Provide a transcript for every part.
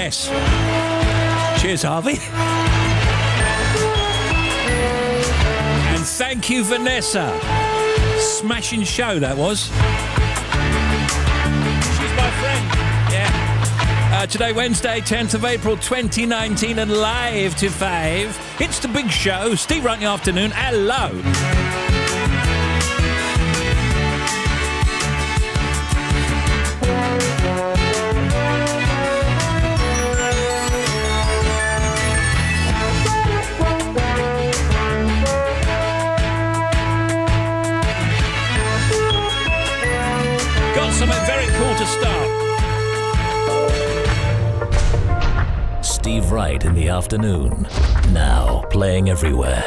yes. Cheers, Harvey. And thank you, Vanessa. Smashing show, that was. She's my friend. Yeah. Today, Wednesday, 10th of April, 2019, and live to 5. It's the big show. Steve Wright in the afternoon. Hello. Something very cool to start. Steve Wright in the afternoon. Now playing everywhere.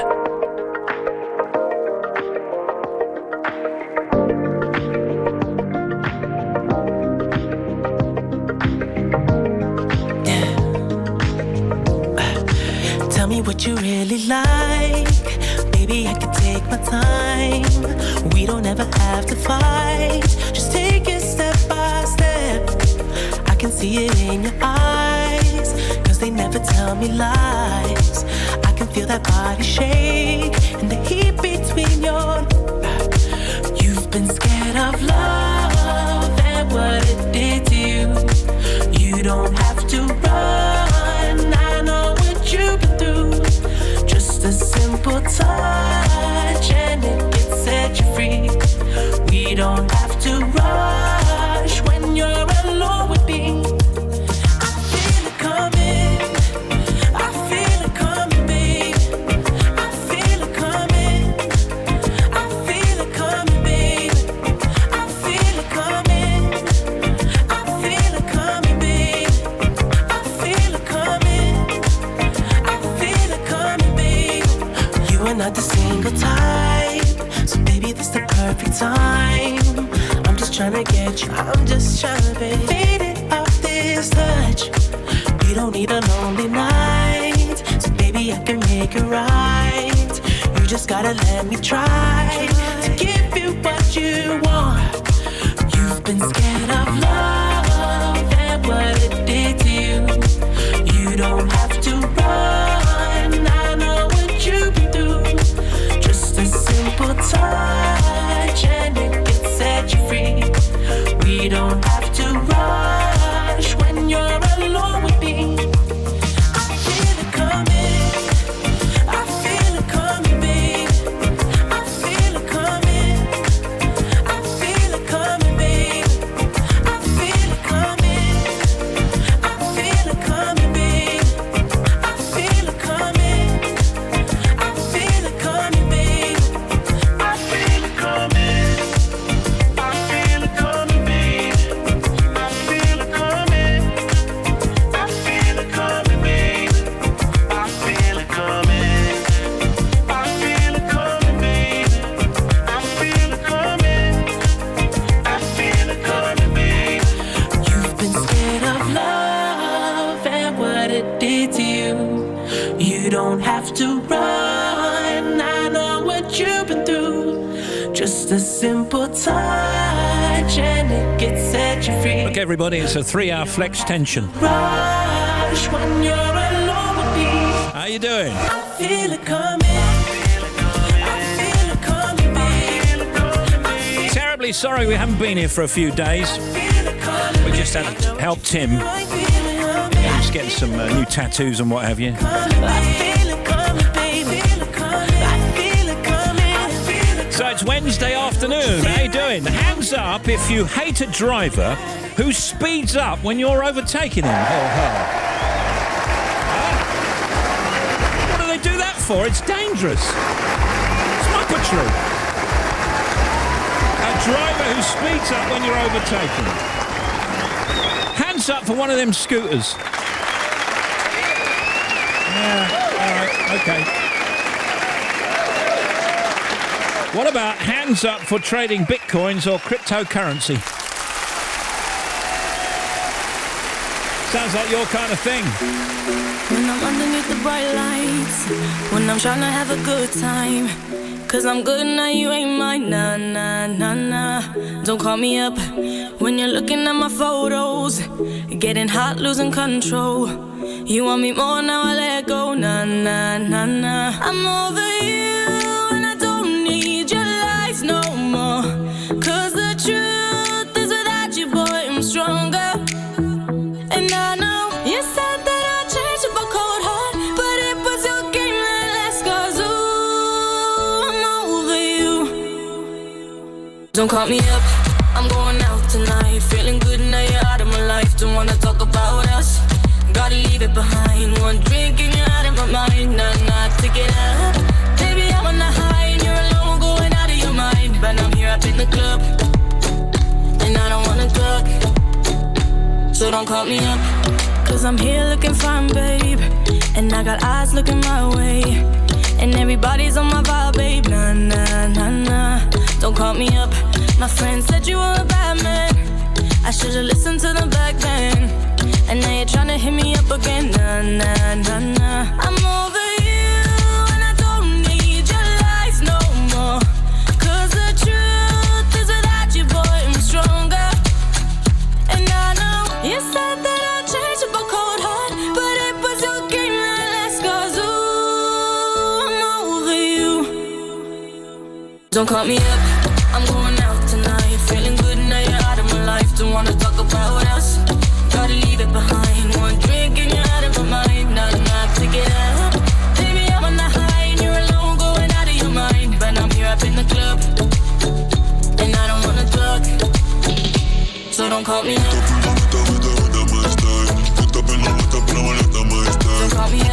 Tell me what you really like. Baby, I can take my time. We don't ever have to fight. Just take it step by step. I can see it in your eyes, 'cause they never tell me lies. I can feel that body shake and the heat between your... You've been scared of love and what it did to you. You don't have to run. I know what you've been through. Just a simple touch and it can set you free. We don't have to rush when you're alone with me. I feel it coming. I feel it coming, babe. I feel it coming. I feel it coming, babe. I feel it coming. I feel it coming, babe. I feel it coming. I feel it coming, babe. You are not the single type, so baby, this the perfect time. I'm just trying to get you, I'm just trying to be faded off this touch. We don't need a lonely night, so baby, I can make it right. You just gotta let me try to give you what you want. You've been scared of love and what it did to you. You don't have to run. I know what you've been through. Just a simple touch and it can set you free. We don't have to rush when you're alone with me. I feel it coming. I feel it coming, babe. I feel it coming. I feel it coming, babe. I feel it coming. I feel it coming, babe. I feel it coming. I feel it coming, babe. I feel it coming. I feel it coming, babe. I feel it coming. I feel it coming, babe. I feel it coming. I feel it coming, babe. I feel it coming. I feel it coming, babe. You've been scared of love and what it did to you. You don't have to run. I know what you've been through. Just a simple touch and it gets set you free. Look, everybody, it's a 3-hour flex tension. Rush when you're alone with me. How you doing? I feel it coming. I feel it coming, babe. Terribly sorry we haven't been here for a few days. We just had to help Tim. He's getting some new tattoos and what have you. So it's Wednesday afternoon. How you doing? Hands up if you hate a driver who speeds up when you're overtaking him. What do they do that for? It's dangerous. It's muppetry. A driver who speeds up when you're overtaking. Hands up for one of them scooters. Yeah, all right, okay. What about hands up for trading bitcoins or cryptocurrency? Sounds like your kind of thing. When I'm underneath the bright lights, when I'm trying to have a good time, 'cause I'm good now, you ain't mine. Nah, nah, nah, nah. Don't call me up when you're looking at my photos, getting hot, losing control. You want me more, now I let go. Nah, nah, nah, nah. I'm over you and I don't need your lies no more, 'cause the truth is without you, boy, I'm stronger. And I know you said that I'd change up a cold heart, but it was your game that last, 'cause ooh, I'm over you. Don't call me up, I'm going out tonight, feeling good now you're out of my life. Don't wanna talk about us, gotta leave it behind. One drink and you're out of my mind. Nah, nah, take it up. Baby, I'm on the high and you're alone, going out of your mind. But I'm here up in the club, and I don't wanna talk, so don't call me up, 'cause I'm here looking fine, babe, and I got eyes looking my way, and everybody's on my vibe, babe. Nah, nah, nah, nah. Don't call me up. My friend said you were a bad man, I should've listened to them back then, and now you're trying to hit me up again. Nah, nah, nah, nah. I'm over you and I don't need your lies no more, 'cause the truth is without you, boy, I'm stronger. And I know you said that I'd change up a cold heart, but it was your game that last, 'cause ooh, I'm over you. Don't call me up, I'm going out tonight, feeling good now you're out of my life. Don't wanna talk about us, gotta leave it behind. One drink and you're out of my mind. Nah, nah, take it up. Baby, I'm on the high and you're alone, going out of your mind. But I'm here up in the club, and I don't wanna talk, so don't call me up. Don't call me up.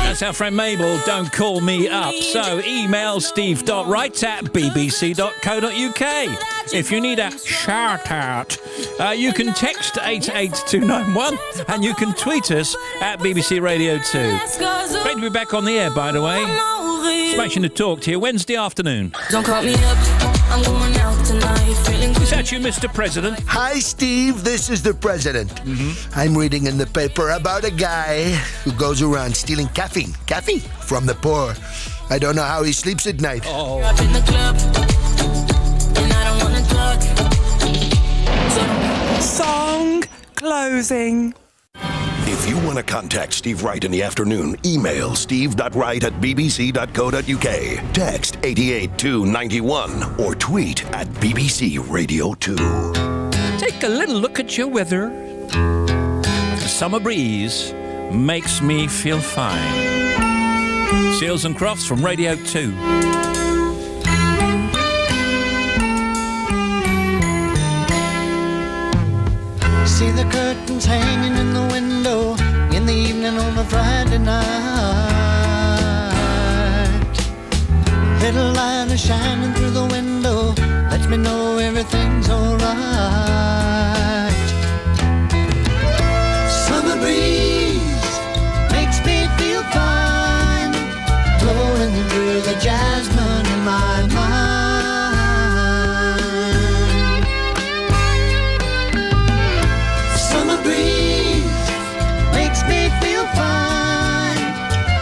That's our friend Mabel. Don't call me up. So email steve.wright@bbc.co.uk. If you need a shout out, you can text 88291 and you can tweet us at BBC Radio 2. Great to be back on the air, by the way. Smashing to talk to you Wednesday afternoon. Don't call me up, I'm going out tonight, feeling good. Is that you, Mr. President? Hi, Steve. This is the president. I'm reading in the paper about a guy who goes around stealing caffeine from the poor. I don't know how he sleeps at night. Oh. Up in the club, and I don't wanna talk. Song closing. If you want to contact Steve Wright in the afternoon, email steve.wright@bbc.co.uk, text 88291, or tweet at BBC Radio 2. Take a little look at your weather. The summer breeze makes me feel fine. Seals and Crofts from Radio 2. See the curtains hanging in the window in the evening on a Friday night. Little light is shining through the window, lets me know everything's alright. Summer breeze makes me feel fine, blowing through the jasmine in my mind.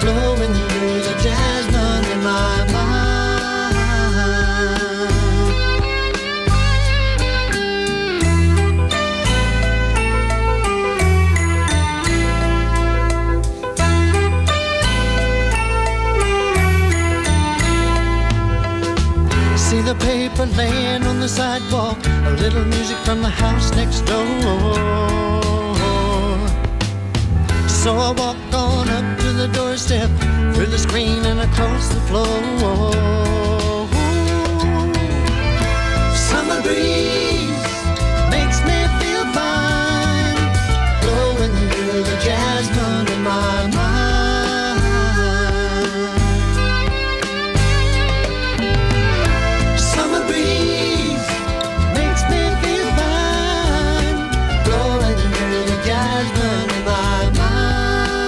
Blowing through the jasmine in my mind. See the paper laying on the sidewalk, a little music from the house next door. So I walk on up to the doorstep, through the screen and across the floor. Summer breeze makes me feel fine, blowing through the jasmine in my mind. Summer breeze makes me feel fine, blowing through the jasmine in my mind.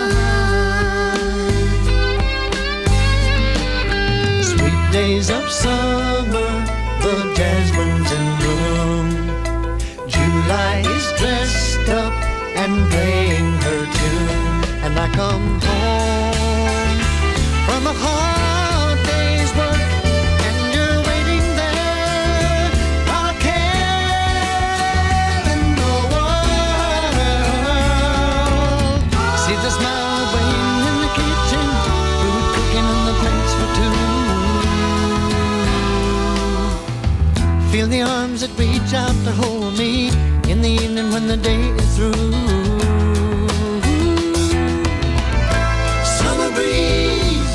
come home from a hard day's work and you're waiting there, I'll care in the world. See the smile waiting in the kitchen, food cooking and the plates for two. Feel the arms that reach out to hold me in the evening when the day is through. Summer breeze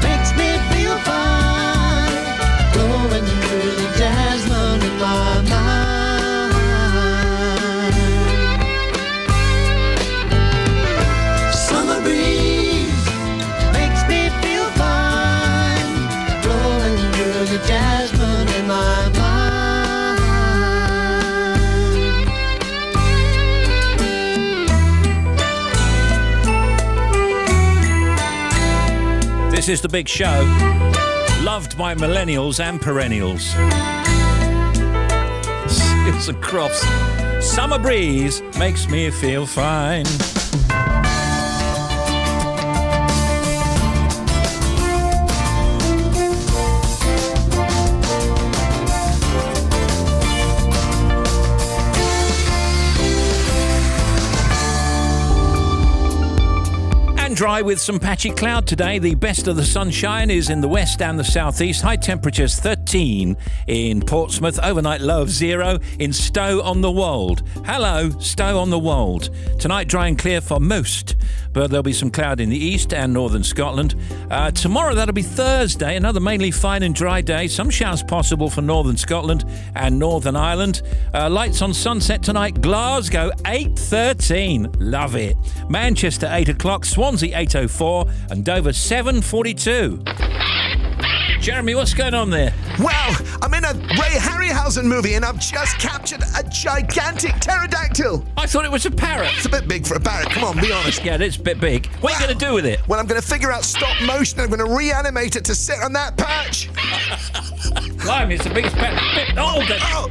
makes me feel fine, blowing through the jasmine in my mind. Summer breeze makes me feel fine, blowing through the jasmine in my mind. This is the big show, loved by millennials and perennials. Seals and Crofts. Summer breeze makes me feel fine. Dry with some patchy cloud today. The best of the sunshine is in the west and the southeast. High temperatures 13 in Portsmouth. Overnight low of 0 in Stow-on-the-Wold. Hello, Stow-on-the-Wold. Tonight dry and clear for most, but there'll be some cloud in the east and northern Scotland. Tomorrow, that'll be Thursday, another mainly fine and dry day. Some showers possible for northern Scotland and Northern Ireland. Lights on sunset tonight. Glasgow 8:13. Love it. Manchester 8 o'clock. Swansea 8:04 and Dover 7:42. Jeremy, what's going on there? Well, I'm in a Ray Harryhausen movie and I've just captured a gigantic pterodactyl. I thought it was a parrot. It's a bit big for a parrot, come on, be honest. Yeah, it's a bit big. What are you going to do with it? Well, I'm going to figure out stop motion. I'm going to reanimate it to sit on that perch. Blimey, it's the biggest parrot. Oh,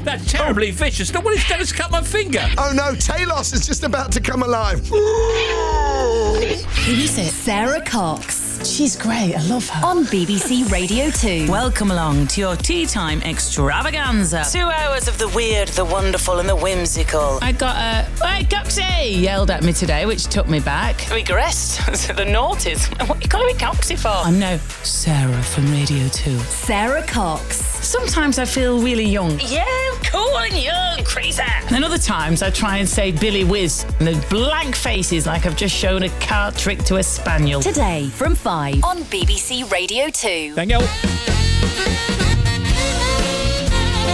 that's terribly vicious. No, what is that? It's cut my finger. Oh no, Talos is just about to come alive. Who is it? Sarah Cox. She's great, I love her. On BBC Radio 2. Welcome along to your tea time extravaganza. 2 hours of the weird, the wonderful and the whimsical. I got a, "Hey, Coxie!" yelled at me today, which took me back. Regressed to the noughties. What are you calling me Coxie for? I'm now Sarah from Radio 2. Sarah Cox. Sometimes I feel really young. Yeah, cool and young, crazy. And other times I try and say Billy Whiz. And there's blank faces like I've just shown a card trick to a spaniel. Today from 5 on BBC Radio 2. Thank you.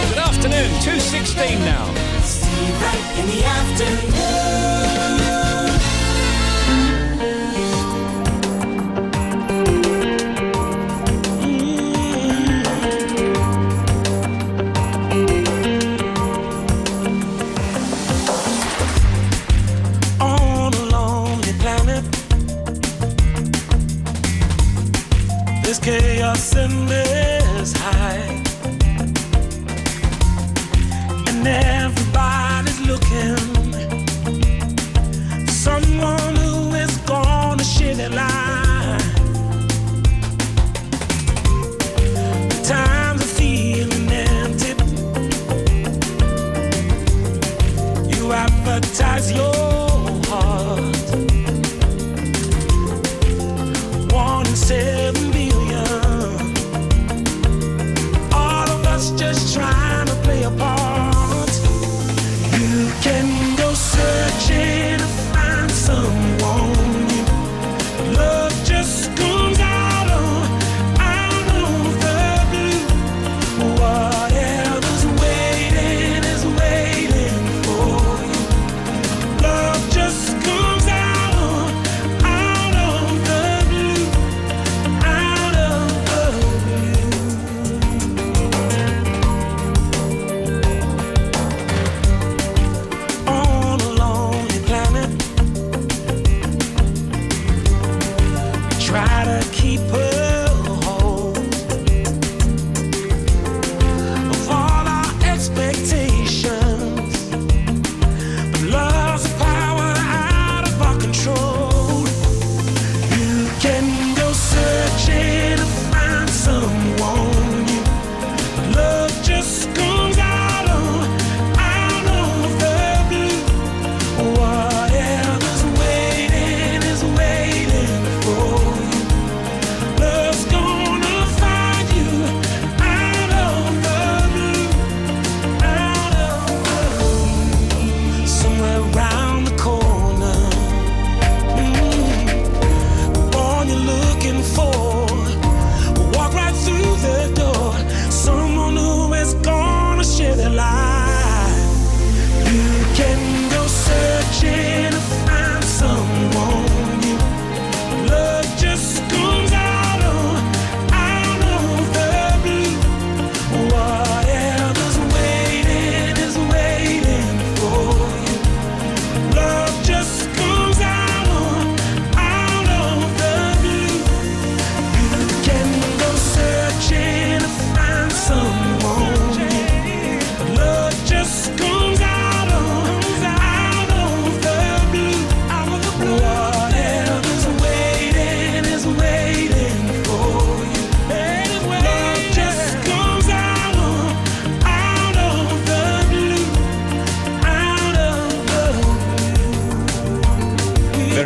Good afternoon, 2:16 now. Steve Wright in the afternoon. There's chaos in this high, and everybody's looking for someone who is gonna share their life. The times are feeling empty. You advertise your heart, 1 in 7 billion.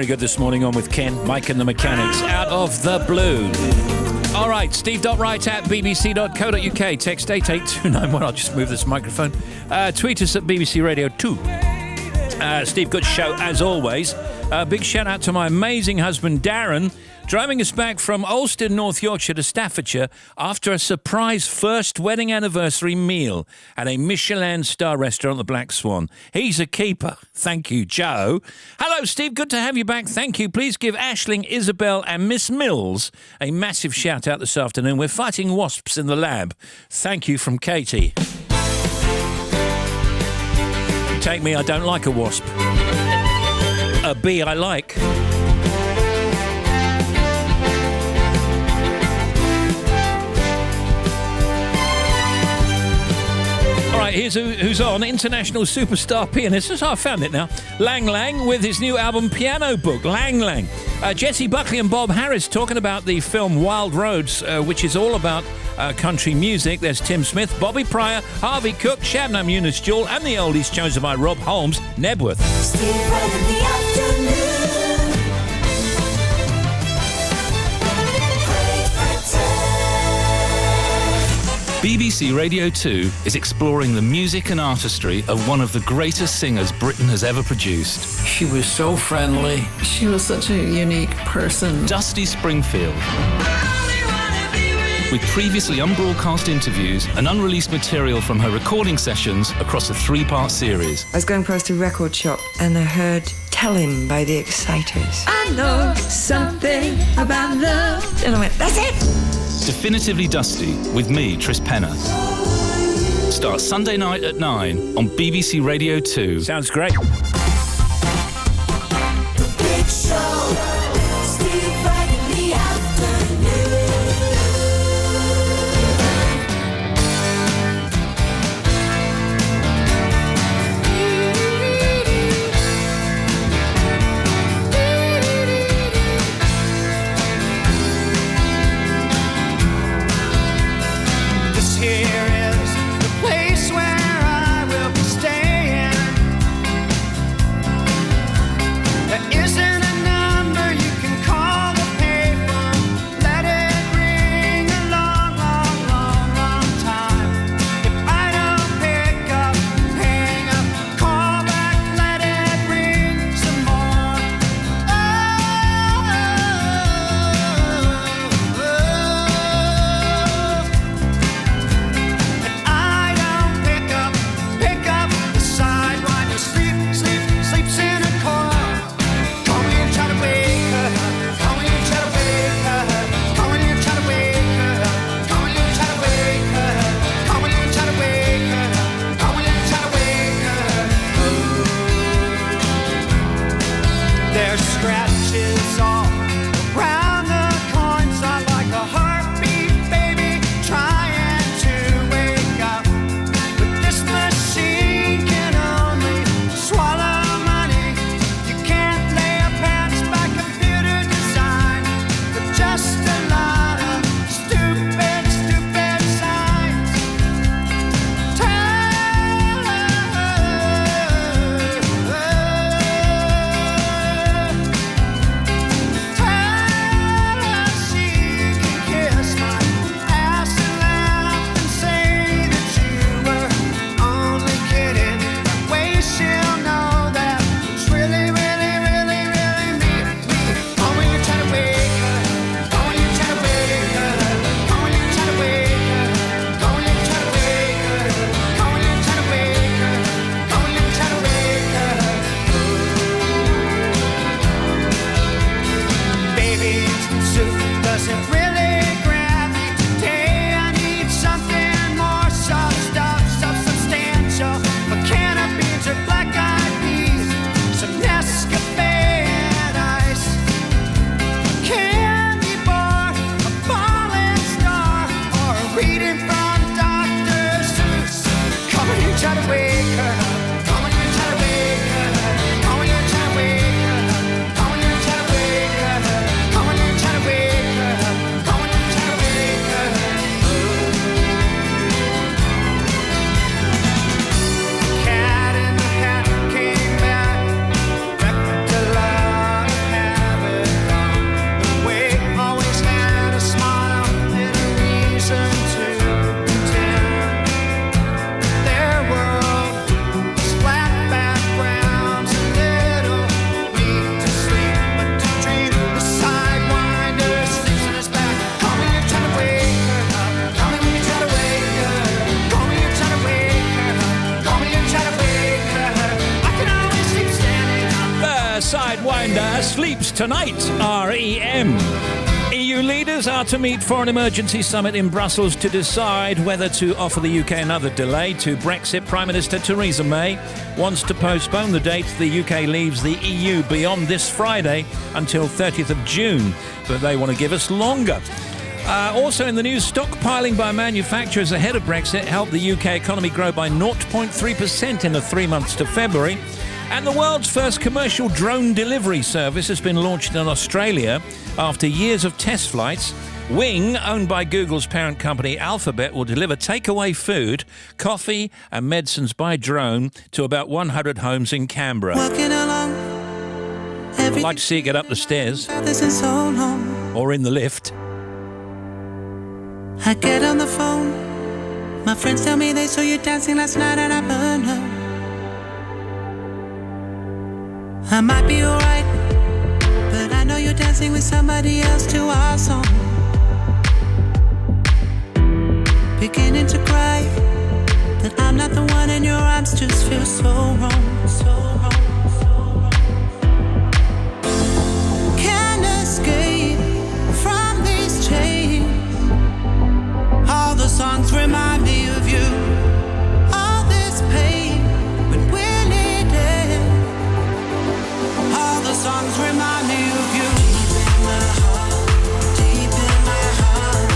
good this morning on with Ken, Mike and the Mechanics, out of the blue. All right, steve.wright at bbc.co.uk. Text 88291. I'll just move this microphone. Tweet us at BBC Radio 2. Steve, good show as always. Big shout out to my amazing husband Darren, driving us back from Alston, North Yorkshire to Staffordshire after a surprise first wedding anniversary meal at a Michelin star restaurant, the Black Swan. He's a keeper. Thank you, Joe. Hello, Steve. Good to have you back. Thank you. Please give Aisling, Isabel and Miss Mills a massive shout out this afternoon. We're fighting wasps in the lab. Thank you from Katie. Take me, I don't like a wasp. A bee I like. All right, here's who's on. International superstar pianist. That's how I found it now. Lang Lang with his new album Piano Book. Lang Lang. Jessie Buckley and Bob Harris talking about the film Wild Roads, which is all about country music. There's Tim Smith, Bobby Pryor, Harvey Cook, Shabnam Eunice-Jewell, and the oldies chosen by Rob Holmes, Nebworth. Steve Wright in the afternoon. BBC Radio 2 is exploring the music and artistry of one of the greatest singers Britain has ever produced. She was so friendly. She was such a unique person. Dusty Springfield. With previously unbroadcast interviews and unreleased material from her recording sessions across a 3-part series. I was going past a record shop and I heard Tell Him by the Exciters. I know something about love. And I went, that's it! Definitively Dusty, with me, Tris Penner. Starts Sunday night at 9 on BBC Radio 2. Sounds great. The Big Show. Steve Wright in the afternoon. This here is the place where I will be staying. There isn't a number you can call the paper. Let it ring a long, long, long, long time. If I don't pick up, hang up, call back, let it ring some more. And I don't pick up the side while you sleeps in a corner. Call me and try to wake her. Call me and try to wake her. Call me and try to wake her. Call me and try to wake her. Call me and try to wake her. Call me and try to wake her. There's scratches all around the corners. I like a heartbeat, baby, trying to wake up. But this machine can only swallow money. You can't lay a pants by computer design. They're just a lot of stupid, stupid signs. Sidewinder sleeps tonight, REM. EU leaders are to meet for an emergency summit in Brussels to decide whether to offer the UK another delay to Brexit. Prime Minister Theresa May wants to postpone the date the UK leaves the EU beyond this Friday until 30th of June, but they want to give us longer. Also in the news, stockpiling by manufacturers ahead of Brexit helped the UK economy grow by 0.3% in the 3 months to February. And the world's first commercial drone delivery service has been launched in Australia after years of test flights. Wing, owned by Google's parent company Alphabet, will deliver takeaway food, coffee and medicines by drone to about 100 homes in Canberra. I'd like to see it get up the stairs or in the lift. I get on the phone. My friends tell me they saw you dancing last night and I burn her. I might be alright, but I know you're dancing with somebody else to our song. Beginning to cry that I'm not the one and your arms just feel so wrong, so wrong, so wrong. Can't escape from these chains. All the songs remind me of you. All this pain when we're needed. All the songs remind me of you. Deep in my heart, deep in my heart.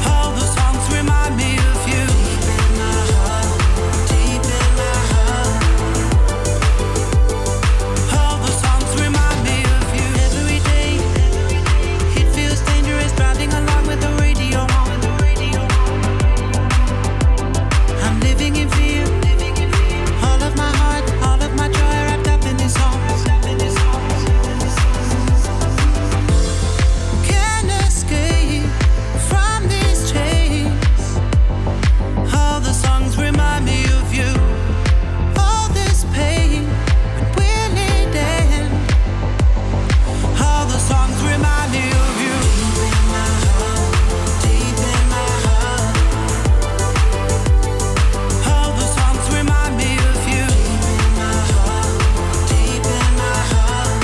All the songs remind me of you. Deep in my heart, deep in my heart. All the songs remind me of you. Every day, it feels dangerous driving along with the radio on. I'm living in fear. All of my heart, all of my joy wrapped up in these songs. Can't escape from these chains. All the songs remind me of you. All this pain when we're needed. All the songs remind me of you. Deep in my heart, deep in my heart. All the songs remind me of you. Deep in my heart, deep in my heart.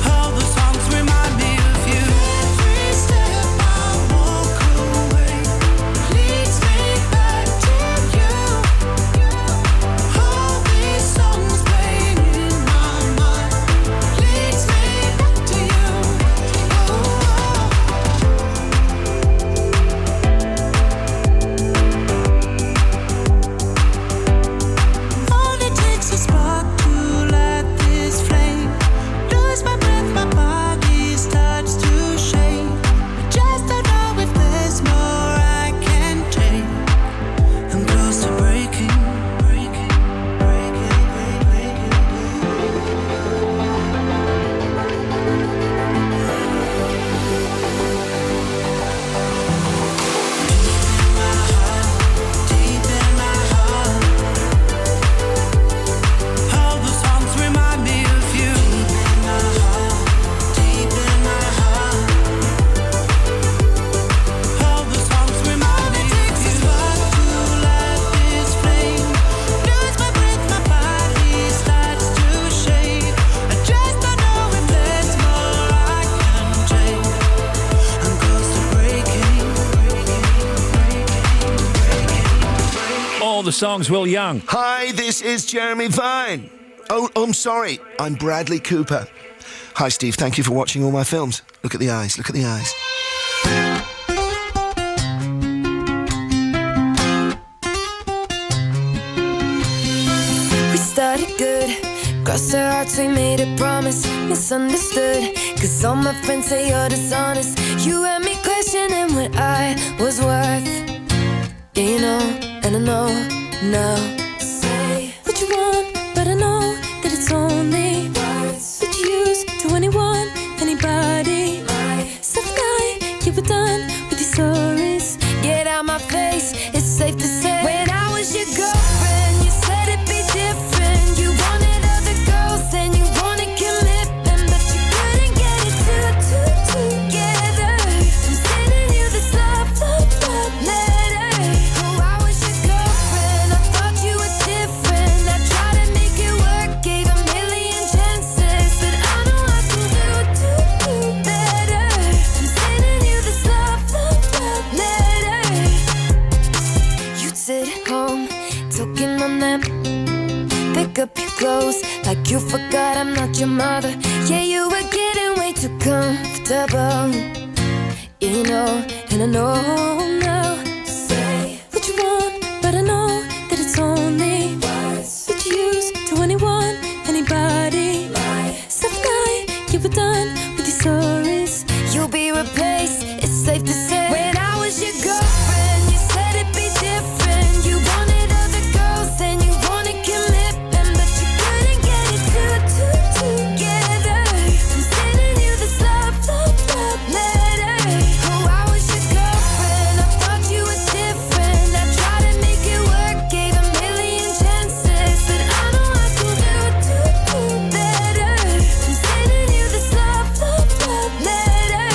All the songs remind me of you. Every step I walk away leads me back to you. All these songs playing in my mind leads me back to you. Only takes a spark to light this flame. Lose my breath, my body starts to shake. I just don't know if there's more I can take. I'm close to breaking, breaking, breaking, breaking. Deep in my heart, all the songs remind me of you. Deep in my heart, deep in my heart. All the songs remind me of you. Spark to light this flame. Lose my breath, my body starts to shake. I just don't know if there's more I can take. I'm close to breaking, breaking, breaking, breaking. All the songs, Will Young. Hi, this is Jeremy Vine. Oh, I'm sorry. I'm Bradley Cooper. Hi, Steve. Thank you for watching all my films. Look at the eyes. Look at the eyes. We started good, crossed our hearts, we made a promise, misunderstood. Cause all my friends say you're dishonest. You had me questioning what I was worth. Yeah, you know, and I know now. Say what you want, but I know that it's only words that you use to anyone, anybody. So tonight, you were done with your stories. Get out my face, it's safe to say. When I was your girlfriend, you said it'd be different. You wanted other girls and you wanted commitment, but you couldn't get it together. I'm sending you this love letter. Oh, I was your girlfriend, I thought you were pick up your clothes like you forgot I'm not your mother. Yeah, you were getting way too comfortable, you know, and I know now. Say what you want, but I know that it's only words that you use to anyone, anybody. So tonight you were done with your stories. You'll be replaced, it's safe to say. When I was your girlfriend, you said it'd be different. You wanted other girls and you wanted commitment, but you couldn't get it together. I'm sending you this love letter. Oh, I was your girlfriend, I thought you were different. I tried to make it work, gave a million chances, but I know I could do better. I'm sending you this love letter.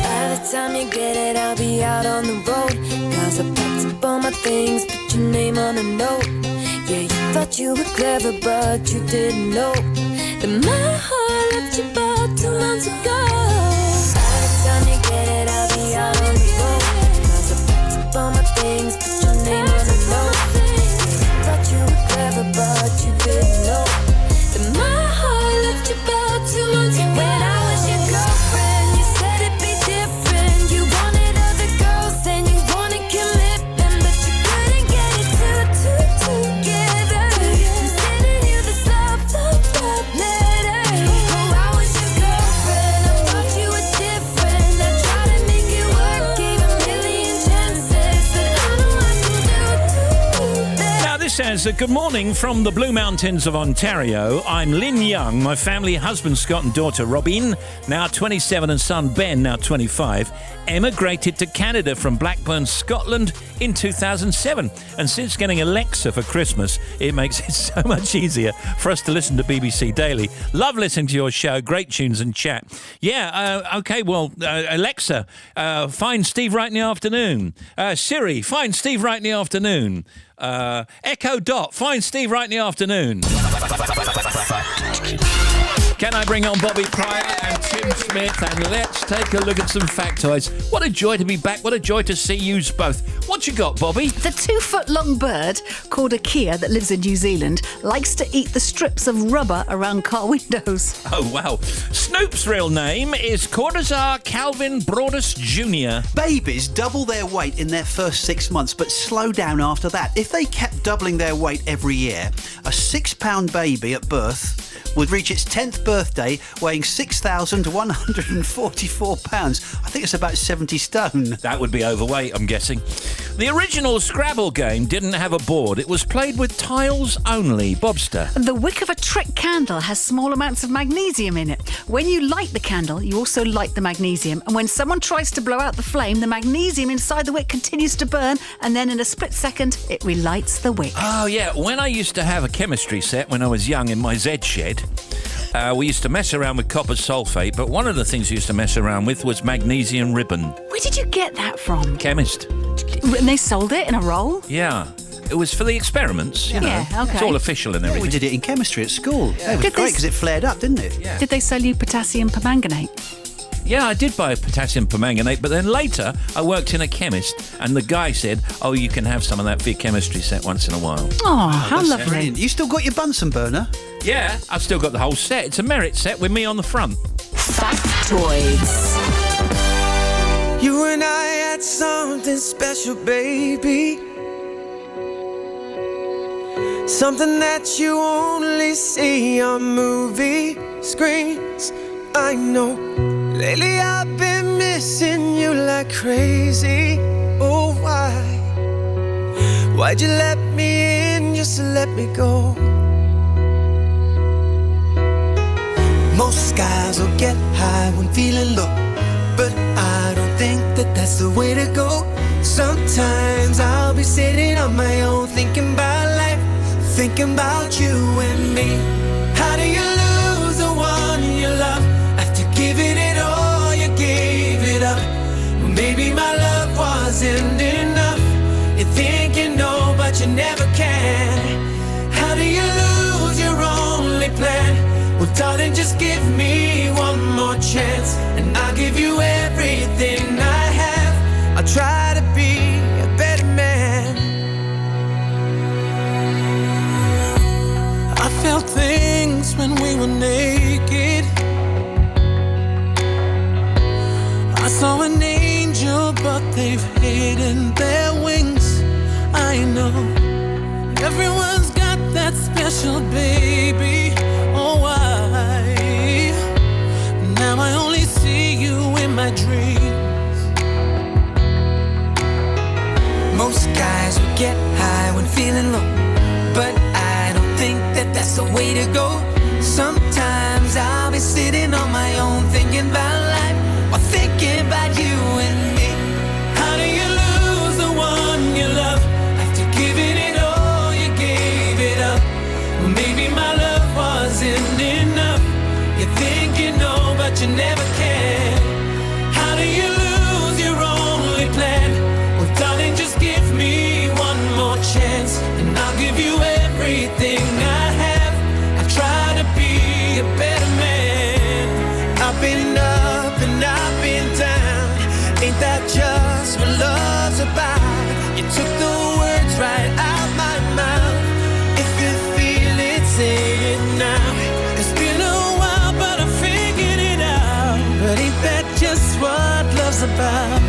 By the time you get it, I'll be out on the road. 'Cause I packed up all my things, put your name on a note. Yeah, you thought you were clever, but you didn't know that my heart left you about 2 months ago. By the time you get it, I'll be out on the road. 'Cause I packed up all my things, put your name on a note. Yeah, you thought you were clever, but you didn't know that my heart left you about 2 months ago. When I was your girlfriend, you said it'd be different. You wanted other girls and you wanted commitment, but you couldn't get it together. I'm sending you this love letter. Oh, I was your girlfriend, I thought you were different. I tried to make it work, gave a million chances, but I know I could do better. Now, this says, good morning from the Blue Mountains of Ontario. I'm Lynn Young. My family, husband Scott and daughter Robin, now 27, and son Ben, now 25, emigrated to Canada from Blackburn, Scotland in 2007. And since getting Alexa for Christmas, it makes it so much easier for us to listen to BBC Daily. Love listening to your show. Great tunes and chat. Yeah, okay, well, Alexa, find Steve Wright in the afternoon. Siri, find Steve Wright in the afternoon. Echo Dot, find Steve Wright in the afternoon. Can I bring on Bobby Pryor and Tim Smith, and let's take a look at some factoids. What a joy to be back. What a joy to see yous both. What you got, Bobby? The 2-foot-long bird, called a kia, that lives in New Zealand, likes to eat the strips of rubber around car windows. Oh, wow. Snoop's real name is Cortazar Calvin Broadus Jr. Babies double their weight in their first 6 months, but slow down after that. If they kept doubling their weight every year, a 6-pound baby at birth would reach its 10th birthday weighing 6,144 pounds. I think it's about 70 stone. That would be overweight, I'm guessing. The original Scrabble game didn't have a board. It was played with tiles only. Bobster. The wick of a trick candle has small amounts of magnesium in it. When you light the candle, you also light the magnesium. And when someone tries to blow out the flame, the magnesium inside the wick continues to burn, and then in a split second, it relights the wick. Oh, yeah. When I used to have a chemistry set when I was young in my Z shed, we used to mess around with copper sulfate, but one of the things we used to mess around with was magnesium ribbon. Where did you get that from? Chemist. And they sold it in a roll? Yeah. It was for the experiments, you know. Yeah, okay. It's all official and Yeah, everything. we did it in chemistry at school. Yeah. It was Did great this- because it flared up, didn't it? Yeah. Did they sell you potassium permanganate? Yeah, I did buy potassium permanganate, but then later I worked in a chemist and the guy said, oh, you can have some of that for your chemistry set once in a while. Oh, how That's lovely. brilliant. You still got your Bunsen burner? Yeah, I've still got the whole set. It's a merit set with me on the front. Factoids. You and I had something special, baby. Something that you only see on movie screens. I know. Lately I've been missing you like crazy. Oh, why? Why'd you let me in just to let me go? Most guys will get high when feeling low, but I don't think that that's the way to go. Sometimes I'll be sitting on my own, thinking about life, thinking about you and me. How do you lose the one you love after giving it all? You gave it up. Well, maybe my love wasn't enough. You think you know, but you never can. How do you lose Well, darling, just give me one more chance, and I'll give you everything I have. I'll try to be a better man. I felt things when we were naked. I saw an angel, but they've hidden their wings. I know everyone's got that special baby. Oh, why? Now I only see you in my dreams. Most guys will get high when feeling low, but I don't think that that's the way to go. Sometimes I'll be sitting on my own thinking about life, or thinking about you and me. How do you lose the one you love after giving it all? You gave it up. Well, maybe my love wasn't enough. You think you know, but you never can. How do you lose your only plan? Well, darling, just give me one more chance, and I'll give you everything I have. I try to be a better man. I've been up and I've been down. Ain't that just what love's about? You took the words right out my mouth. If you feel it, say it now. It's been a while, but I figured it out. But ain't that just what love's about?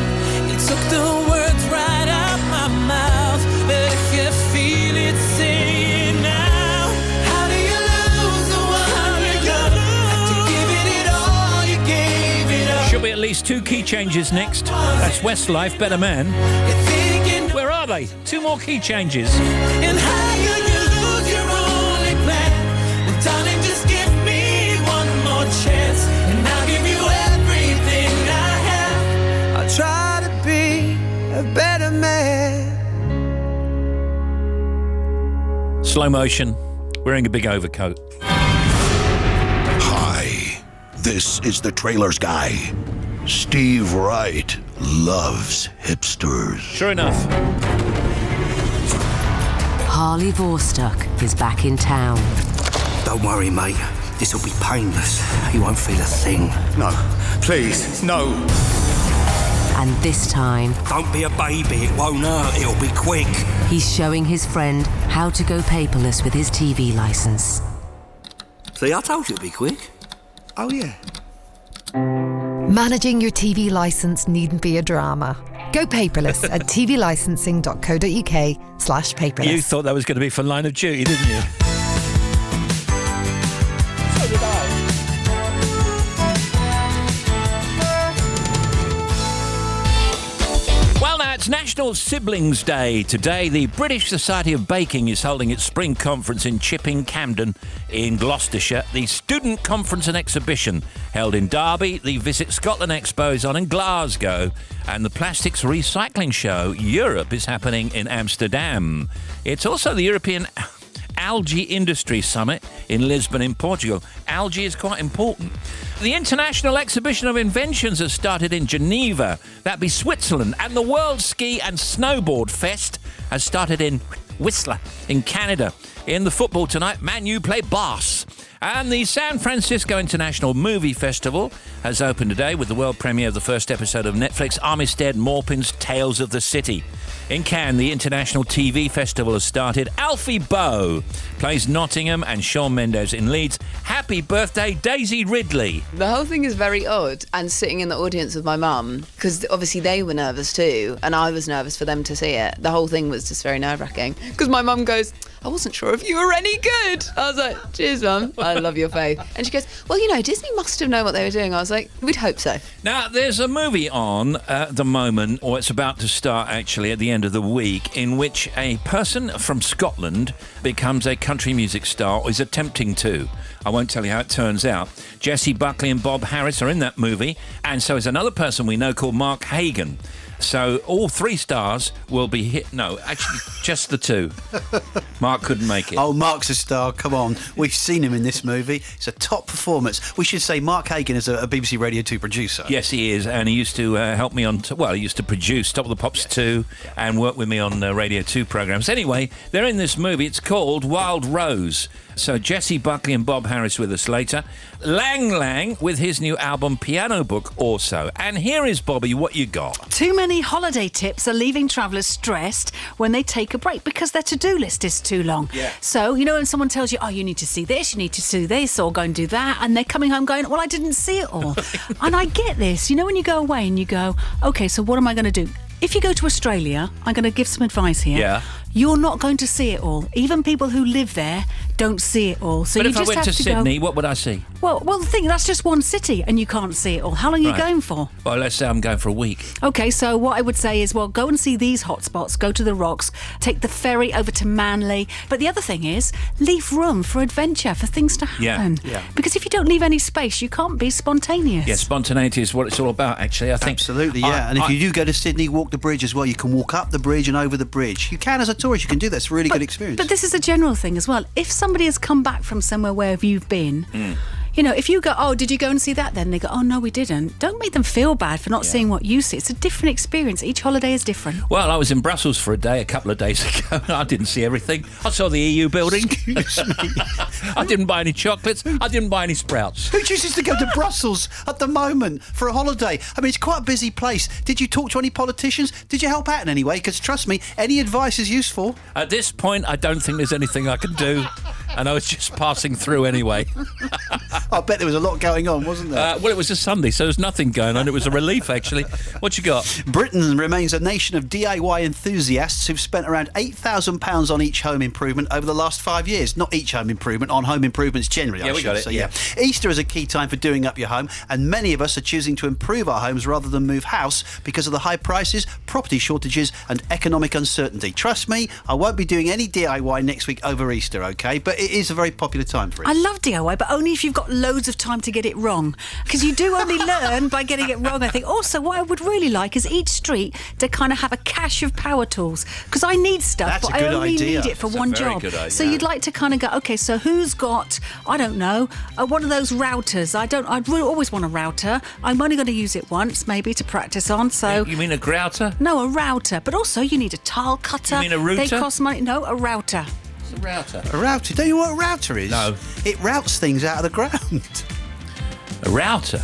You took the words right out my mouth. But if you feel it, say it now. How do you lose the one you love? After giving it all, you gave it up. Should be at least 2 key changes next. That's Westlife, Better Man. Where are they? 2 more key changes. And how do you lose your only plan? Well, darling, just give me one more chance, and I'll give you everything I have. I'll try to be a better man. Slow motion, wearing a big overcoat. Hi, this is the Trailers Guy. Steve Wright loves hipsters. Sure enough. Harley Vorstuck is back in town. Don't worry, mate. This'll be painless. You won't feel a thing. No, please, no. And this time... Don't be a baby, it won't hurt, it'll be quick. He's showing his friend how to go paperless with his TV licence. See, I told you it'd be quick. Oh, yeah. Managing your TV licence needn't be a drama. Go paperless at tvlicensing.co.uk/paperless. You thought that was going to be for Line of Duty, didn't you? So did I. Well, now it's National Siblings Day. Today, the British Society of Baking is holding its spring conference in Chipping Campden in Gloucestershire. The Student Conference and Exhibition held in Derby. The Visit Scotland Expo is on in Glasgow. And the Plastics Recycling Show Europe is happening in Amsterdam. It's also the European Algae Industry Summit in Lisbon in Portugal. Algae is quite important. The International Exhibition of Inventions has started in Geneva. That'd be Switzerland. And the World Ski and Snowboard Fest has started in Whistler in Canada. In the football tonight, Man U play Bath. And the San Francisco International Movie Festival has opened today with the world premiere of the first episode of Netflix Armistead Maupin's Tales of the City. In Cannes, the International TV Festival has started. Alfie Boe plays Nottingham and Shawn Mendes in Leeds. Happy birthday, Daisy Ridley. The whole thing is very odd, and sitting in the audience with my mum, because obviously they were nervous too, and I was nervous for them to see it. The whole thing was just very nerve-wracking, because my mum goes, I wasn't sure if you were any good. I was like, cheers, Mum. I love your faith. And she goes, well, you know, Disney must have known what they were doing. I was like, we'd hope so. Now, there's a movie on at the moment, or it's about to start actually at the end of the week, in which a person from Scotland becomes a country music star, or is attempting to. I won't tell you how it turns out. Jessie Buckley and Bob Harris are in that movie, and so is another person we know called Mark Hagan. So all 3 stars will be hit. No, actually, just the 2. Mark couldn't make it. Oh, Mark's a star. Come on. We've seen him in this movie. It's a top performance. We should say Mark Hagan is a BBC Radio 2 producer. Yes, he is. And he used to help me on... he used to produce Top of the Pops 2 and work with me on Radio 2 programmes. Anyway, they're in this movie. It's called Wild Rose. So Jessie Buckley and Bob Harris with us later. Lang Lang with his new album Piano Book also. And here is, Bobby, what you got. Too many holiday tips are leaving travellers stressed when they take a break because their to-do list is too long. Yeah. So, you know, when someone tells you, oh, you need to see this, you need to see this, or go and do that, and they're coming home going, well, I didn't see it all. And I get this. You know, when you go away and you go, OK, so what am I going to do? If you go to Australia, I'm going to give some advice here. Yeah. You're not going to see it all. Even people who live there don't see it all. So but you if just I went have to to Sydney, go, what would I see? Well, the thing, that's just one city and you can't see it all. How long are you Right. going for? Well, let's say I'm going for a week. OK, so what I would say is, well, go and see these hotspots, go to the rocks, take the ferry over to Manly. But the other thing is, leave room for adventure, for things to happen. Yeah. Because if you don't leave any space, you can't be spontaneous. Yeah, spontaneity is what it's all about, actually. I think. Absolutely, yeah. And if you do go to Sydney, walk the bridge as well. You can walk up the bridge and over the bridge. You can, as a tourist, you can do that. It's a really good experience. But this is a general thing as well. If somebody has come back from somewhere where you've been, you know, if you go, oh, did you go and see that then? They go, oh, no, we didn't. Don't make them feel bad for not seeing what you see. It's a different experience. Each holiday is different. Well, I was in Brussels for a day a couple of days ago. I didn't see everything. I saw the EU building. Excuse me. I didn't buy any chocolates. I didn't buy any sprouts. Who chooses to go to Brussels at the moment for a holiday? I mean, it's quite a busy place. Did you talk to any politicians? Did you help out in any way? Because trust me, any advice is useful. At this point, I don't think there's anything I can do. And I was just passing through anyway. I bet there was a lot going on, wasn't there? Well, it was a Sunday, so there's nothing going on. It was a relief, actually. What you got? Britain remains a nation of DIY enthusiasts who've spent around £8,000 on each home improvement over the last 5 years. Not each home improvement, on home improvements generally, Yeah, I we should got it, say. yeah. Easter is a key time for doing up your home, and many of us are choosing to improve our homes rather than move house because of the high prices, property shortages and economic uncertainty. Trust me, I won't be doing any DIY next week over Easter, OK? But it is a very popular time for it. I love DIY, but only if you've got loads of time to get it wrong. Because you do only learn by getting it wrong, I think. Also, what I would really like is each street to kind of have a cache of power tools. Because I need stuff, That's but a good I only idea. need it for That's a one very job. good idea. So you'd like to kind of go, OK, so who's got, I don't know, one of those routers? I'd really always want a router. I'm only going to use it once, maybe, to practice on. So You mean a grouter? No, a router. But also, you need a tile cutter. You mean a router? They cost money. No, a router. It's a router. A router? Don't you know what a router is? No. It routes things out of the ground. A router?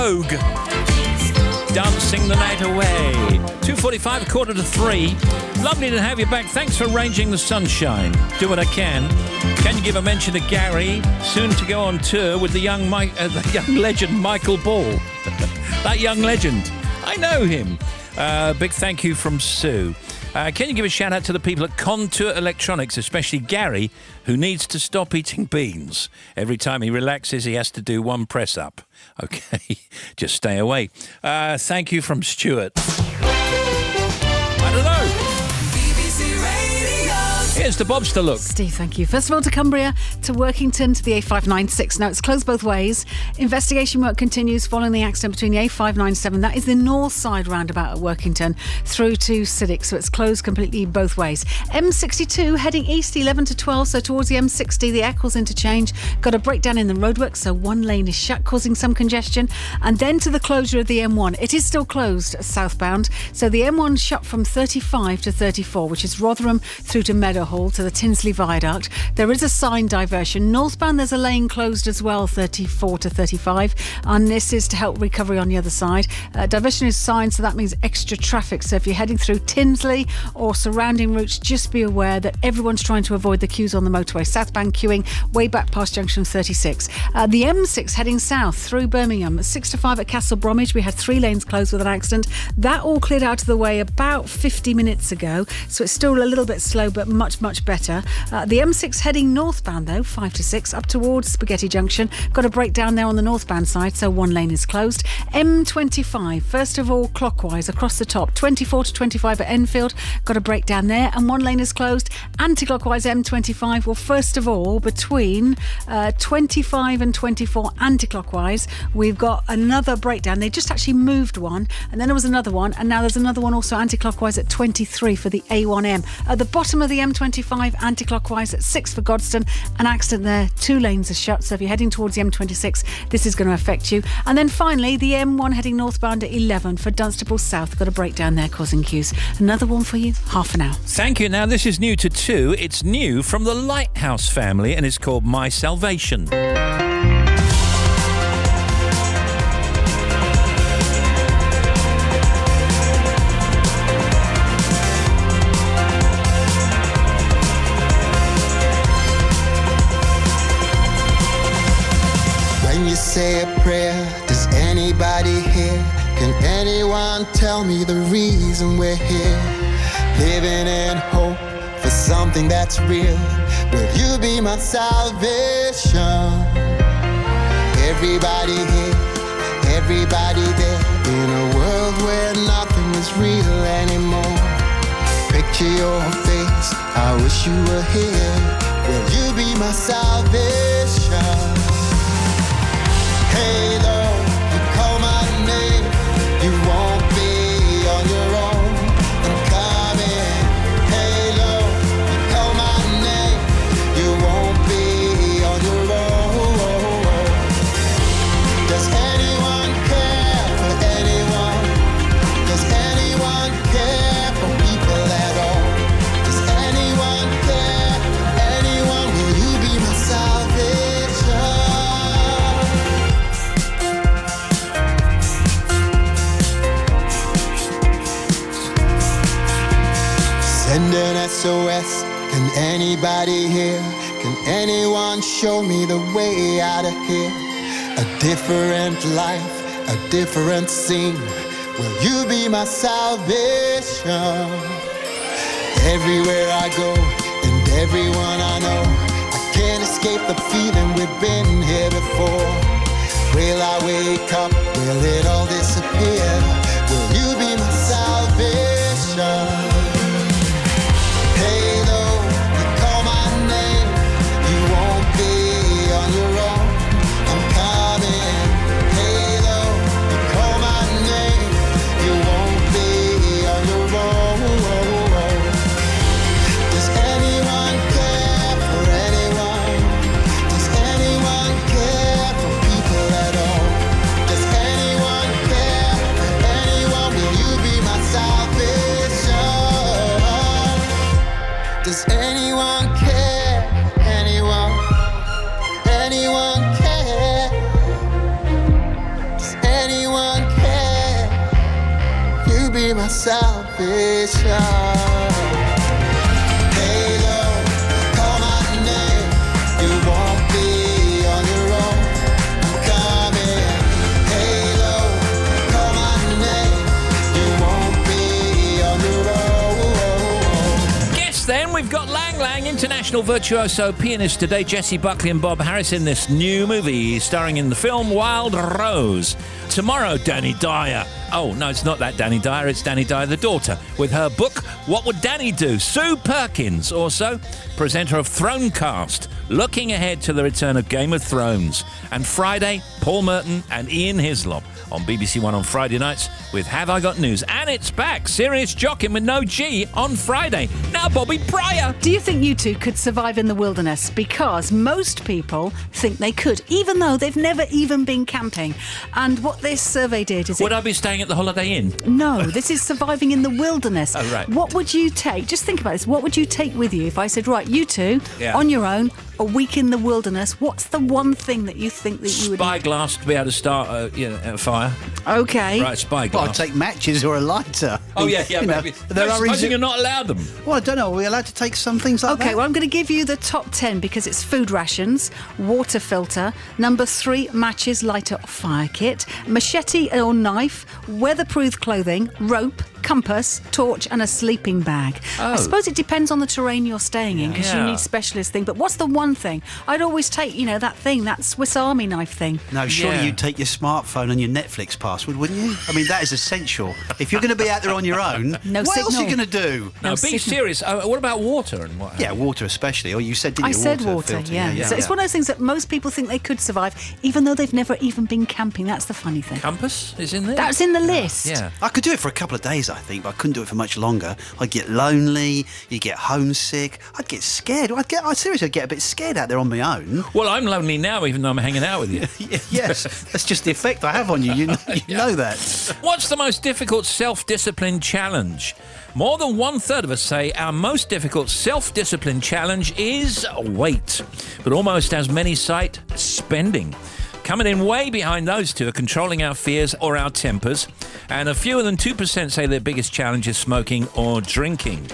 Vogue. Dancing the night away. 2:45, 2:45. Lovely to have you back. Thanks for arranging the sunshine. Do what I can. Can you give a mention to Gary, soon to go on tour with the young legend Michael Ball? That young legend. I know him. Big thank you from Sue. Can you give a shout out to the people at Contour Electronics, especially Gary, who needs to stop eating beans. Every time he relaxes, he has to do one press up. Okay, just stay away. Thank you from Stuart. I don't know. Here's the Bobster look. Steve, thank you. First of all, to Cumbria, to Workington, to the A596. Now, it's closed both ways. Investigation work continues following the accident between the A597, that is the north side roundabout at Workington, through to Siddick, so it's closed completely both ways. M62 heading east 11 to 12, so towards the M60, the Eccles interchange. Got a breakdown in the roadwork, so one lane is shut, causing some congestion. And then to the closure of the M1. It is still closed southbound, so the M1 shut from 35 to 34, which is Rotherham through to Meadowhall to the Tinsley Viaduct. There is a sign diversion. Northbound, there's a lane closed as well, 34 to 35, and this is to help recovery on the other side. Diversion is signed, so that means extra traffic. So if you're heading through Tinsley or surrounding routes, just be aware that everyone's trying to avoid the queues on the motorway. Southbound queuing way back past junction 36. The M6 heading south through Birmingham, 6 to 5 at Castle Bromwich. We had 3 lanes closed with an accident. That all cleared out of the way about 50 minutes ago, so it's still a little bit slow, but much better. The M6 heading northbound though, 5 to 6 up towards Spaghetti Junction. Got a breakdown there on the northbound side, so one lane is closed. M25, first of all clockwise across the top, 24 to 25 at Enfield. Got a breakdown there and one lane is closed. Anti-clockwise M25, well, first of all between 25 and 24 anti-clockwise, we've got another breakdown. They just actually moved one, and then there was another one, and now there's another one also anti-clockwise at 23 for the A1M. At the bottom of the M25, anti-clockwise at 6 for Godstone. An accident there, 2 lanes are shut, so if you're heading towards the M26, this is going to affect you. And then finally, the M1 heading northbound at 11 for Dunstable South. Got a breakdown there causing queues. Another one for you, half an hour. Thank you. Now, this is new to 2. It's new from the Lighthouse family, and it's called My Salvation. Say a prayer, does anybody here? Can anyone tell me the reason we're here? Living in hope for something that's real. Will you be my salvation? Everybody here, everybody there. In a world where nothing is real anymore. Picture your face, I wish you were here. Will you be my salvation? Hey, Lord, you call my name, you won't be on your own. I'm coming. Hey, Lord, you call my name, you won't be on your own. Does anyone care for anyone? Does anyone care for people at all? Does anyone care for anyone? Will you be my salvation? Send an SOS, can anybody hear? Can anyone show me the way out of here? A different life, a different scene. Will you be my salvation? Everywhere I go and everyone I know, I can't escape the feeling we've been here before. Will I wake up? Will it all disappear? Will you be my salvation? salvation. Halo, call my name. You won't be on your own. I'm coming. Halo, call my name. You won't be on your own. Guess then, we've got Lang Lang, international virtuoso pianist today, Jessie Buckley and Bob Harris in this new movie starring in the film Wild Rose. Tomorrow, Danny Dyer. Oh, no, it's not that Danny Dyer, it's Danny Dyer, the daughter, with her book, What Would Danny Do? Sue Perkins, also presenter of Thronecast, looking ahead to the return of Game of Thrones. And Friday, Paul Merton and Ian Hislop on BBC One on Friday nights with Have I Got News? And it's back, Serious Jockin' with no G on Friday. Now Bobby Pryor. Do you think you two could survive in the wilderness? Because most people think they could, even though they've never even been camping. And what this survey did is... Would I be staying at the Holiday Inn? No, this is surviving in the wilderness. Oh, right. What would you take? Just think about this. What would you take with you if I said, right, you two, on your own, a week in the wilderness, what's the one thing that you think that you would... Spyglass to be able to start a fire. Okay. Right, spyglass. Well, I'd take matches or a lighter. Oh, yeah, There maybe. are Supposing reasons... you're not allowed them. Well, I don't know. Are we allowed to take some things like that? Okay, well, I'm going to give you the top 10 because it's food rations, water filter, number 3, matches, lighter or fire kit, machete or knife, weatherproof clothing, rope, compass, torch and a sleeping bag. Oh. I suppose it depends on the terrain you're staying in because you need specialist thing. But what's the one thing? I'd always take, that Swiss Army knife thing. No, surely you'd take your smartphone and your Netflix password, wouldn't you? I mean, that is essential. If you're going to be out there on your own, what else are you going to do? No, be serious. What about water and what? Yeah, water especially. Or you said, didn't you? I said water, filter. yeah. So it's one of those things that most people think they could survive, even though they've never even been camping. That's the funny thing. Compass is in there? That's in the list. Yeah. I could do it for a couple of days, I think, but I couldn't do it for much longer. I'd get lonely, you'd get homesick, I'd get scared. I'd get a bit scared out there on my own. Well, I'm lonely now, even though I'm hanging out with you. Yes, that's just the effect I have on you. You know that. What's the most difficult self-discipline challenge? More than 1/3 of us say our most difficult self-discipline challenge is weight, but almost as many cite spending. Coming in way behind those two are controlling our fears or our tempers, and a fewer than 2% say their biggest challenge is smoking or drinking.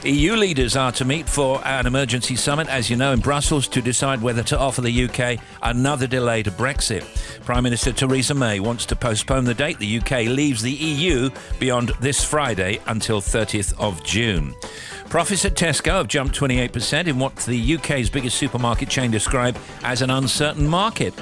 EU leaders are to meet for an emergency summit, as you know, in Brussels to decide whether to offer the UK another delay to Brexit. Prime Minister Theresa May wants to postpone the date the UK leaves the EU beyond this Friday until 30th of June. Profits at Tesco have jumped 28% in what the UK's biggest supermarket chain described as an uncertain market.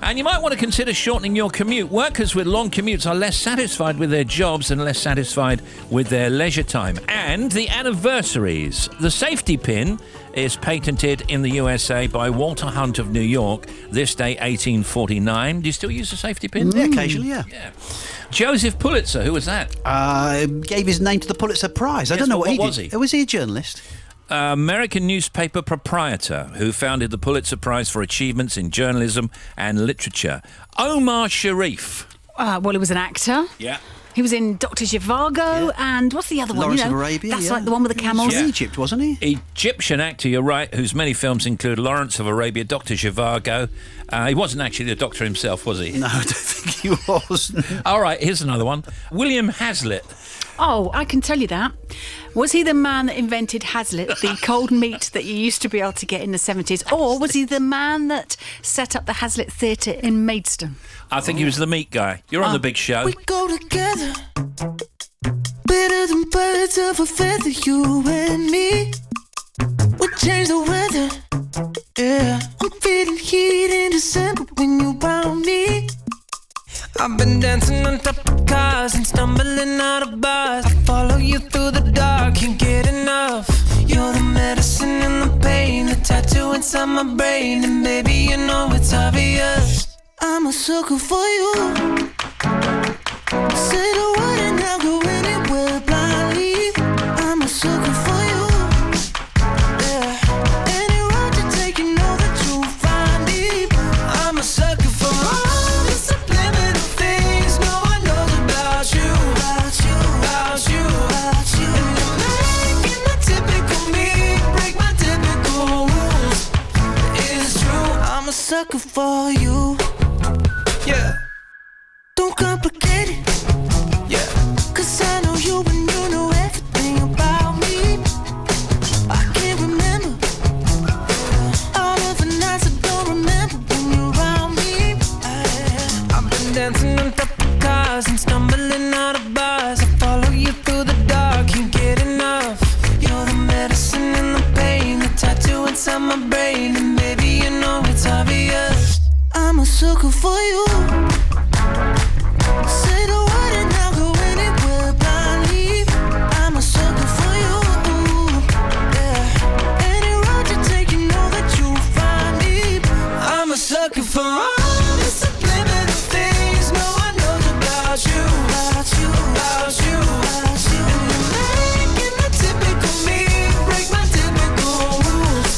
And you might want to consider shortening your commute. Workers with long commutes are less satisfied with their jobs and less satisfied with their leisure time. And the anniversaries. The safety pin is patented in the USA by Walter Hunt of New York, this day 1849. Do you still use the safety pin? Yeah, occasionally, yeah. Joseph Pulitzer, who was that? Gave his name to the Pulitzer Prize. I don't know what he did. Was he? Was he a journalist? American newspaper proprietor who founded the Pulitzer Prize for achievements in journalism and literature. Omar Sharif. Well, he was an actor. Yeah. He was in Dr. Zhivago and what's the other one? Lawrence of Arabia. That's like the one with the camels. He was in Egypt, wasn't he? Egyptian actor, you're right, whose many films include Lawrence of Arabia, Dr. Zhivago. He wasn't actually the doctor himself, was he? No, I don't think he was. All right, here's another one. William Hazlitt. Oh, I can tell you that. Was he the man that invented Hazlitt, the cold meat that you used to be able to get in the 70s? Or was he the man that set up the Hazlitt Theatre in Maidstone? I think he was the meat guy. You're on the big show. We go together, better than birds of a feather, you and me. We change the weather, yeah. I'm feeling heat in December when you found me. I've been dancing on top of cars and stumbling out of bars. I follow you through the dark, can't get enough. You're the medicine and the pain, the tattoo inside my brain. And baby, you know it's obvious, I'm a sucker for you. Say the word and I'll go anywhere blindly. I'm a sucker for you. Yeah. Any road you take, you know that you'll find me. I'm a sucker for all the subliminal things no one knows about you, about you, about you, about you. And you're making the typical me break my typical rules. It's true, I'm a sucker for you. Yeah. Don't complicate it. Yeah. 'Cause I know you inside my brain, and baby, you know it's obvious. I'm a sucker for you. Say the word and I'll go anywhere blindly. I'm a sucker for you. Yeah. Any road you take, you know that you'll find me. I'm a sucker for all the subliminal things no one knows about you. About you, about you, about you. And you're making the typical me break my typical rules.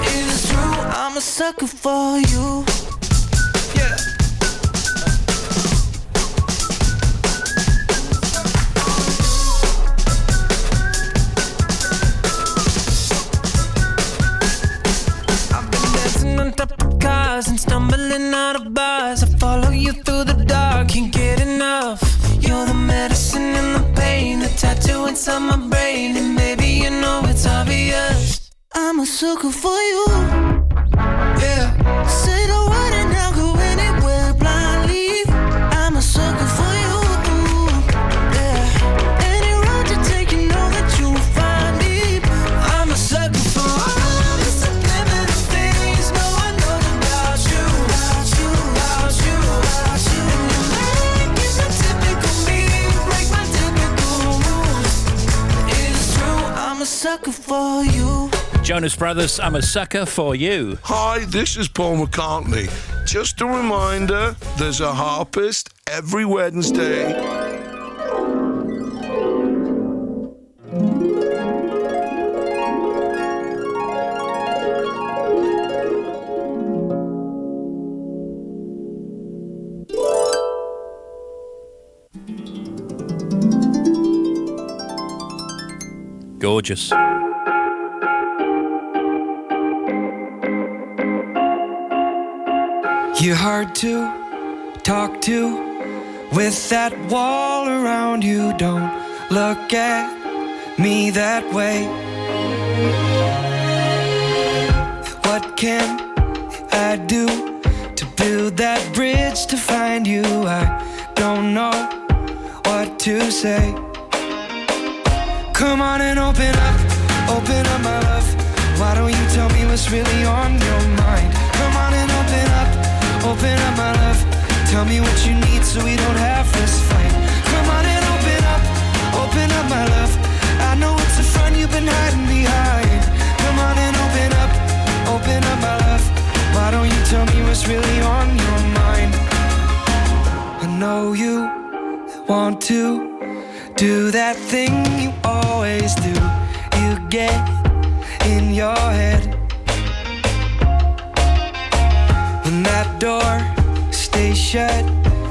It is true, I'm a sucker for you. Yeah. I've been dancing on top of cars and stumbling out of bars. I follow you through the dark, can't get enough. You're the medicine and the pain, the tattoo inside my brain, and baby, you know it's obvious. I'm a sucker for you. Yeah. Say the word and I'll go anywhere blindly. I'm a sucker for you. Yeah. Any road you take, you know that you'll find me. I'm a sucker for all the subliminal things no one knows about you. About you, about you, about you. And you're making the typical me break my typical rules. It is true, I'm a sucker for you. Jonas Brothers, I'm a sucker for you. Hi, this is Paul McCartney. Just a reminder, there's a harpist every Wednesday. Gorgeous. You're hard to talk to with that wall around you. Don't look at me that way. What can I do to build that bridge to find you? I don't know what to say. Come on and open up my love. Why don't you tell me what's really on your mind? Come on and open up my love. Tell me what you need so we don't have this fight. Come on and open up my love. I know it's a front you've been hiding behind. Come on and open up my love. Why don't you tell me what's really on your mind? I know you want to do that thing you always do. You get in your head. When that door stays shut,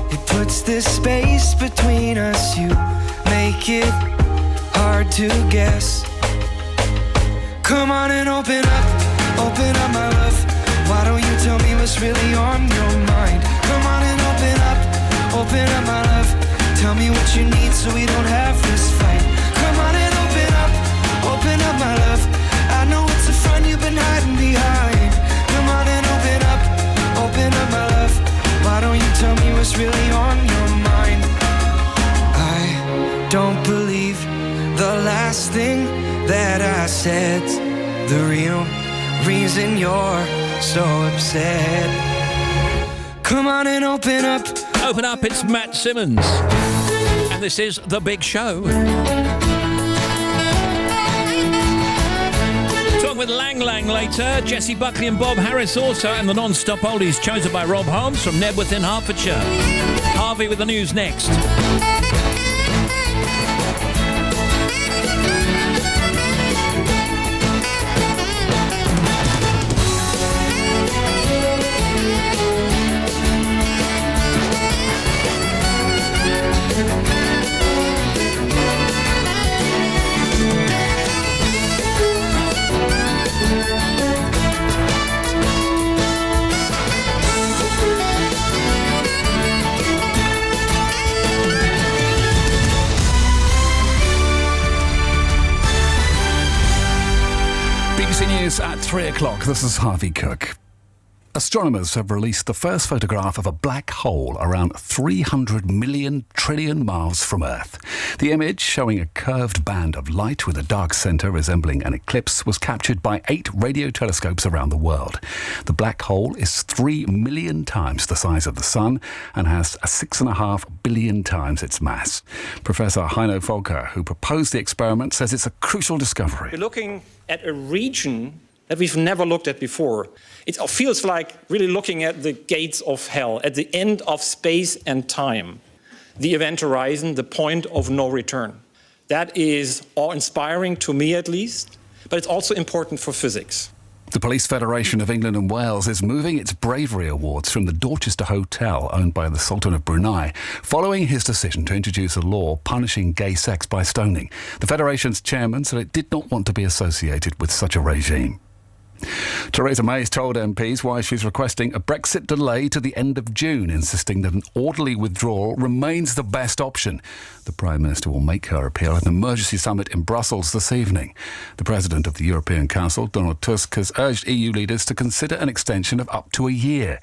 it puts this space between us. You make it hard to guess. Come on and open up my love. Why don't you tell me what's really on your mind? Come on and open up my love. Tell me what you need so we don't have this fight. Come on and open up my love. I know it's a front you've been hiding behind. Come on and open up my love. Why don't you tell me what's really on your mind? I don't believe the last thing that I said's the real reason you're so upset. Come on and open up. Open up, it's Matt Simmons. And this is The Big Show. Talk with Lang Lang later. Jesse Buckley and Bob Harris also. And the non-stop oldies chosen by Rob Holmes from Nebworth in Hertfordshire. Harvey with the news next. BBC News at 3 o'clock. This is Harvey Cook. Astronomers have released the first photograph of a black hole around 300 million trillion miles from Earth. The image, showing a curved band of light with a dark centre resembling an eclipse, was captured by 8 radio telescopes around the world. The black hole is 3 million times the size of the Sun and has 6.5 billion times its mass. Professor Heino Volker, who proposed the experiment, says it's a crucial discovery. We're looking at a region that we've never looked at before. It feels like really looking at the gates of hell, at the end of space and time, the event horizon, the point of no return. That is awe-inspiring to me, at least, but it's also important for physics. The Police Federation of England and Wales is moving its bravery awards from the Dorchester Hotel, owned by the Sultan of Brunei, following his decision to introduce a law punishing gay sex by stoning. The Federation's chairman said it did not want to be associated with such a regime. Theresa May has told MPs why she's requesting a Brexit delay to the end of June, insisting that an orderly withdrawal remains the best option. The Prime Minister will make her appeal at an emergency summit in Brussels this evening. The President of the European Council, Donald Tusk, has urged EU leaders to consider an extension of up to a year.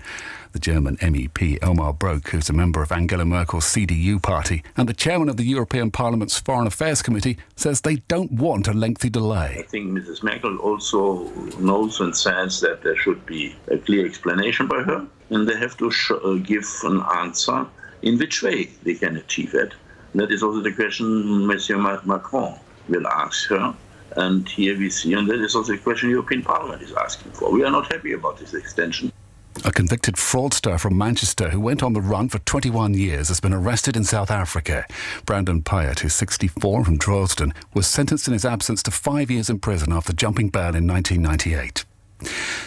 The German MEP Elmar Brok, who's a member of Angela Merkel's CDU party and the chairman of the European Parliament's Foreign Affairs Committee, says they don't want a lengthy delay. I think Mrs. Merkel also knows and says that there should be a clear explanation by her, and they have to give an answer in which way they can achieve it. That is also the question Monsieur Macron will ask her. And here we see, and that is also the question the European Parliament is asking for. We are not happy about this extension. A convicted fraudster from Manchester who went on the run for 21 years has been arrested in South Africa. Brandon Pyatt, who's 64 from Droylsden, was sentenced in his absence to 5 years in prison after jumping bail in 1998.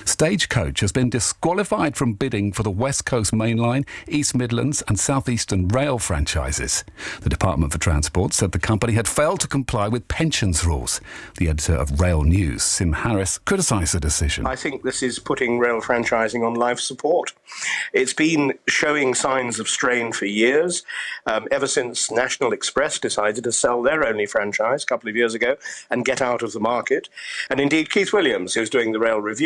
Stagecoach has been disqualified from bidding for the West Coast Main Line, East Midlands and South Eastern Rail franchises. The Department for Transport said the company had failed to comply with pensions rules. The editor of Rail News, Sim Harris, criticised the decision. I think this is putting rail franchising on life support. It's been showing signs of strain for years, ever since National Express decided to sell their only franchise a couple of years ago and get out of the market. And indeed, Keith Williams, who's doing the Rail Review,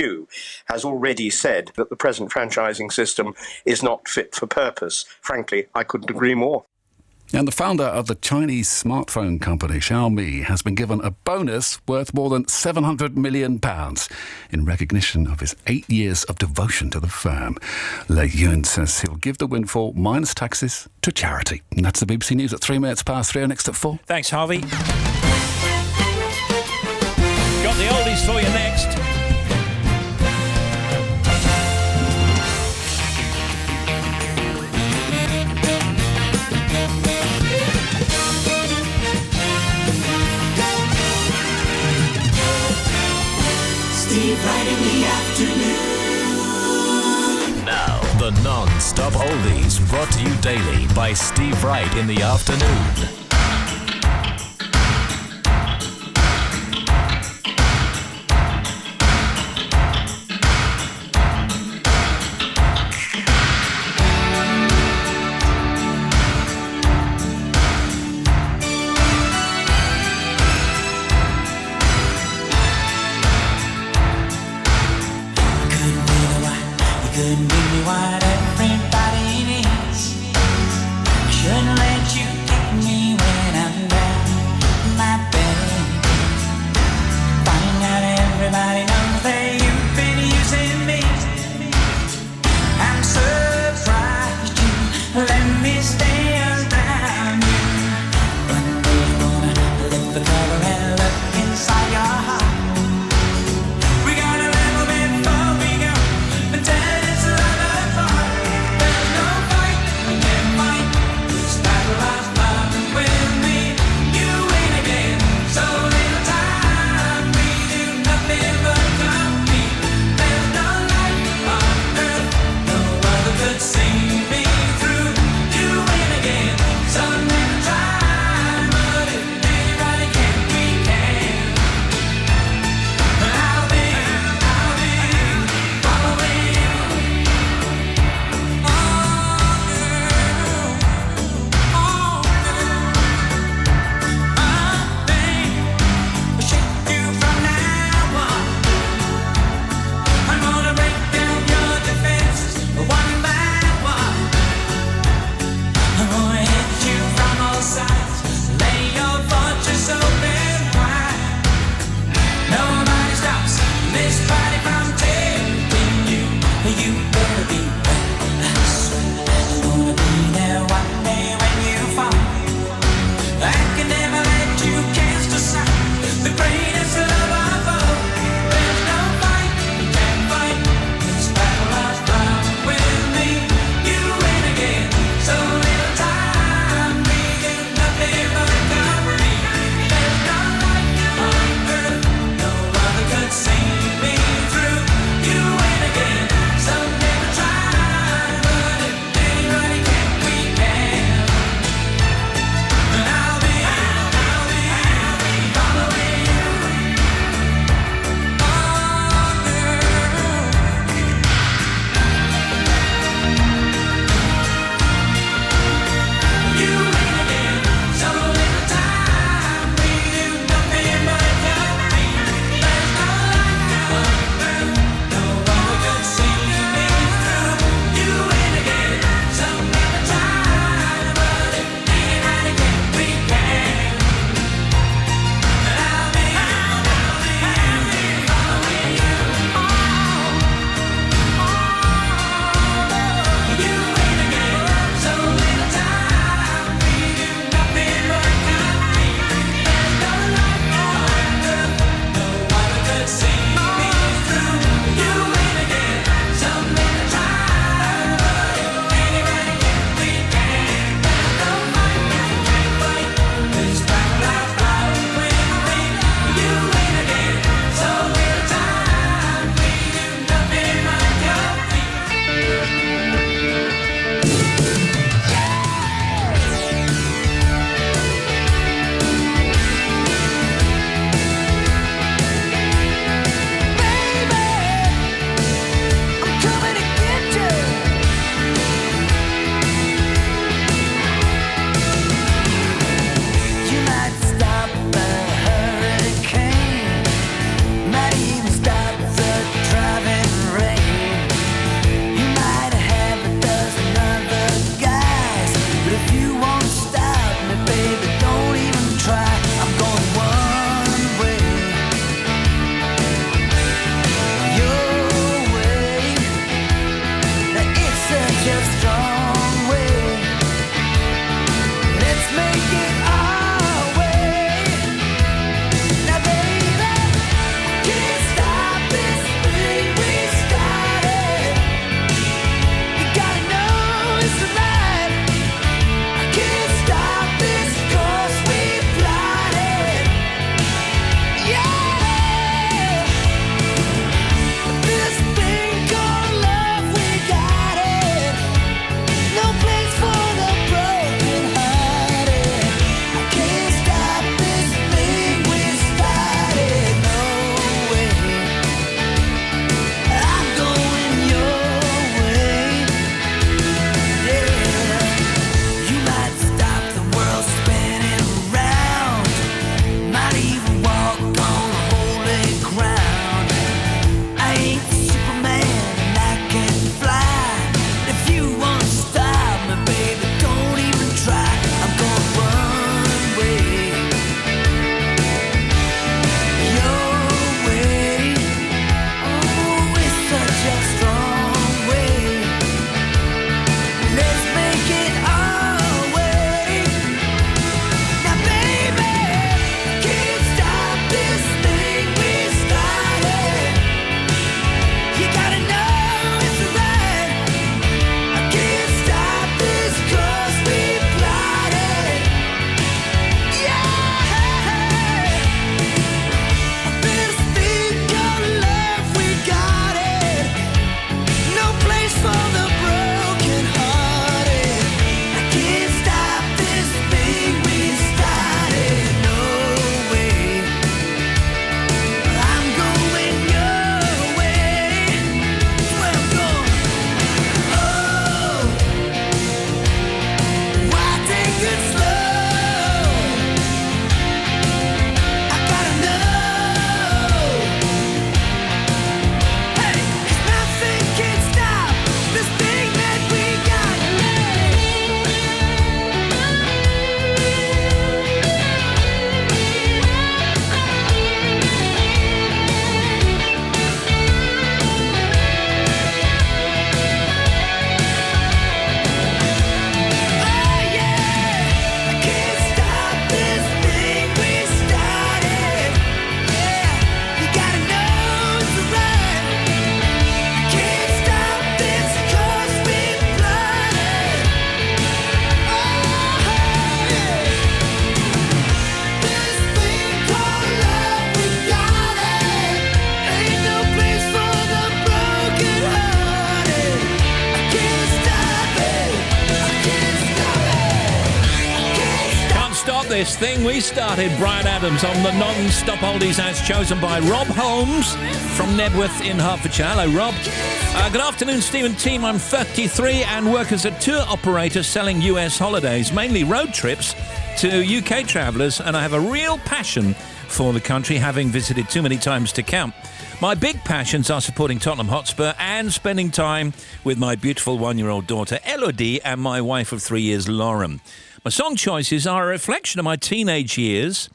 has already said that the present franchising system is not fit for purpose. Frankly, I couldn't agree more. And the founder of the Chinese smartphone company Xiaomi has been given a bonus worth more than £700 million in recognition of his 8 years of devotion to the firm. Le Yun says he'll give the windfall minus taxes to charity. And that's the BBC News at 3 minutes past 3. Next at 4. Thanks, Harvey. Got the oldies for you next. Steve Wright in the afternoon. Now, the non-stop oldies brought to you daily by Steve Wright in the afternoon. Couldn't give me what everybody needs. I shouldn't let you take me when I'm down, my baby. Finding out everybody knows that you've been using me. I'm surprised you let me stay around you. One day I'm gonna lift the cover and look inside your heart. We got a little bit before we go, but then it's love apart. this thing we started. Brian Adams on the non-stop oldies as chosen by Rob Holmes from Nebworth in Hertfordshire. Hello, Rob. Good afternoon, Steve and team. I'm 33 and work as a tour operator selling US holidays, mainly road trips to UK travellers, and I have a real passion for the country, having visited too many times to count. My big passions are supporting Tottenham Hotspur and spending time with my beautiful one-year-old daughter, Elodie, and my wife of 3 years, Lauren. My song choices are a reflection of my teenage years,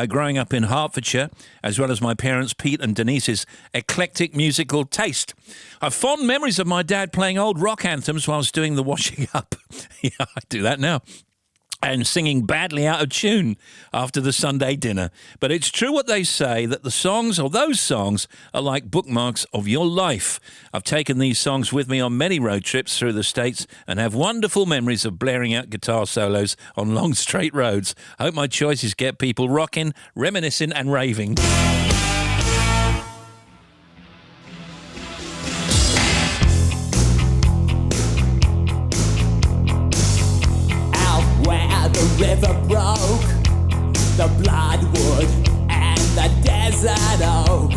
growing up in Hertfordshire, as well as my parents, Pete and Denise's eclectic musical taste. I've fond memories of my dad playing old rock anthems whilst doing the washing up. Yeah, I do that now. And singing badly out of tune after the Sunday dinner. But it's true what they say, that the songs, or those songs, are like bookmarks of your life. I've taken these songs with me on many road trips through the States and have wonderful memories of blaring out guitar solos on long straight roads. I hope my choices get people rocking, reminiscing and raving. The river broke, the bloodwood and the desert oak,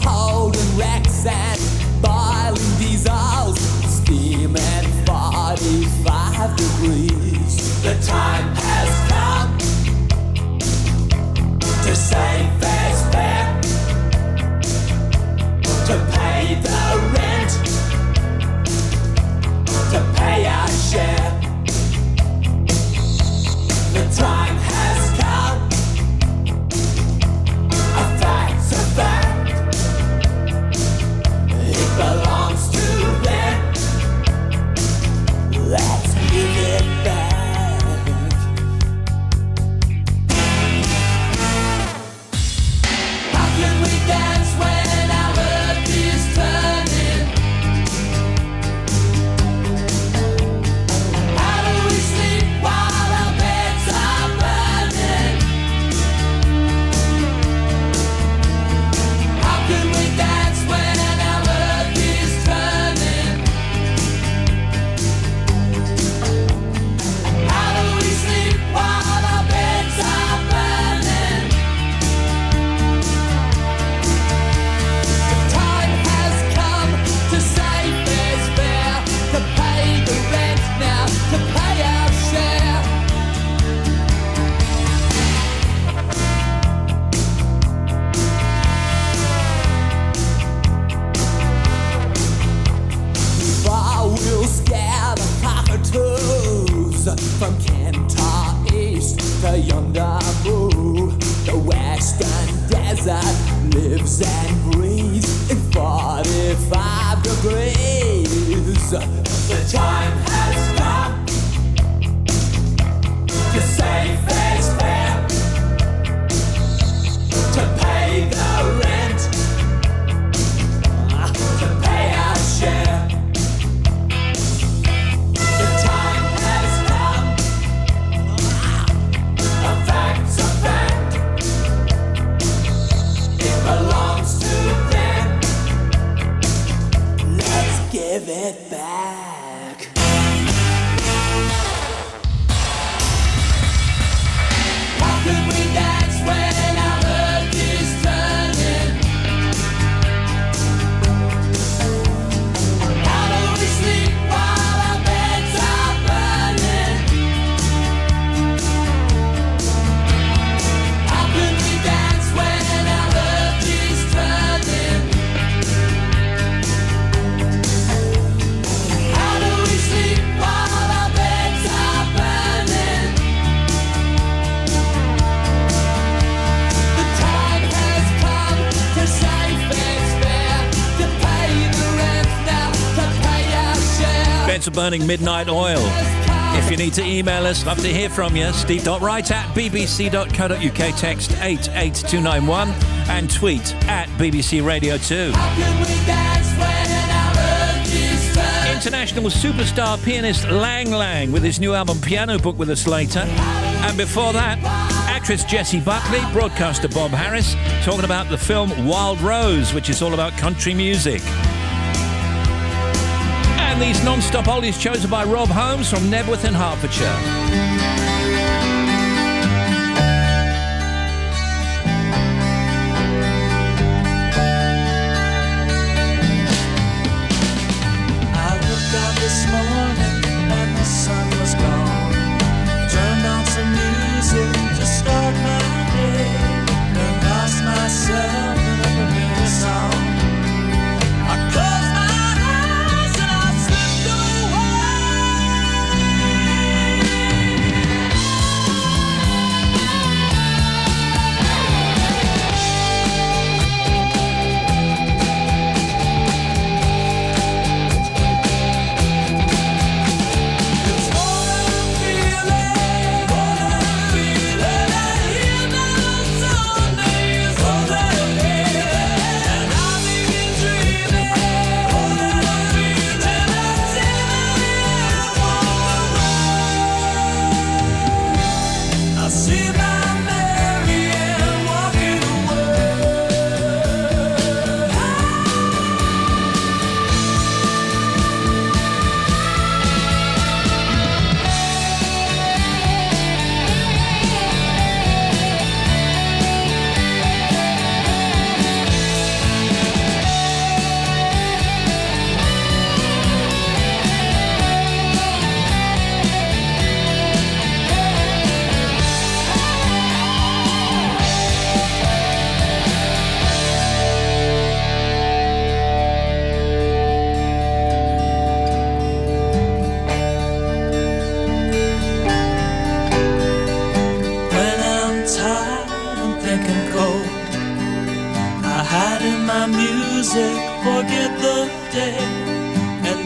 holding wrecks and boiling diesels, steaming 45 degrees. The time has come to save fares fare, to pay the rent, to pay our share. The time has come. A fact's a fact. It belongs to them. Let's give it back. How can we dance when our earth is turning? How do we sleep while our beds are burning? How can we dance when our earth is turning? How do we sleep while our beds are burning? The time has come to save fares fare, to pay the rent now, to pay our share. Far we'll scare the cockatoos from Kentar East to yonder Moo. The western desert lives and breathes in 45 degrees. The time has come to save fares fare, to pay the rent, to pay our share. The time has come. A fact's a fact. It belongs to them. Let's give it back. How can we dance when our earth is turning? How do we sleep while our beds are burning? How can we dance when our earth is turning? How do we sleep while our beds are burning? The time has come to save fares fare, to pay the rent now, to pay our share. Beds are burning midnight oil. If you need to email us, love to hear from you. steve.wright@bbc.co.uk, text 88291 and tweet at BBC Radio 2. International superstar pianist Lang Lang with his new album Piano Book with us later. And before that, actress Jessie Buckley, broadcaster Bob Harris, talking about the film Wild Rose, which is all about country music. And these non-stop oldies chosen by Rob Holmes from Nebworth in Hertfordshire.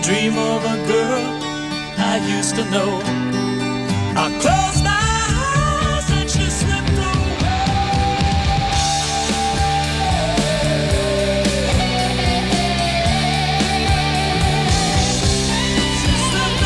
dream of a girl I used to know. I closed my eyes and she slipped away. She slipped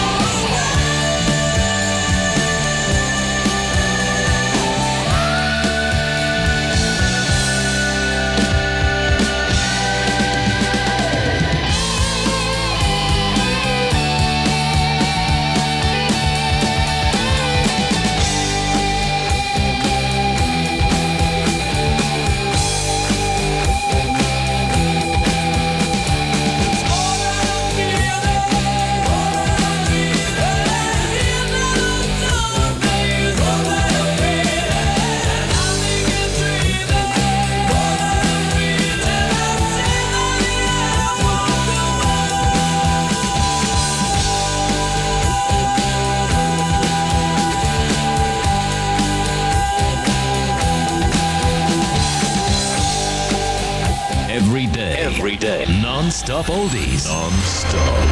Every day. Non-stop oldies. Non-stop.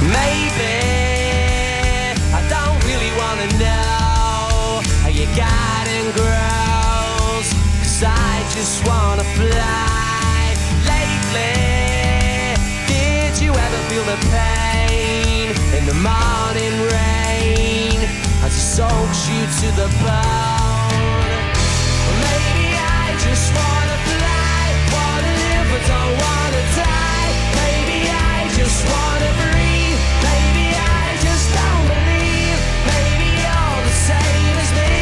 Maybe I don't really wanna know how you got and grows, 'cause I just wanna fly. Lately, did you ever feel the pain in the morning rain as it soaks you to the bone? Or maybe I just wanna fly, wanna live but don't wanna die. Maybe I just wanna breathe. Maybe I just don't believe. Maybe you're the same as me.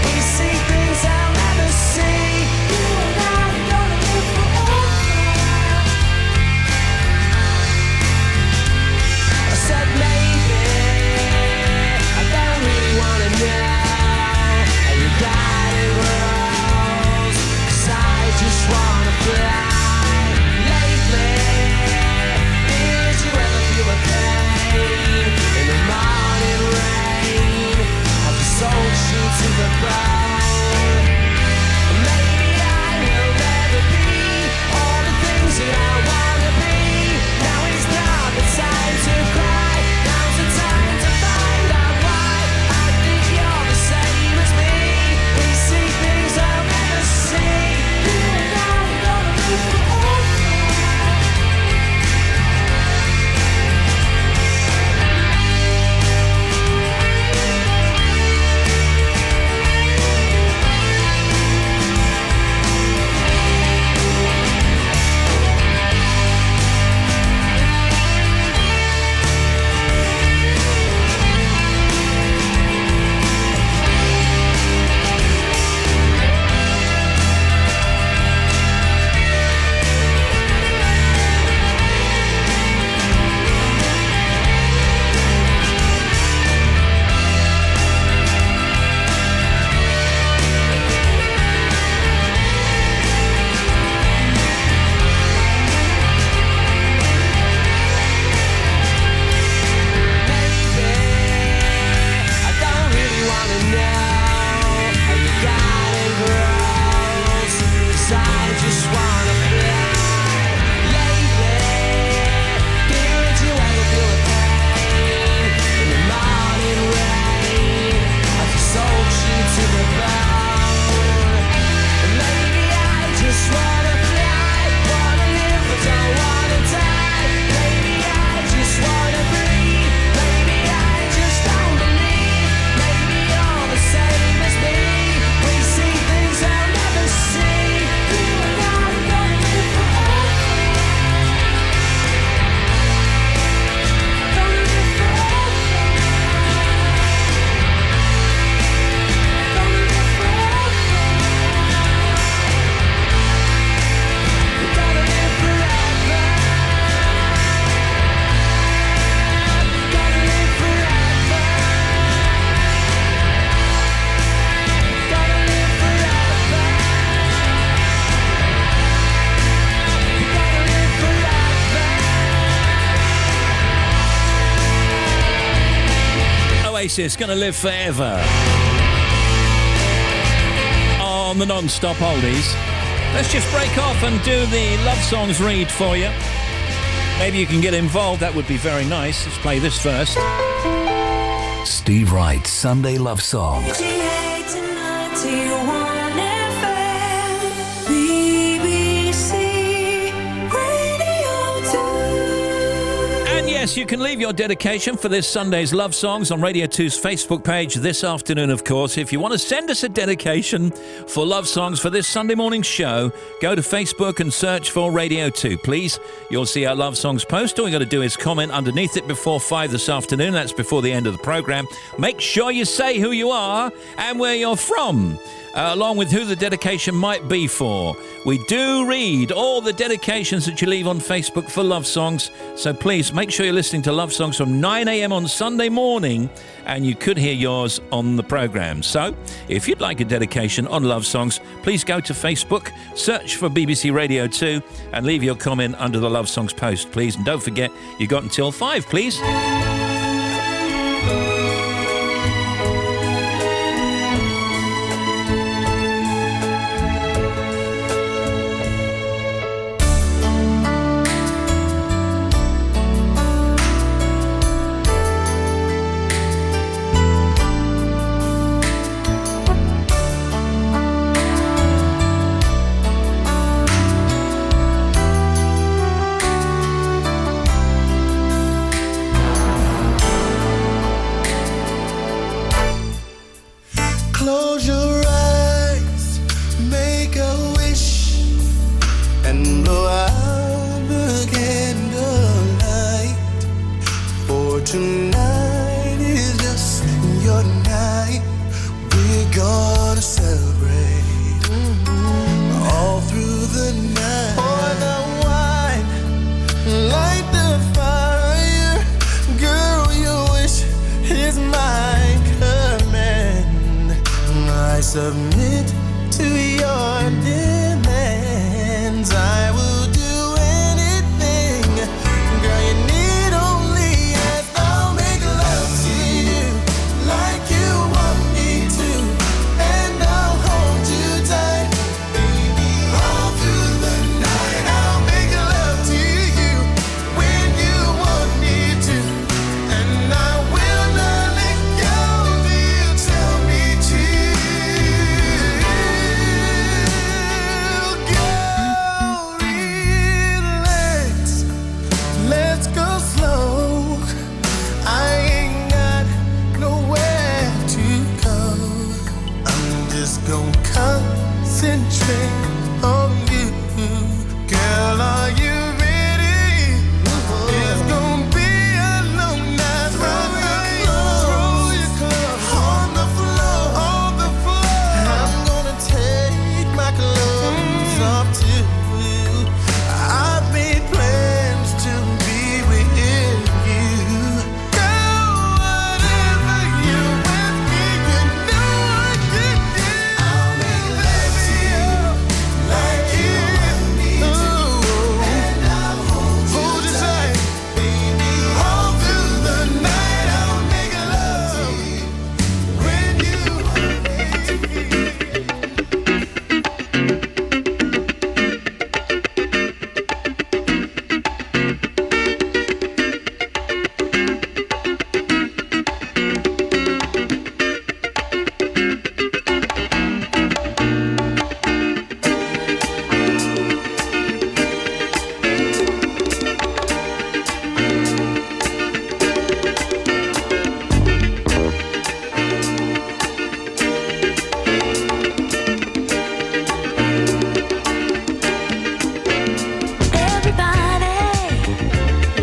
We see things I'll never see. You and I gonna live forever. I said maybe I don't really wanna know how you got it rose, 'cause I just wanna fly. Lately, did you ever feel the pain in the morning rain as it soaks you to the bone? Maybe I will never be all the things that I wanna be. Now is not the time to cry. Now's the time to find out why. I think you're the same as me. We see things I'll never see. You and I gonna live forever. I don't really wanna know how you got and grows, 'cause I just wanna fly. Lately, did you ever feel the pain in the morning rain as it soaks you to the bone? Maybe I just wanna fly, wanna live but don't wanna die. Maybe I just wanna breathe. Maybe I just don't believe. Maybe you're the same as me. We see things I'll never see. You and I gonna live forever. Gonna live forever. Gonna live forever. Gonna live forever. Gonna live forever. Gonna live forever. Gonna live forever. Oasis, gonna live forever. on the non-stop oldies. Let's just break off and do the love songs read for you. Maybe you can get involved. That would be very nice. Let's play this first. Steve Wright's Sunday Love Songs. And yes, you can leave your dedication for this Sunday's Love Songs on Radio 2's Facebook page this afternoon, of course. If you want to send us a dedication for love songs for this Sunday morning show, go to Facebook and search for Radio 2, please. You'll see our love songs post. All you got to do is comment underneath it before 5 this afternoon. That's before the end of the programme. Make sure you say who you are and where you're from, along with who the dedication might be for. We do read all the dedications that you leave on Facebook for love songs, so please make sure you're listening to love songs from 9 a.m. on Sunday morning, and you could hear yours on the programme. So, if you'd like a dedication on love songs, please go to Facebook, search for BBC Radio 2, and leave your comment under the love songs post, please. And don't forget, you got until 5, please. Close your eyes, make a wish, and blow out the candlelight. For tonight is just your night. We're gonna celebrate all through the night. Pour the wine, light the fire. Girl, your wish is my command. I submit to your demands. I will do anything. Girl, you need only ask. I'll make love to you like you want me to, and I'll hold you tight, baby, all through the night. I'll make love to you when you want me to, and I will not let go till you tell me to. Let's go slow. I ain't got nowhere to go. I'm just gonna concentrate on you. Girl, are you ready? It's gonna be a long night. Roll your clothes on the floor, I'm gonna take my clothes off too. I've made plans to be with you. Girl, whatever you with me, you know I can do. I'll make love to you like you want me to, and I'll hold you tight, baby, all through the night. I'll make love to you when you want me to.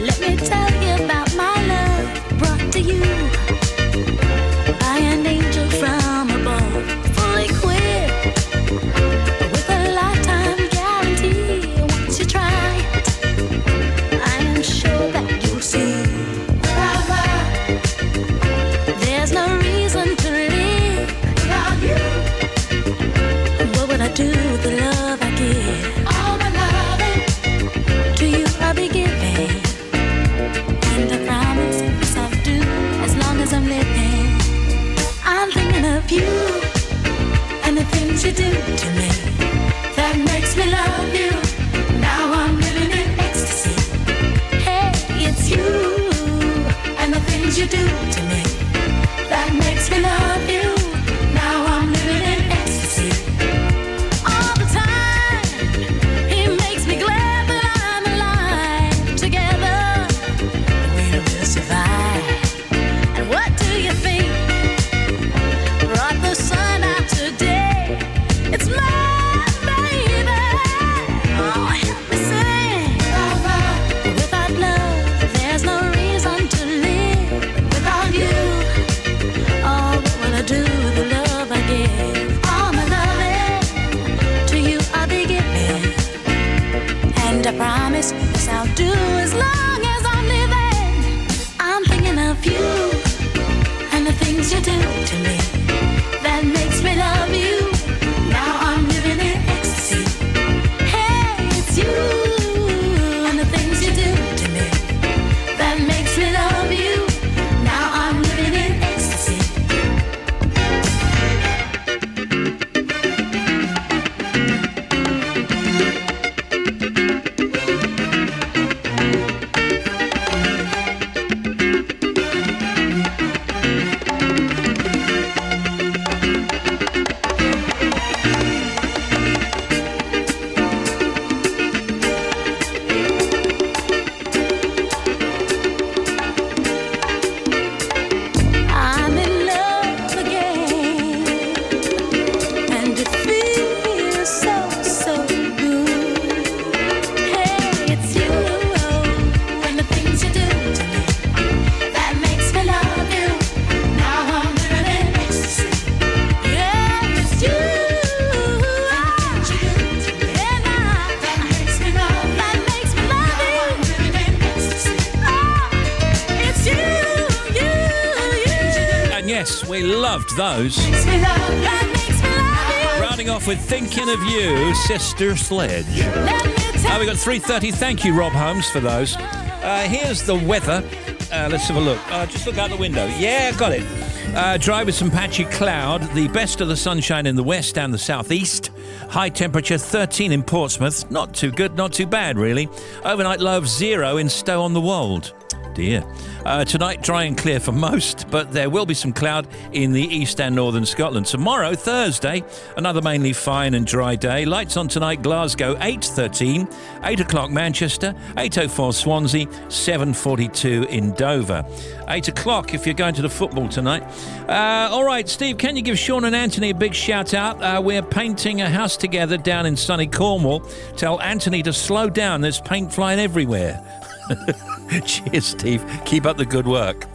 Let me tell you about my love brought to you by an angel from above, fully equipped with a lifetime guarantee. Once you try it, I am sure that you'll see. There's no reason to live without you. What would I do with the love I give? All my loving to you I'll be giving, and I promise yes I'll do as long as I'm living. I'm thinking of you and the things things you do to me that makes me love you. Now I'm living in ecstasy. Hey, it's you and the things you do to me that makes me love you. Now I'm living in ecstasy. All the time, he makes me glad that I'm alive. Together, we will survive. And what do you think brought the sun out today? It's my baby. Oh, help me sing. Without love, there's no reason to live. Without you, all that when I do, the love I give, all my loving to you I'll be giving. And I promise this I'll do as long as I'm living. I'm thinking of you and the things you do to me that makes me love you. Now I'm living in ecstasy. Hey, it's you and the things you do to me that makes me love you. Now I'm living in ecstasy. I'm in love again, and it feels so, so good. Hey, it's you and the things you do to me that makes me love you. Now I'm living in ecstasy. Yeah, it's you and the things you do to me that makes me love you. Now I'm living in ecstasy. Oh, it's you. And yes, we loved those. Rounding off with Thinking of You, Sister Sledge. We got 3:30. Thank you, Rob Holmes, for those. Here's the weather. Let's have a look. Just look out the window. Yeah, got it. Dry with some patchy cloud. The best of the sunshine in the west and the southeast. High temperature 13 in Portsmouth. Not too good, not too bad, really. Overnight low of 0 in Stow-on-the-Wold. Dear. Tonight, dry and clear for most, but there will be some cloud in the east and northern Scotland. Tomorrow, Thursday, another mainly fine and dry day. Lights on tonight, Glasgow, 8:13, 8 o'clock Manchester, 8:04 Swansea, 7:42 in Dover. 8 o'clock if you're going to the football tonight. All right, Steve, can you give Sean and Anthony a big shout out? We're painting a house together down in sunny Cornwall. Tell Anthony to slow down, there's paint flying everywhere. Cheers, Steve. Keep up the good work.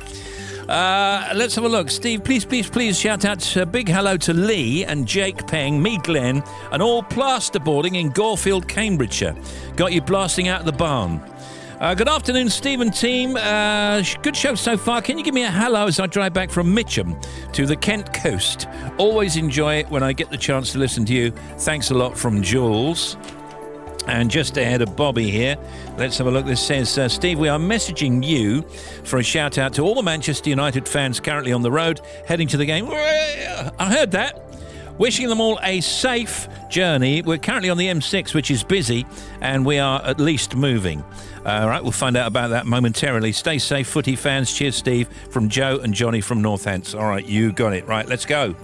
Let's have a look. Steve, please shout out a big hello to Lee and Jake Peng, me Glenn, and all plasterboarding in Gorefield, Cambridgeshire. Got you blasting out the barn. Good afternoon, Steve and team. Good show so far. Can you give me a hello as I drive back from Mitcham to the Kent coast? Always enjoy it when I get the chance to listen to you. Thanks a lot, from Jules. And just ahead of Bobby here, let's have a look. This says, Steve, we are messaging you for a shout out to all the Manchester United fans currently on the road heading to the game. I heard that. Wishing them all a safe journey. We're currently on the M6, which is busy, and we are at least moving. All right, we'll find out about that momentarily. Stay safe, footy fans. Cheers, Steve, from Joe and Johnny from Northants. All right, you got it. Right, let's go.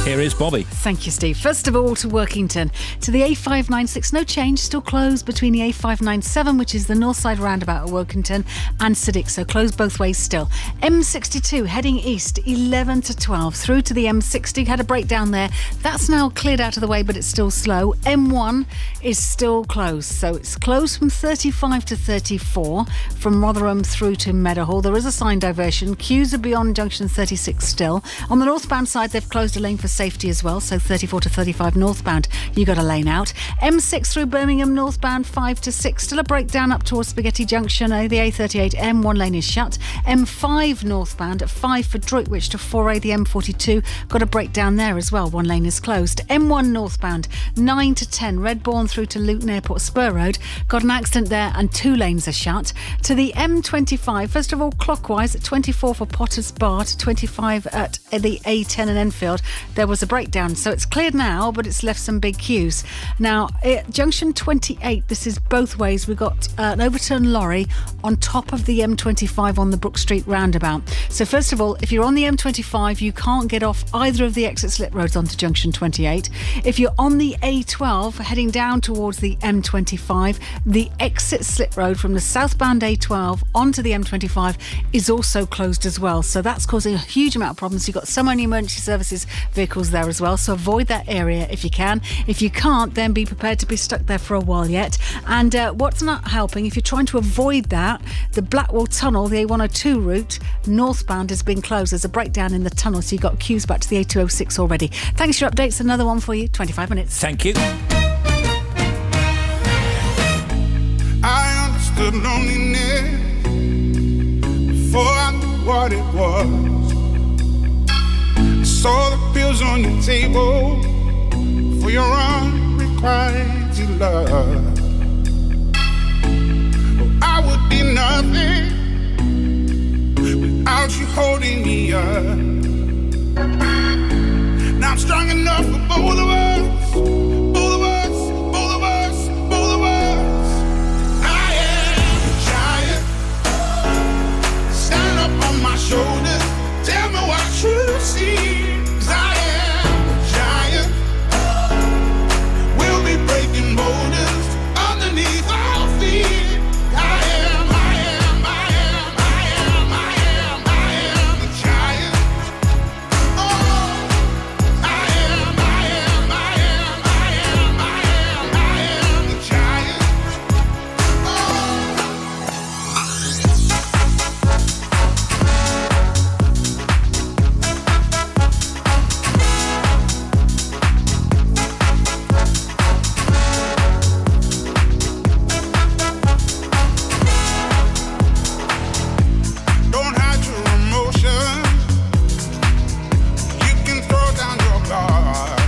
Here is Bobby. Thank you, Steve. First of all, to Workington. To the A596, no change, still closed between the A597, which is the north side roundabout at Workington, and Siddick, so closed both ways still. M62 heading east, 11 to 12, through to the M60, had a breakdown there. That's now cleared out of the way, but it's still slow. M1 is still closed, so it's closed from 35 to 34, from Rotherham through to Meadowhall. There is a sign diversion. Queues are beyond junction 36 still. On the northbound side, they've closed a lane for safety as well, so 34 to 35 northbound, you got a lane out. M6 through Birmingham northbound, 5 to 6, still a breakdown up towards Spaghetti Junction. The A38M, one lane is shut. M5 northbound at 5 for Droitwich to 4A, the M42, got a breakdown there as well, one lane is closed. M1 northbound, 9 to 10, Redbourne through to Luton Airport Spur Road, got an accident there and 2 lanes are shut. To the M25, first of all clockwise at 24 for Potters Bar to 25 at the A10 and Enfield, there was a breakdown, so it's cleared now, but it's left some big queues. Now, at junction 28, this is both ways, we've got an overturned lorry on top of the M25 on the Brook Street roundabout. So first of all, if you're on the M25, you can't get off either of the exit slip roads onto junction 28. If you're on the A12 heading down towards the M25, the exit slip road from the southbound A12 onto the M25 is also closed as well. So that's causing a huge amount of problems. You've got so many emergency services vehicles there as well. So avoid that area if you can. If you can't, then be prepared to be stuck there for a while yet. And what's not helping, if you're trying to avoid that, the Blackwall Tunnel, the A102 route, northbound has been closed. There's a breakdown in the tunnel, so you've got queues back to the A206 already. Thanks for your updates. Another one for you, 25 minutes. Thank you. I understood loneliness before I knew what it was. I saw the pills on your table for your unrequited love. Oh, I would be nothing without you holding me up. Now I'm strong enough for both of us. Both of us, both of us, both of us. I am a giant. Stand up on my shoulders. Tell me what you see. 'Cause I am a giant. We'll be breaking boulders underneath our feet. I am a giant. Oh, I am a giant. Don't hide your emotions. You can throw down your guard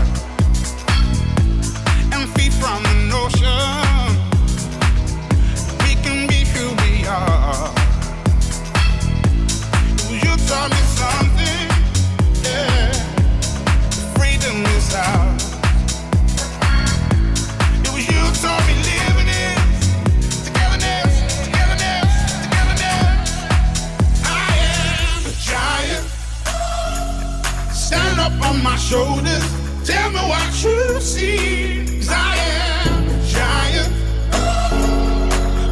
and feed from the notion we can be who we are. You taught me something, yeah. Freedom is ours. It was you taught me living it. Togetherness, togetherness, togetherness. I am a giant. Stand up on my shoulders. Tell me what you see. 'Cause I am a giant.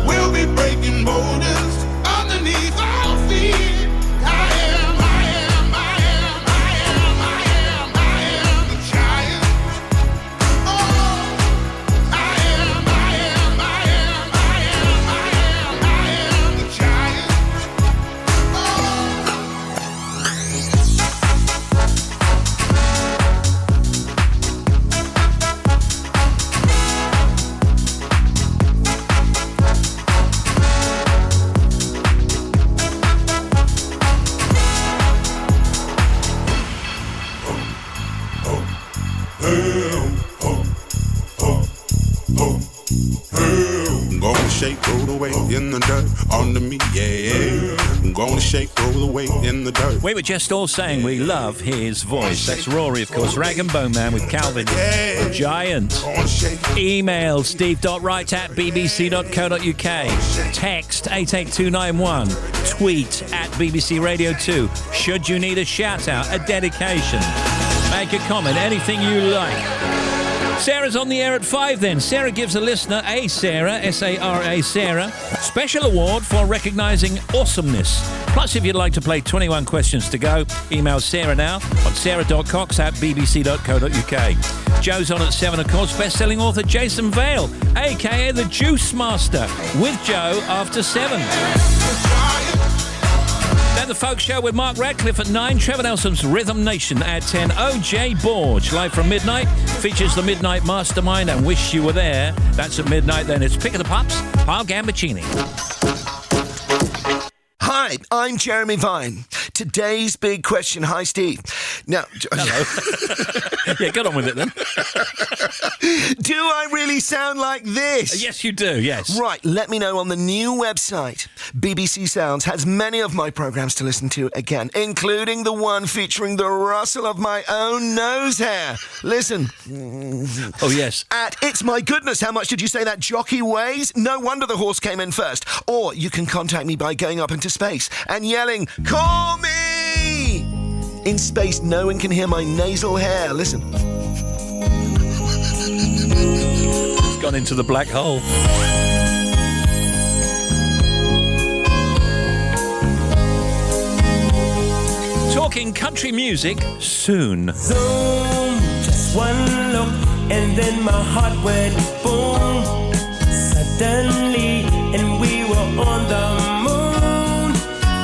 We'll be breaking boulders underneath our feet. I am a giant. Oh, I am a giant. I'm gonna shake, roll away in the dirt under me, yeah. I'm gonna shake, roll away in the dirt. We were just all saying we love his voice. That's Rory, of course. Rag and Bone Man with Calvin. Giant. Email steve.wright@bbc.co.uk. Text 88291. Tweet at BBC Radio 2. Should you need a shout out, a dedication, make a comment, anything you like. Sarah's on the air at 5 then. Sarah gives a listener, Sarah, S-A-R-A, Sarah, special award for recognising awesomeness. Plus, if you'd like to play 21 questions to go, email Sarah now on sarah.cox@bbc.co.uk. Joe's on at 7, of course. Best-selling author Jason Vale, a.k.a. the Juice Master, with Joe after 7. Then the Folk Show with Mark Radcliffe at 9. Trevor Nelson's Rhythm Nation at 10. OJ Borge, live from midnight, features the Midnight Mastermind and Wish You Were There. That's at midnight. Then it's Pick of the Pups, Paul Gambaccini. Hi, I'm Jeremy Vine. Today's big question. Hi, Steve. Now, hello. Yeah, get on with it then. Do I really sound like this? Yes, you do, yes. Right, let me know on the new website. BBC Sounds has many of my programmes to listen to again, including the one featuring the rustle of my own nose hair. Listen. Oh, yes. At It's My Goodness, how much did you say that jockey weighs? No wonder the horse came in first. Or you can contact me by going up into space and yelling, "Call me!" In space, no one can hear my nasal hair. Listen. It's gone into the black hole. Talking country music soon. Zoom, just one look, and then my heart went boom. Suddenly, and we were on the moon,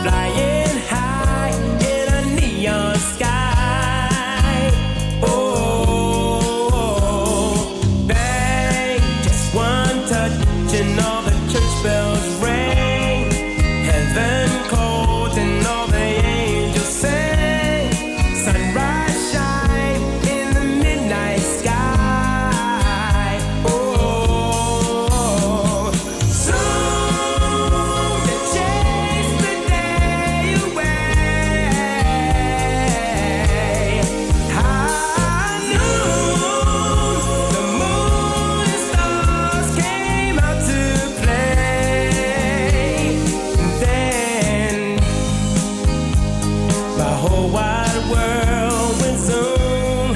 flying high in a neon sky. Oh, bang, just one touch, and all the church bells rang. Heaven cold, and all the angels sang. Sunrise shine in the midnight sky. Oh, soon to chase the day away. High noon, the moon and stars came out to play. Then my whole wide world went zoom.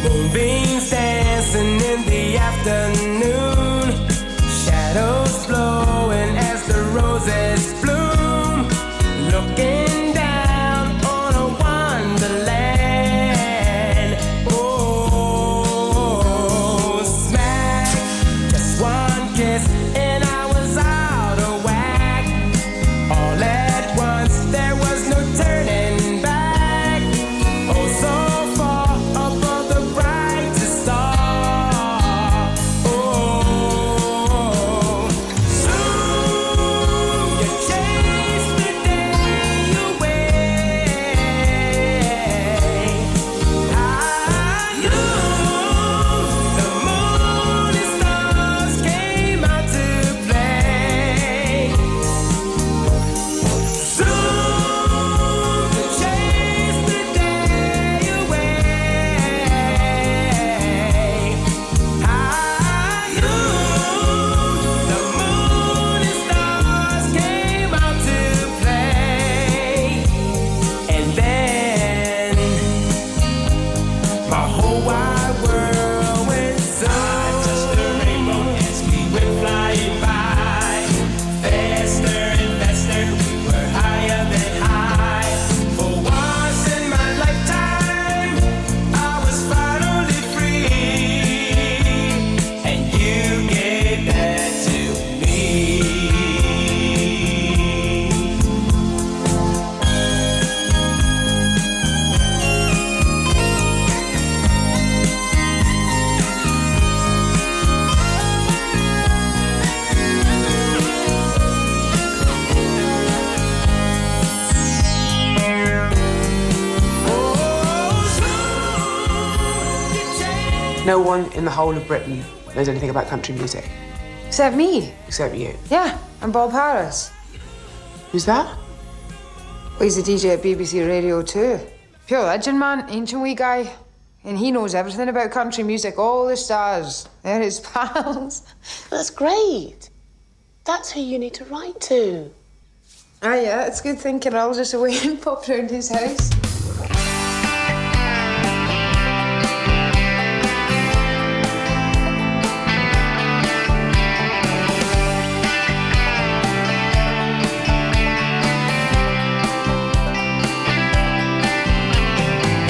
Moonbeams dancing in the afternoon. Shadows flowing as the roses bloom. Looking down on a wonderland. Oh, smack, just one kiss and I was out of whack. All at once, there was no turning back. Oh, so far above the brightest star. Oh, soon you chase the day away. I knew the moon and stars came out to play. Soon to chase the day away. I knew the moon and stars came out to play. And then my whole wide world went zoom. I touched the rainbow as we went flying by. Faster and faster, we were higher than high. For once in my lifetime, I was finally free. And you gave that to me. No one in the whole of Britain knows anything about country music. Except me. Except you. Yeah, and Bob Harris. Who's that? Well, he's the DJ at BBC Radio 2. Pure legend, man. Ancient wee guy. And he knows everything about country music. All the stars. They're his pals. That's great. That's who you need to write to. Ah, yeah, it's good thinking. I'll just away and pop round his house.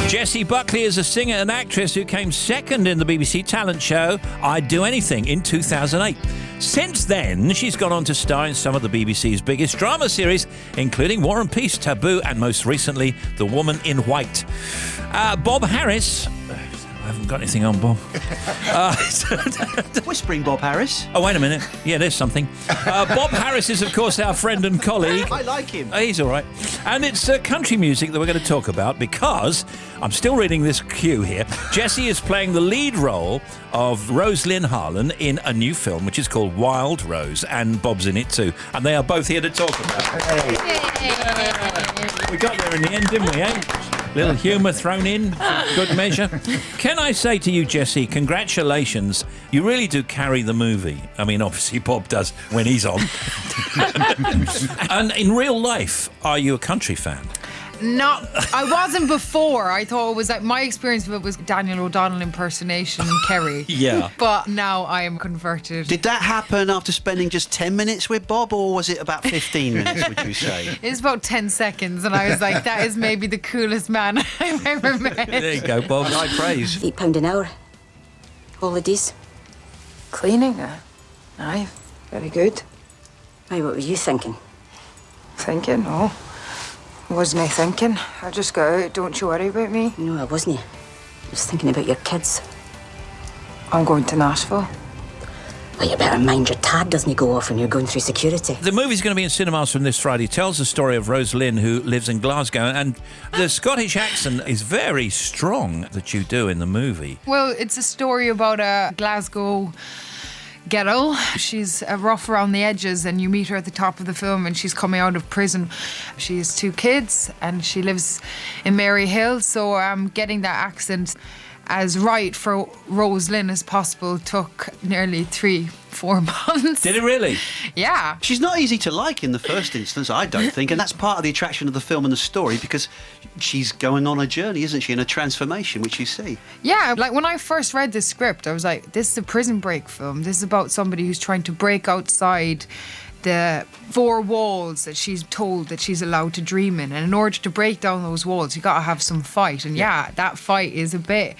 Jessie Buckley is a singer and actress who came second in the BBC talent show I'd Do Anything in 2008. Since then, she's gone on to star in some of the BBC's biggest drama series, including War and Peace, Taboo, and most recently, The Woman in White. Bob Harris... I haven't got anything on Bob. Whispering Bob Harris. Oh, wait a minute. Yeah, there's something. Bob Harris is, of course, our friend and colleague. I like him. He's all right. And it's country music that we're going to talk about because, I'm still reading this cue here, Jessie is playing the lead role of Rose Lynn Harlan in a new film, which is called Wild Rose, and Bob's in it too. And they are both here to talk about it. Hey. We got there in the end, didn't we, eh? Little humour thrown in, for good measure. Can I say to you, Jessie, congratulations. You really do carry the movie. I mean, obviously Bob does when he's on. And in real life, are you a country fan? No, I wasn't before. I thought it was like my experience of it was Daniel O'Donnell impersonation, Kerry. Yeah. But now I am converted. Did that happen after spending just 10 minutes with Bob, or was it about 15 minutes, would you say? It's about 10 seconds, and I was like, that is maybe the coolest man I've ever met. There you go, Bob. High praise. £8 an hour. Holidays. Cleaning? Aye, very good. Aye, what were you thinking? Thinking? Oh, wasn't I thinking? I just got out, don't you worry about me. No, I wasn't. I was thinking about your kids. I'm going to Nashville. Well, you better mind your tab doesn't go off when you're going through security. The movie's going to be in cinemas from this Friday. It tells the story of Rose Lynn, who lives in Glasgow, and the Scottish accent is very strong that you do in the movie. Well, it's a story about a Glasgow girl. She's rough around the edges, and you meet her at the top of the film, and she's coming out of prison. She has 2 kids, and she lives in Maryhill, so getting that accent as right for Rose Lynn as possible took nearly 3-4 months. Did it really? Yeah. She's not easy to like in the first instance, I don't think, and that's part of the attraction of the film and the story, because she's going on a journey, isn't she, in a transformation, which you see. Yeah, like when I first read the script, I was like, this is a prison break film. This is about somebody who's trying to break outside the 4 walls that she's told that she's allowed to dream in. And in order to break down those walls, you got to have some fight. And yeah, that fight is a bit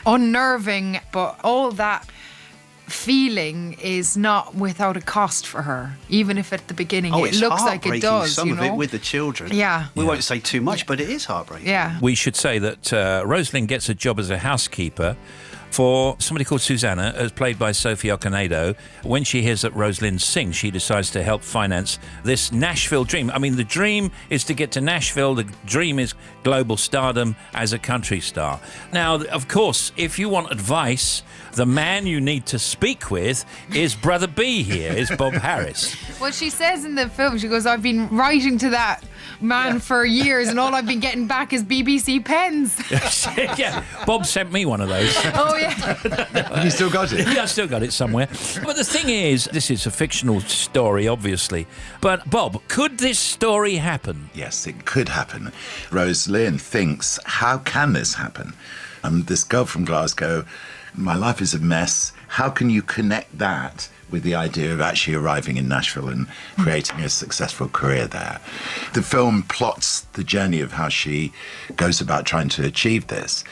unnerving, but all that feeling is not without a cost for her, even if at the beginning it looks like it does. Some of it with the children. Yeah. We won't say too much, but it is heartbreaking. Yeah. We should say that Rose Lynn gets a job as a housekeeper for somebody called Susanna, as played by Sophie Okonedo. When she hears that Rose Lynn sings, she decides to help finance this Nashville dream. I mean, the dream is to get to Nashville. The dream is global stardom as a country star. Now, of course, if you want advice, the man you need to speak with is Brother B here, is Bob Harris. Well, she says in the film, she goes, I've been writing to that man for years, and all I've been getting back is BBC pens. Yeah, Bob sent me one of those. Oh, yeah. Have you still got it? Yeah, I still got it somewhere. But the thing is, this is a fictional story, obviously. But, Bob, could this story happen? Yes, it could happen. Rose Lynn thinks, how can this happen? I'm this girl from Glasgow. My life is a mess. How can you connect that with the idea of actually arriving in Nashville and creating a successful career there? The film plots the journey of how she goes about trying to achieve this.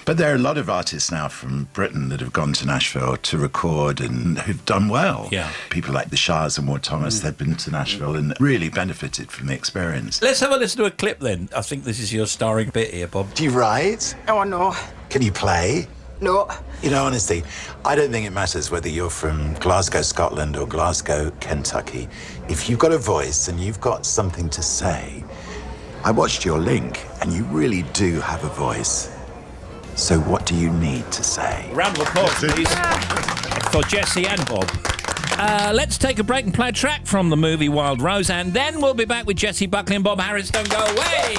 But there are a lot of artists now from Britain that have gone to Nashville to record and who've done well. Yeah. People like the Shires and Ward Thomas, they've been to Nashville and really benefited from the experience. Let's have a listen to a clip then. I think this is your starring bit here, Bob. Do you write? Oh, no. Can you play? No. You know, honestly, I don't think it matters whether you're from Glasgow, Scotland or Glasgow, Kentucky. If you've got a voice and you've got something to say, I watched your link and you really do have a voice. So what do you need to say? Round of applause, please, for Jessie and Bob. Let's take a break and play a track from the movie Wild Rose, and then we'll be back with Jessie Buckley and Bob Harris. Don't go away!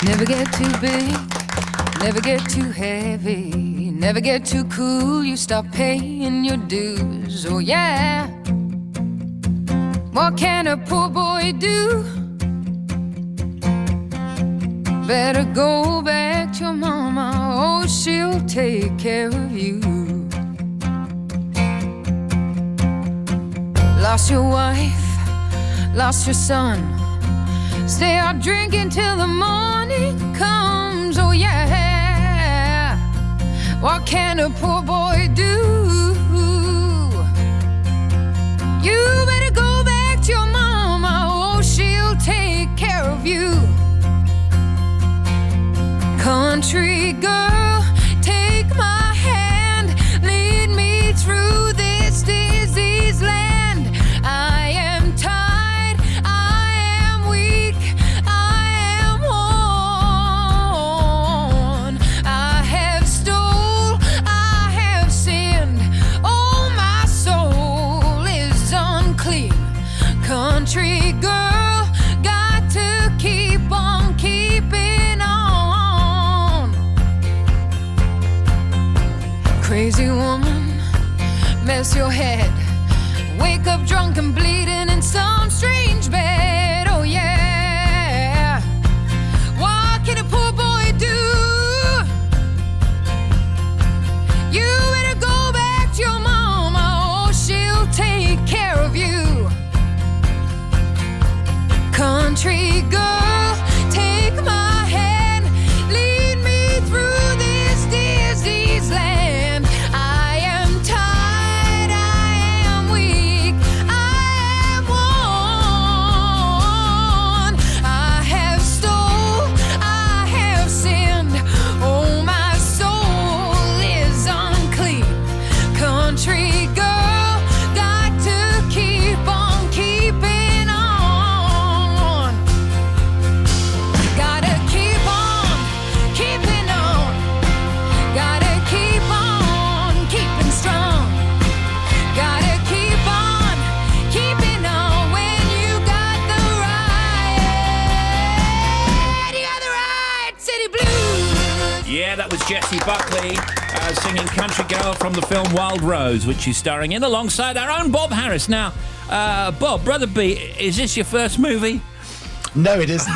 Never get too big, never get too heavy, never get too cool, you stop paying your dues. Oh yeah, what can a poor boy do? Better go back to your mama, oh she'll take care of you. Lost your wife, lost your son, stay out drinking till the morning comes. Oh yeah, what can a poor boy do? Country girl, take my hand, lead me through this diseased land. I am tired, I am weak, I am worn. I have stole, I have sinned, oh my soul is unclean. Country girl, got to keep on keeping on. Crazy woman, mess your head. Wake up drunk and bleeding in some strange bed. Oh yeah. What can a poor boy do? You better go back to your mama, or she'll take care of you. Country girl, take my hand, lead me through this diseased land. I am tired, I am weak, I am worn. I have stole, I have sinned, oh my soul is unclean. Country girl, got to keep on keeping on. Gotta keep on keeping on. Gotta keep on keeping strong. Gotta keep on keeping on when you got the right. You got the right city blues. Yeah, that was Jessie Buckley singing Country Girl from the film Wild Rose, which she's starring in alongside our own Bob Harris. Now, Bob, Brother B, is this your first movie? No, it isn't.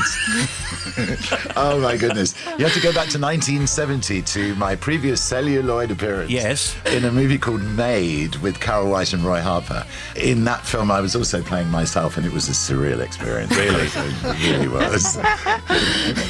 Oh, my goodness. You have to go back to 1970 to my previous celluloid appearance. Yes. In a movie called Maid with Carol White and Roy Harper. In that film, I was also playing myself, and it was a surreal experience. Really? It really was.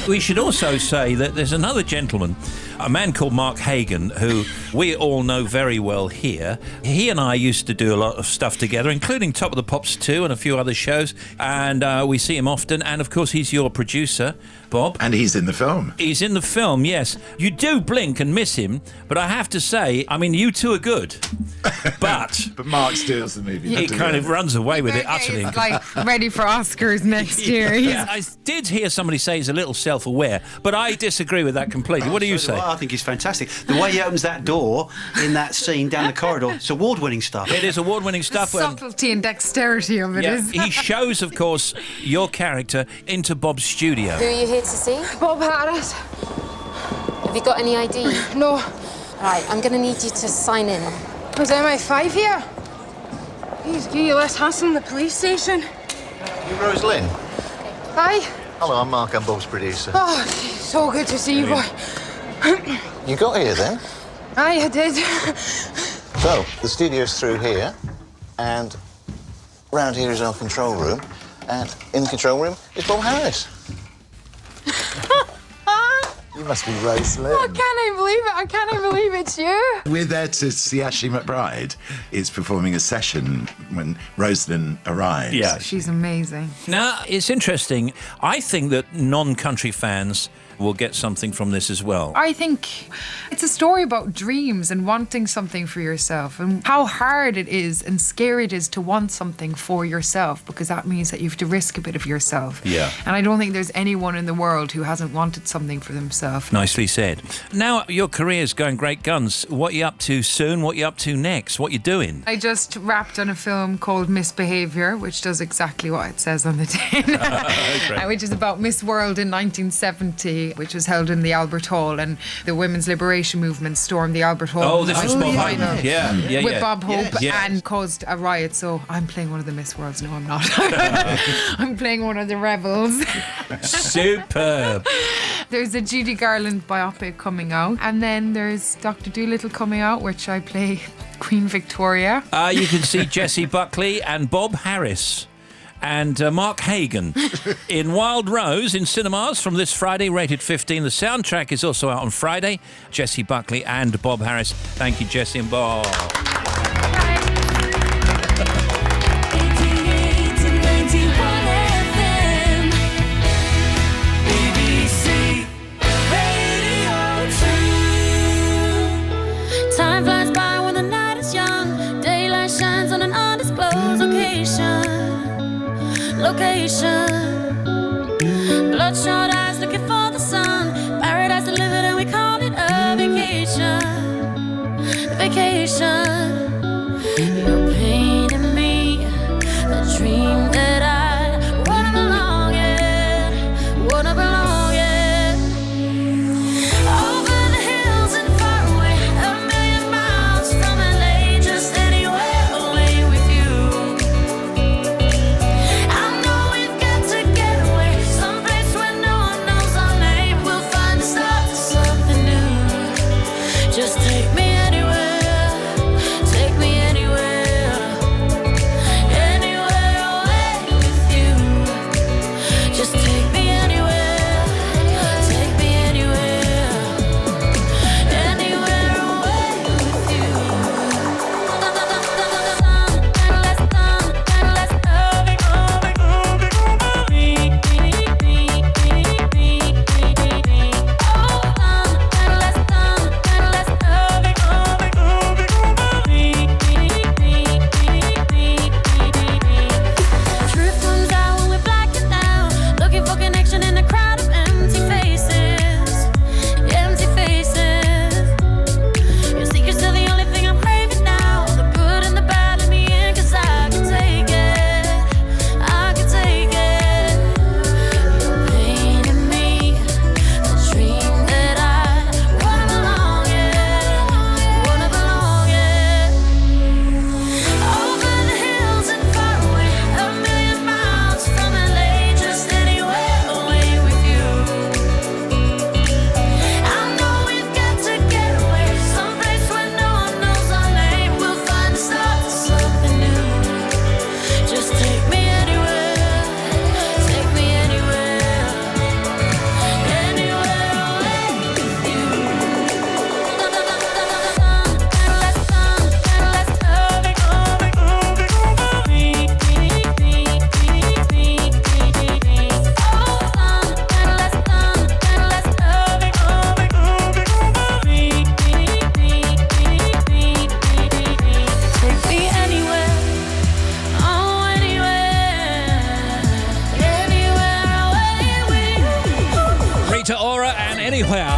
We should also say that there's another gentleman, a man called Mark Hagan, who we all know very well here. He and I used to do a lot of stuff together, including Top of the Pops 2 and a few other shows, and we see him often. And, of course, he's your producer, Bob. And he's in the film. He's in the film, yes. You do blink and miss him, but I have to say, I mean, you two are good. But Mark steals the movie. He kind of runs away with it utterly. He's like ready for Oscars next year. Yeah, I did hear somebody say he's a little self-aware, but I disagree with that completely. What do you say? I think he's fantastic. The way he opens that door in that scene down the corridor, it's award-winning stuff. It is award-winning stuff. The subtlety and dexterity of it is. He shows, of course, your character into Bob's studio. Who are you here to see? Bob Harris. Have you got any ID? No. Right, I'm going to need you to sign in. Was MI5 here? Please give you less hassle in the police station. You Rose Lynn? Hi. Hello, I'm Mark, I'm Bob's producer. Oh, so good to see you, boy. You got here then? Aye, I did. So, the studio's through here, and round here is our control room, and in the control room is Bob Harris. You must be Rose Lynn. Oh, can I believe it? I can't believe it's you. We're there to see Ashley McBride is performing a session when Rosalind arrives. Yeah. She's amazing. Now, it's interesting. I think that non-country fans will get something from this as well. I think it's a story about dreams and wanting something for yourself and how hard it is and scary it is to want something for yourself, because that means that you have to risk a bit of yourself. Yeah. And I don't think there's anyone in the world who hasn't wanted something for themselves. Nicely said. Now, your career's going great guns. What you up to soon? What you up to next? What you doing? I just wrapped on a film called Misbehaviour, which does exactly what it says on the tin. Which is about Miss World in 1970, which was held in the Albert Hall, and the women's liberation movement stormed the Albert Hall. Oh, this was Bob Hope. Yeah. With Bob Hope, Yes. and caused a riot. So I'm playing one of the Miss Worlds. No, I'm not. I'm playing one of the rebels. Superb. There's a Judy Garland biopic coming out, and then there's Dr. Dolittle coming out, which I play Queen Victoria. You can see Jessie Buckley and Bob Harris and Mark Hagan in Wild Rose in cinemas from this Friday, rated 15. The soundtrack is also out on Friday. Jessie Buckley and Bob Harris. Thank you, Jessie and Bob. BBC Radio. location. Bloodshot eyes looking for the sun. Paradise delivered and we call it a vacation. Vacation. You're painting me a dream that I wanna belong in. Wanna belong in. Over the hills and far away, a million miles from LA, just anywhere away with you. I know we've got to get away, someplace where no one knows our name. We'll find the start to something new. Just take me anywhere, take me anywhere, anywhere away with you. Just take me anywhere, take me anywhere, anywhere away with you. Truth comes out when we're blacking down, looking for connection in a crowd of empty faces, empty faces. Your secret's still the only thing I'm craving now, the good and the bad in me in, 'cause I can take it, I can take it. You're painting me a dream that I wanna belong in, wanna belong in. Over the hills and far away, a million miles from LA, just anywhere away with you. I know we've got to get away, someplace where no one knows our name. We'll find the start to something new. Just take me anywhere, take me anywhere, anywhere away with you. Take me anywhere, oh anywhere, anywhere away with you. Rita Ora and Anywhere.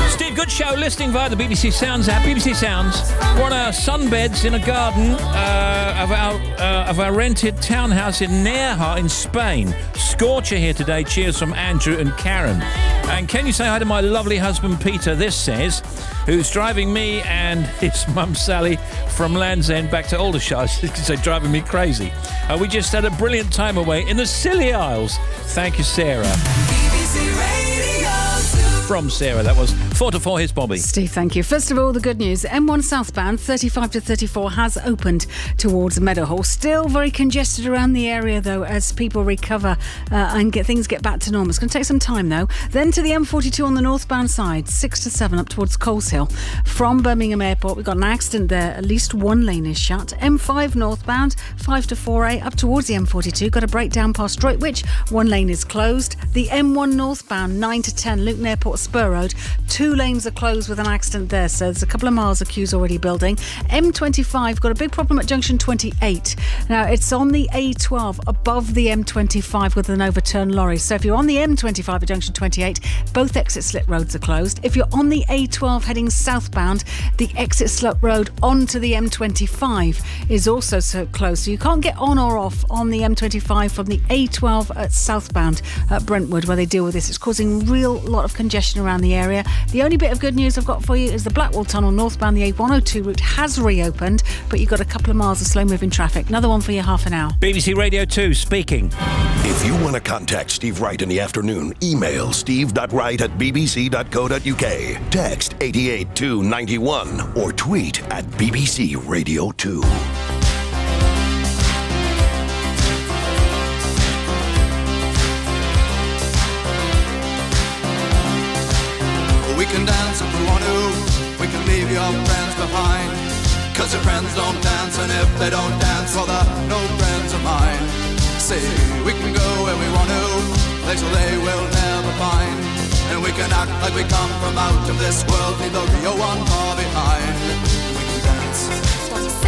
Steve, good show. Listening via the BBC Sounds app. BBC Sounds. We're on our sunbeds in a garden of our rented townhouse in Nerja in Spain. Scorcher here today. Cheers from Andrew and Karen. And can you say hi to my lovely husband Peter? This says, who's driving me and his mum Sally from Land's End back to Aldershire. So driving me crazy. We just had a brilliant time away in the Scilly Isles. Thank you, Sarah. From Sarah, that was 4 to 4. Here's Bobby. Steve, thank you. First of all, the good news. M1 southbound, 35 to 34, has opened towards Meadowhall. Still very congested around the area, though, as people recover and things get back to normal. It's going to take some time, though. Then to the M42 on the northbound side, 6 to 7 up towards Coleshill. From Birmingham Airport, we've got an accident there. At least one lane is shut. M5 northbound, 5 to 4A up towards the M42. Got a breakdown past Droitwich. One lane is closed. The M1 northbound, 9 to 10, Luton Airport Spur Road. 2 lanes are closed with an accident there, so there's a couple of miles of queues already building. M25 got a big problem at junction 28. Now it's on the A12 above the M25 with an overturned lorry. So if you're on the M25 at junction 28, both exit slip roads are closed. If you're on the A12 heading southbound, the exit slip road onto the M25 is also closed. So you can't get on or off on the M25 from the A12 at southbound at Brentwood where they deal with this. It's causing real lot of congestion around the area. The only bit of good news I've got for you is the Blackwall Tunnel northbound, the A102 route has reopened, but you've got a couple of miles of slow-moving traffic. Another one for you, half an hour. BBC Radio 2 speaking. If you want to contact Steve Wright in the afternoon, email steve.wright@bbc.co.uk, text 88291, or tweet at BBC Radio 2. We can dance if we want to, we can leave your friends behind. Cause your friends don't dance, and if they don't dance, well they're no friends of mine. See, we can go where we want to, places they will never find. And we can act like we come from out of this world, leave the real one far behind. We can dance. That's what you say.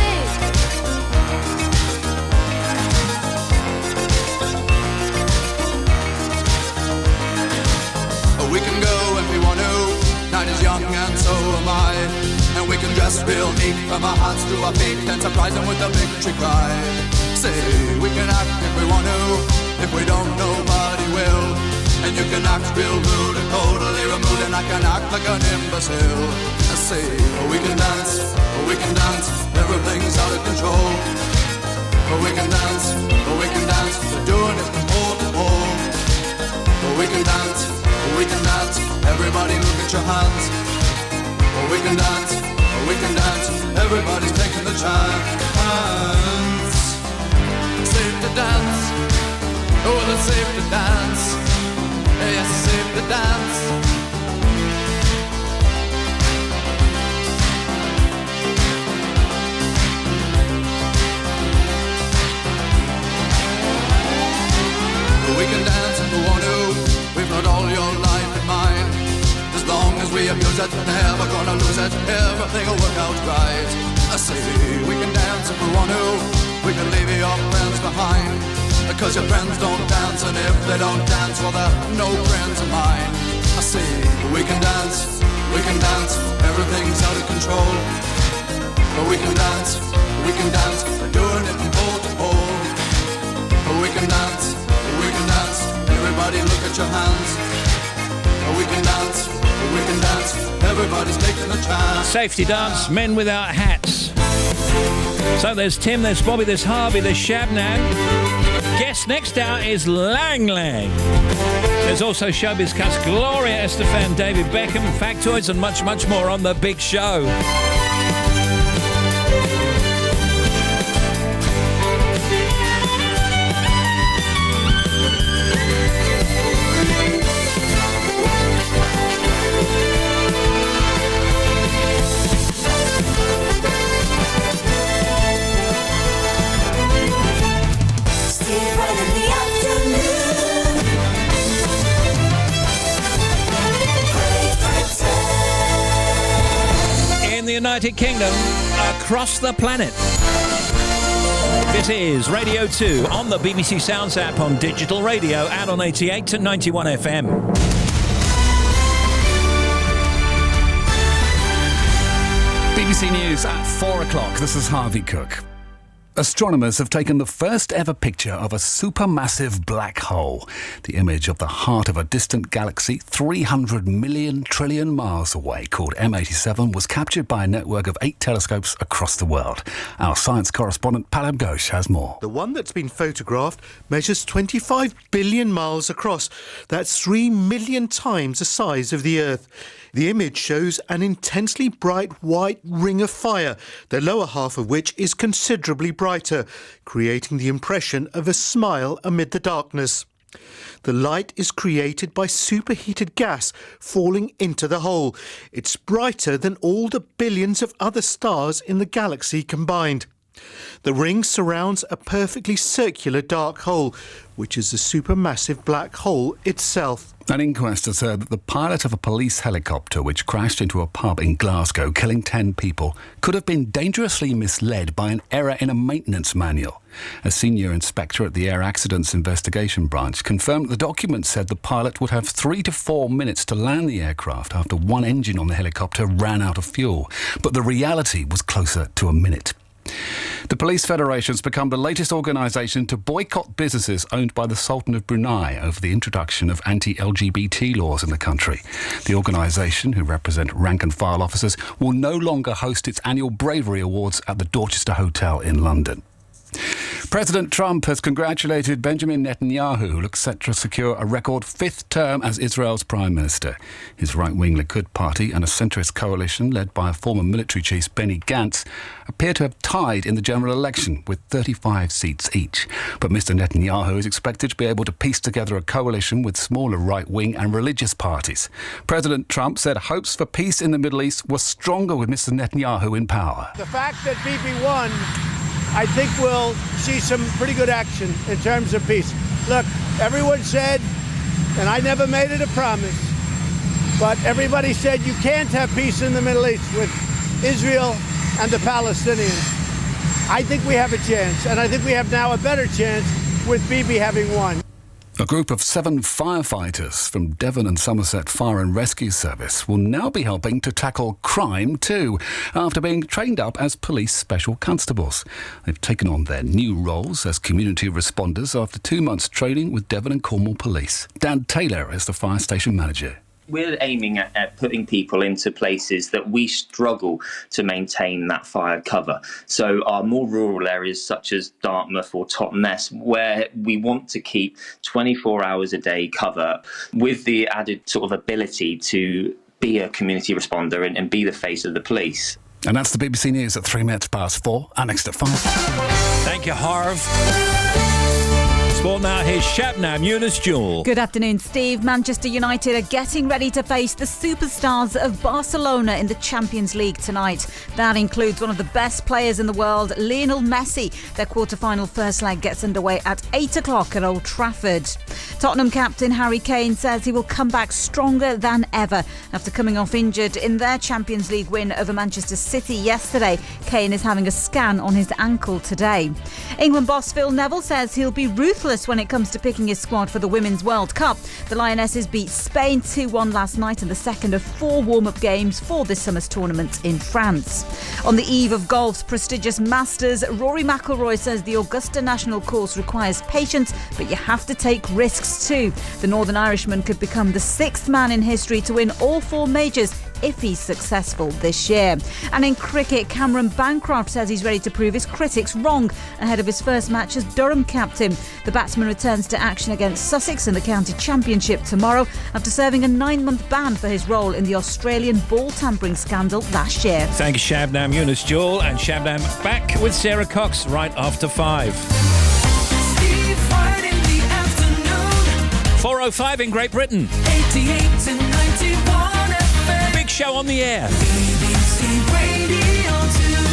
young and so am I. And we can dress real neat from our hearts to our feet and surprise them with a victory cry. Say, we can act if we want to, if we don't, nobody will. And you can act real rude and totally removed, and I can act like an imbecile. I say, we can dance, everything's out of control. We can dance, we're doing it from pole to pole. We can dance, everybody look at your hands. We can dance, everybody's taking the chance. Safe to dance, oh, it's safe to dance. Yes, it's safe to dance. We can dance if we want to. We've got all your life in mind. As long as we abuse it, never gonna lose it. Everything will work out right. I say we can dance if we want to. We can leave your friends behind. Because your friends don't dance, and if they don't dance, well, they're no friends of mine. I say we can dance, everything's out of control. But we can dance, we're doing it from pole to pole. But we can dance, everybody look at your hands. But we can dance, everybody's taking a chance. Safety dance, men without hats. So there's Tim, there's Bobby, there's Harvey, there's Shabnam. Guest next out is Lang Lang. There's also Showbiz Cuts, Gloria Estefan, David Beckham, Factoids, and much, much more on The Big Show. In the United Kingdom, across the planet. This is Radio 2 on the BBC Sounds app, on digital radio, and on 88 to 91 FM. BBC News at 4 o'clock. This is Harvey Cook. Astronomers have taken the first ever picture of a supermassive black hole. The image of the heart of a distant galaxy 300 million trillion miles away, called M87, was captured by a network of 8 telescopes across the world. Our science correspondent Palam Ghosh has more. The one that's been photographed measures 25 billion miles across. That's 3 million times the size of the Earth. The image shows an intensely bright white ring of fire, the lower half of which is considerably brighter, creating the impression of a smile amid the darkness. The light is created by superheated gas falling into the hole. It's brighter than all the billions of other stars in the galaxy combined. The ring surrounds a perfectly circular dark hole, which is the supermassive black hole itself. An inquest has said that the pilot of a police helicopter which crashed into a pub in Glasgow, killing 10 people, could have been dangerously misled by an error in a maintenance manual. A senior inspector at the Air Accidents Investigation Branch confirmed the document said the pilot would have 3 to 4 minutes to land the aircraft after one engine on the helicopter ran out of fuel. But the reality was closer to a minute. The Police Federation's become the latest organisation to boycott businesses owned by the Sultan of Brunei over the introduction of anti-LGBT laws in the country. The organisation, who represent rank-and-file officers, will no longer host its annual Bravery Awards at the Dorchester Hotel in London. President Trump has congratulated Benjamin Netanyahu, who looks set to secure a record 5th term as Israel's Prime Minister. His right-wing Likud party and a centrist coalition led by a former military chief, Benny Gantz, appear to have tied in the general election with 35 seats each. But Mr Netanyahu is expected to be able to piece together a coalition with smaller right-wing and religious parties. President Trump said hopes for peace in the Middle East were stronger with Mr Netanyahu in power. The fact that Bibi won, I think we'll see some pretty good action in terms of peace. Look, everyone said, and I never made it a promise, but everybody said you can't have peace in the Middle East with Israel and the Palestinians. I think we have a chance, and I think we have now a better chance with Bibi having won. A group of 7 firefighters from Devon and Somerset Fire and Rescue Service will now be helping to tackle crime too, after being trained up as police special constables. They've taken on their new roles as community responders after 2 months training with Devon and Cornwall Police. Dan Taylor is the fire station manager. We're aiming at putting people into places that we struggle to maintain that fire cover. So our more rural areas such as Dartmouth or Totnes, where we want to keep 24 hours a day cover with the added sort of ability to be a community responder and be the face of the police. And that's the BBC News at 4:03. And next at 5. Thank you, Harv. Sport now, here's Shabnam Yunus-Jewell. Good afternoon, Steve. Manchester United are getting ready to face the superstars of Barcelona in the Champions League tonight. That includes one of the best players in the world, Lionel Messi. Their quarter-final first leg gets underway at 8 o'clock at Old Trafford. Tottenham captain Harry Kane says he will come back stronger than ever after coming off injured in their Champions League win over Manchester City yesterday. Kane is having a scan on his ankle today. England boss Phil Neville says he'll be ruthless when it comes to picking his squad for the Women's World Cup. The Lionesses beat Spain 2-1 last night in the second of 4 warm-up games for this summer's tournament in France. On the eve of golf's prestigious Masters, Rory McIlroy says the Augusta National Course requires patience, but you have to take risks too. The Northern Irishman could become the 6th man in history to win all 4 majors if he's successful this year. And in cricket, Cameron Bancroft says he's ready to prove his critics wrong ahead of his first match as Durham captain. The batsman returns to action against Sussex in the county championship tomorrow after serving a 9-month ban for his role in the Australian ball tampering scandal last year. Thank you, Shabnam Yunus-Jewell. And Shabnam back with Sarah Cox right after 5. 4:05 in Great Britain. 88 to 91 FM. Big show on the air. BBC Radio 2.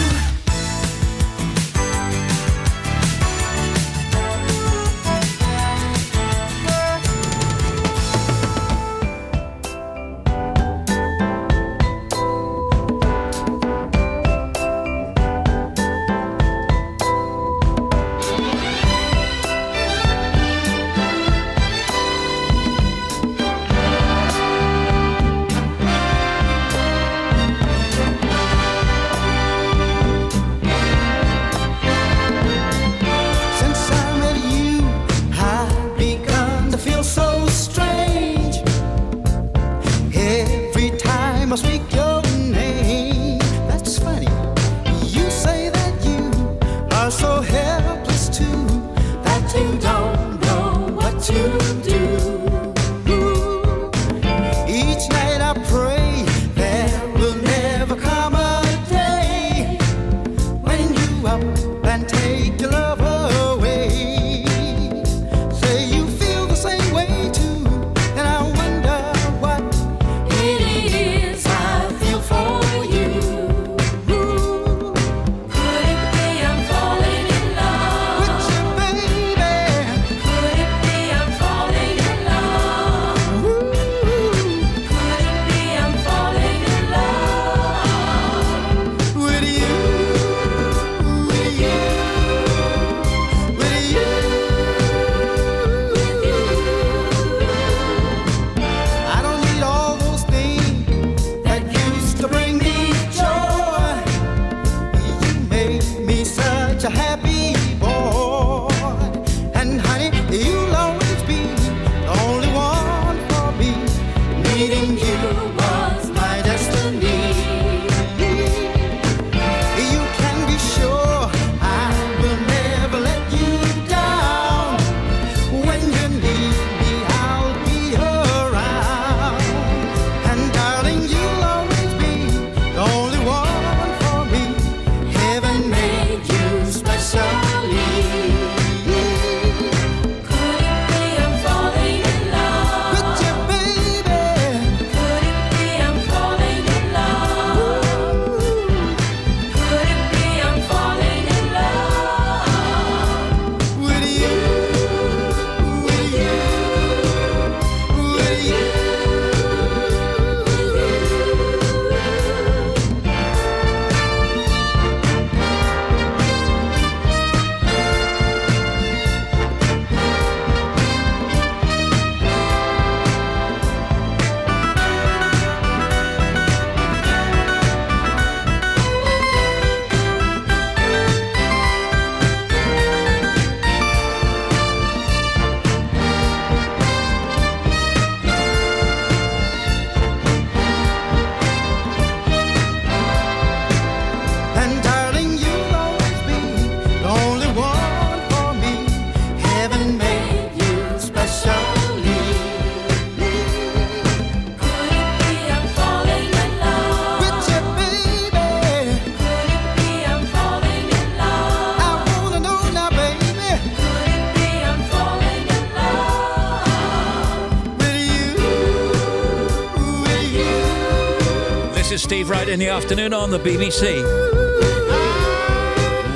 It's Steve Wright in the afternoon on the BBC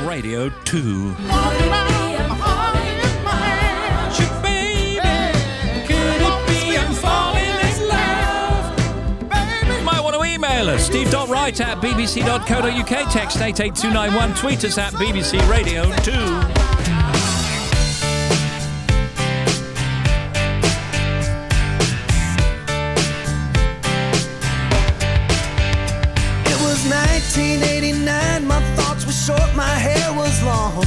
Radio 2. Steve.Wright at bbc.co.uk. Text 88291. Tweet us at BBC Radio 2. It was 1989, my thoughts were short, my hair was long.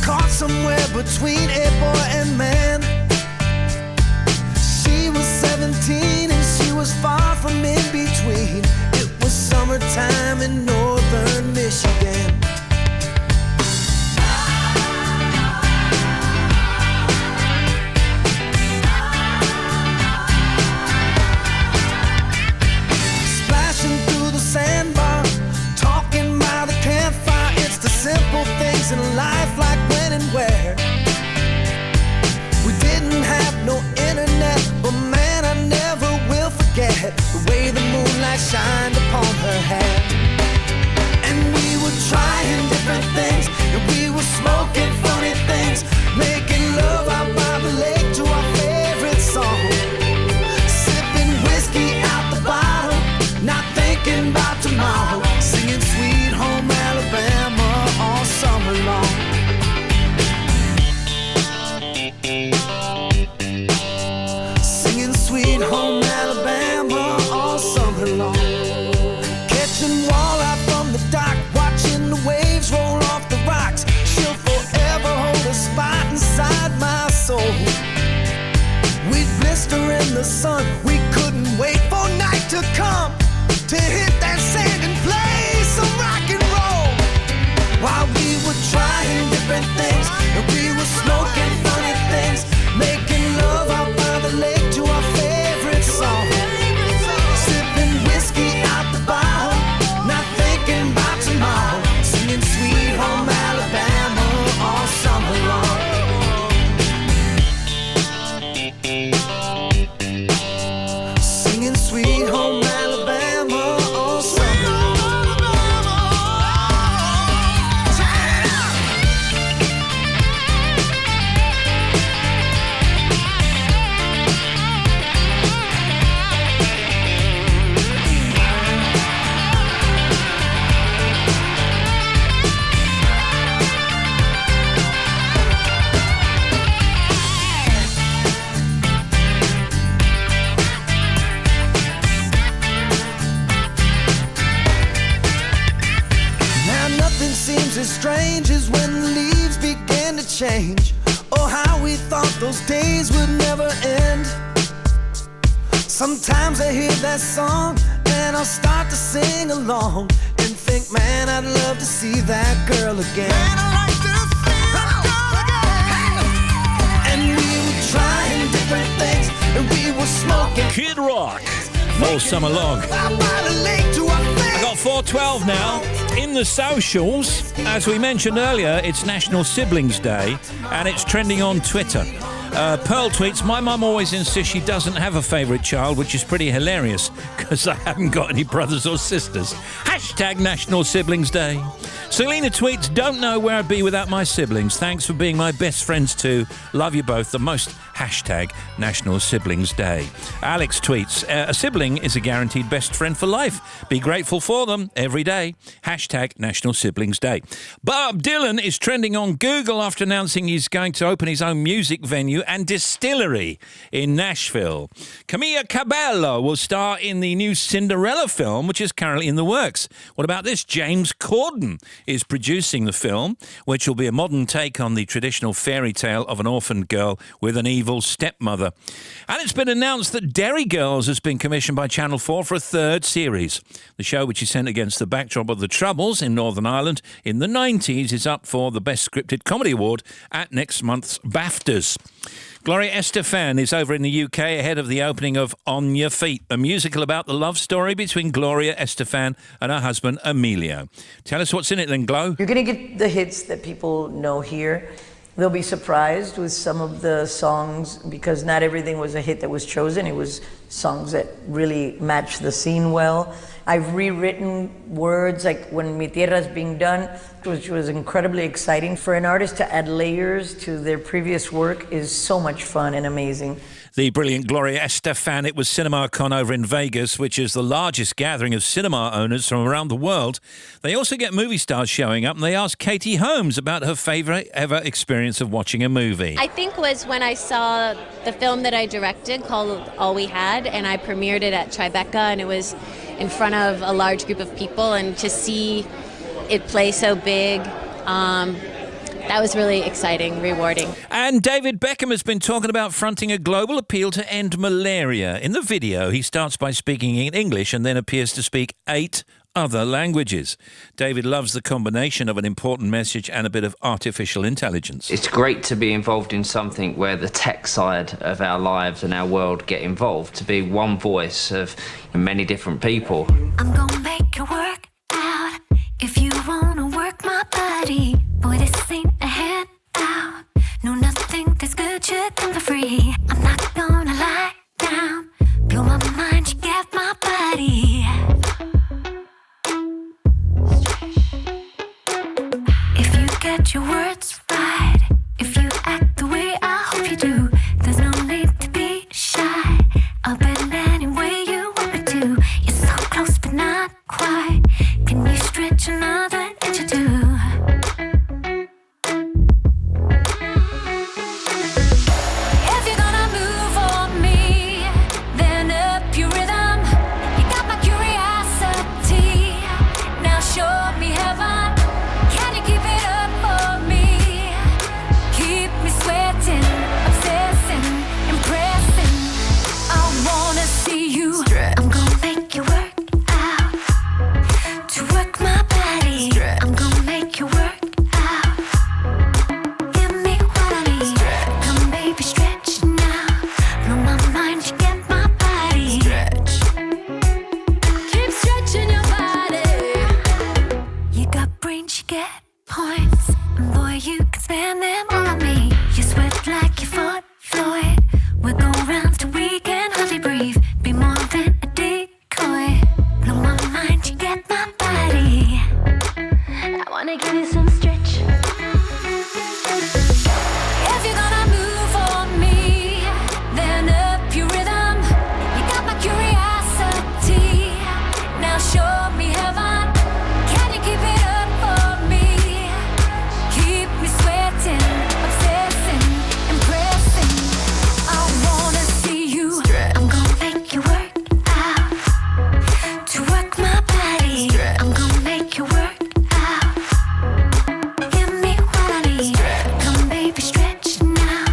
Caught somewhere between a boy and man. She was 17 and she was far from in between. It was summertime in northern Michigan. Splashing through the sandbar, talking by the campfire. It's the simple things in life, like when and where. We didn't have no internet, but man, I never will forget the way the moonlight shined upon her hair. And we were trying different things, and we were smoking funny things, making love out by the lake to our favorite song. Sipping whiskey out the bottle, not thinking about tomorrow, singing Sweet Home Alabama all summer long. Singing Sweet Home Alabama all summer long. Catching walleye from the dock, watching the waves roll off the rocks. She'll forever hold a spot inside my soul. We'd blister in the sun, we couldn't wait for night to come to hit that sand and play some rock and roll. While we were trying different things, and we were smoking funny things, making love out by the lake to our favorite song. Sipping whiskey out the bottle, not thinking about tomorrow, singing Sweet Home Alabama all summer long. Singing Sweet Home Alabama all summer long. Now nothing seems as strange as when the leaves begin to change. Oh, how we thought those days would never end. Sometimes I hear that song and I'll start to sing along and think, man, I'd love to see that girl again. Man, I like to see that girl again. And we were trying different things, and we were smoking Kid Rock all summer long. I got 4:12 now. In the socials, as we mentioned earlier, it's National Siblings Day, and it's trending on Twitter. Pearl tweets, my mum always insists she doesn't have a favourite child, which is pretty hilarious, because I haven't got any brothers or sisters. Hashtag National Siblings Day. Selena tweets, don't know where I'd be without my siblings. Thanks for being my best friends too. Love you both the most. Hashtag National Siblings Day. Alex tweets, a sibling is a guaranteed best friend for life. Be grateful for them every day. Hashtag National Siblings Day. Bob Dylan is trending on Google after announcing he's going to open his own music venue and distillery in Nashville. Camilla Cabello will star in the new Cinderella film, which is currently in the works. What about this? James Corden is producing the film, which will be a modern take on the traditional fairy tale of an orphaned girl with an evil stepmother. And it's been announced that Derry Girls has been commissioned by Channel 4 for a third series. The show, which is set against the backdrop of the Troubles in Northern Ireland in the 90s, is up for the Best Scripted Comedy Award at next month's BAFTAs. Gloria Estefan is over in the UK ahead of the opening of On Your Feet, a musical about the love story between Gloria Estefan and her husband Emilio. Tell us what's in it then, Glo. You're going to get the hits that people know here, they'll be surprised with some of the songs because not everything was a hit that was chosen. It was songs that really matched the scene well. I've rewritten words like when Mi Tierra's being done, which was incredibly exciting. For an artist to add layers to their previous work is so much fun and amazing. The brilliant Gloria Estefan. It was CinemaCon over in Vegas, which is the largest gathering of cinema owners from around the world. They also get movie stars showing up, and they asked Katie Holmes about her favourite ever experience of watching a movie. I think was when I saw the film that I directed called All We Had, and I premiered it at Tribeca, and it was in front of a large group of people, and to see it play so big, that was really exciting, rewarding. And David Beckham has been talking about fronting a global appeal to end malaria. In the video, he starts by speaking in English and then appears to speak 8 other languages. David loves the combination of an important message and a bit of artificial intelligence. It's great to be involved in something where the tech side of our lives and our world get involved, to be one voice of many different people. I'm gonna make it work out. If you wanna work my body, boy, this ain't a handout. No, nothing that's good should come for free. I'm not gonna lie down. Blow my mind, you get my body. If you get your words right, if you act the way I hope you do, there's no need to be shy. I'll bend any way you want me to. You're so close but not quite. Can you stretch another inch or two? If you're gonna move on me, then up your rhythm. You got my curiosity. Now show me heaven. Can you keep it up for me? Keep me sweating, obsessing, impressing. I wanna see you. I'm gonna make you work out. To work my body, I'm gonna make you work out. Give me what I need. Come baby, stretch now. Blow my mind, you get my body. Keep stretching your body. You got brains, you get points. And boy, you can spend them all on me. You sweat like you fought Floyd. We'll go round till we can hardly breathe. Be more than a decoy. Blow my mind, you get my body. I wanna give you some stretch. If you're gonna move on me, then up your rhythm. You got my curiosity. Now show me heaven. Can you keep it up for me? Keep me sweating, obsessing, impressing. I wanna see you. I'm gonna make you work out. To work my body, I'm gonna make you work out. Give me what I need. Come baby, stretch now.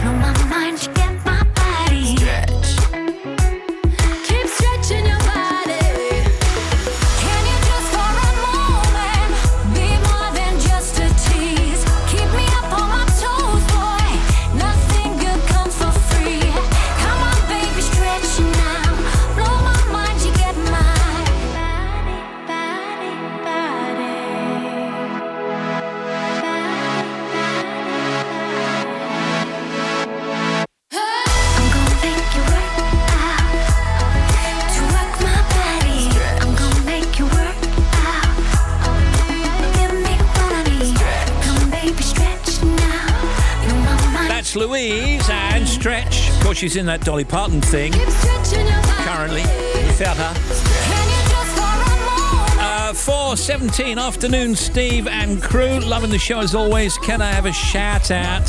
Blow my mind, you get my body. Keep stretching your body. Can you just for a moment be more than just a tease? Keep me up on my toes, boy. Nothing good comes for free. Come on, baby, stretch now. Blow my mind, you get my body, body. I'm gonna make you work out. To work my body, I'm gonna make you work out. Give me what I need. Come baby, stretch now. Blow my mind. That's Louise and Stretch. Of course, she's in that Dolly Parton thing currently. Without her. 4:17 afternoon, Steve and crew. Loving the show as always. Can I have a shout out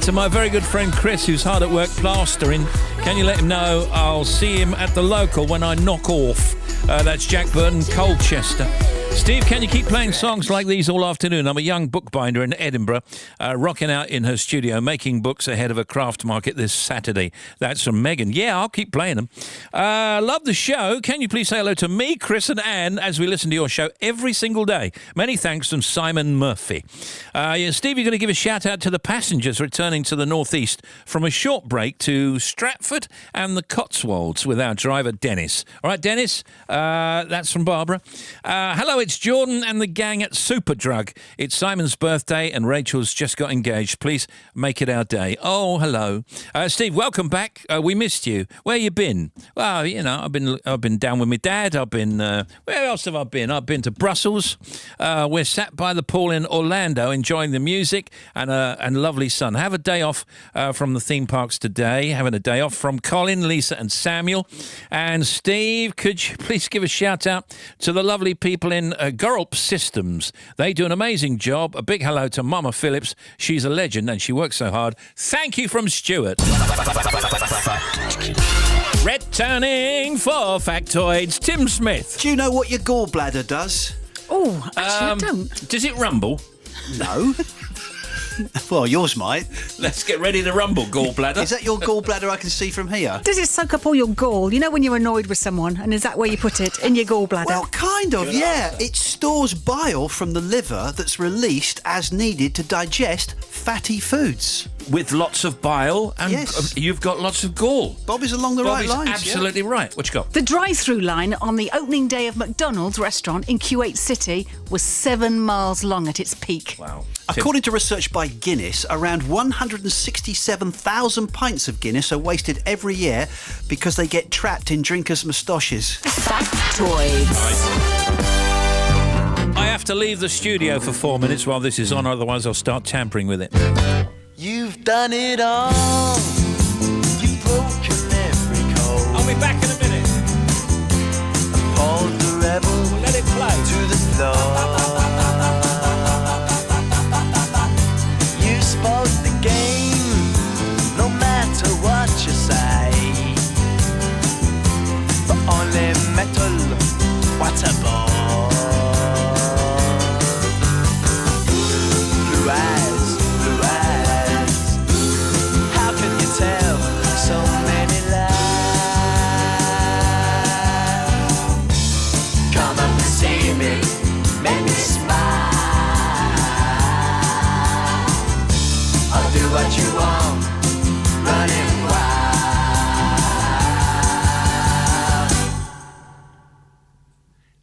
to my very good friend Chris, who's hard at work plastering? Can you let him know I'll see him at the local when I knock off? That's Jack Burton, Colchester. Steve, can you keep playing songs like these all afternoon? I'm a young bookbinder in Edinburgh, rocking out in her studio, making books ahead of a craft market this Saturday. That's from Megan. Yeah, I'll keep playing them. Love the show. Can you please say hello to me, Chris and Anne as we listen to your show every single day? Many thanks from Simon Murphy. Steve, you're going to give a shout out to the passengers returning to the northeast from a short break to Stratford and the Cotswolds with our driver, Dennis. All right, Dennis, that's from Barbara. Hello, it's Jordan and the gang at Superdrug. It's Simon's birthday and Rachel's just got engaged. Please make it our day. Oh, hello. Steve, welcome back. We missed you. Where you been? Well, you know, I've been down with my dad. I've been... where else have I been? I've been to Brussels. We're sat by the pool in Orlando enjoying the music and lovely sun. Have a day off from the theme parks today. Having a day off from Colin, Lisa and Samuel. And Steve, could you please give a shout out to the lovely people in Gurrup Systems. They do an amazing job. A big hello to Mama Phillips. She's a legend and she works so hard. Thank you from Stuart. Returning for Factoids, Tim Smith. Do you know what your gallbladder does? Oh, actually, I don't. Does it rumble? No. Well, yours might. Let's get ready to rumble, gallbladder. Is that your gallbladder I can see from here? Does it soak up all your gall? You know when you're annoyed with someone, and is that where you put it? In your gallbladder? Well, kind of, yeah. It stores bile from the liver that's released as needed to digest fatty foods. With lots of bile, and yes. You've got lots of gall. Bobby's along the right lines. Absolutely right. What you got? The drive-through line on the opening day of McDonald's restaurant in Kuwait City was 7 miles long at its peak. Wow. According to research by Guinness, around 167,000 pints of Guinness are wasted every year because they get trapped in drinkers' moustaches. Factoids. I have to leave the studio for 4 minutes while this is on, otherwise I'll start tampering with it. You've done it all. You've broken every code. I'll be back in a minute. Hold the rebel. We'll let it play to the floor. You spoke the game, no matter what you say. But only metal, what a bore. Blue eyes, blue eyes. How can you tell so many lies? Come up and see me, make me smile. I'll do what you want, running wild.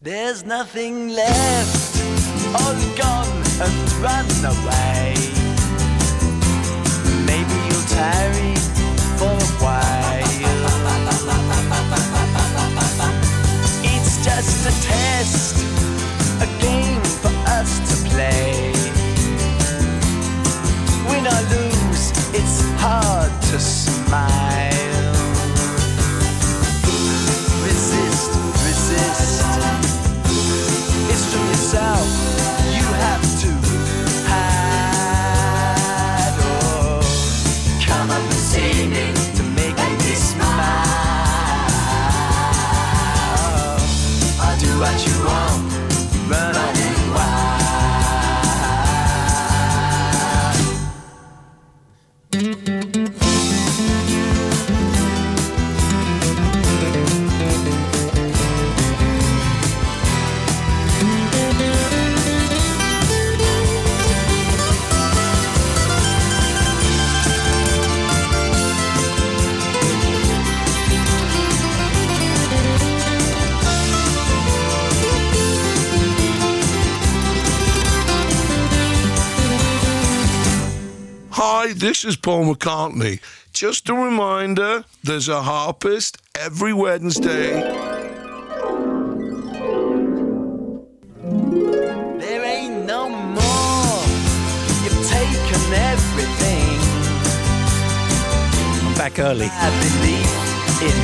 There's nothing left, all gone and run away. Maybe you'll tarry for a while. It's just a test, a game for us to play. Win or lose, it's hard to smile. Resist, resist. It's from yourself you have to hide. Oh, come up and see me to make me smile. I'll do what you want, run running wild. Hi, this is Paul McCartney. Just a reminder, there's a harpist every Wednesday. There ain't no more. You've taken everything. I'm back early. I believe in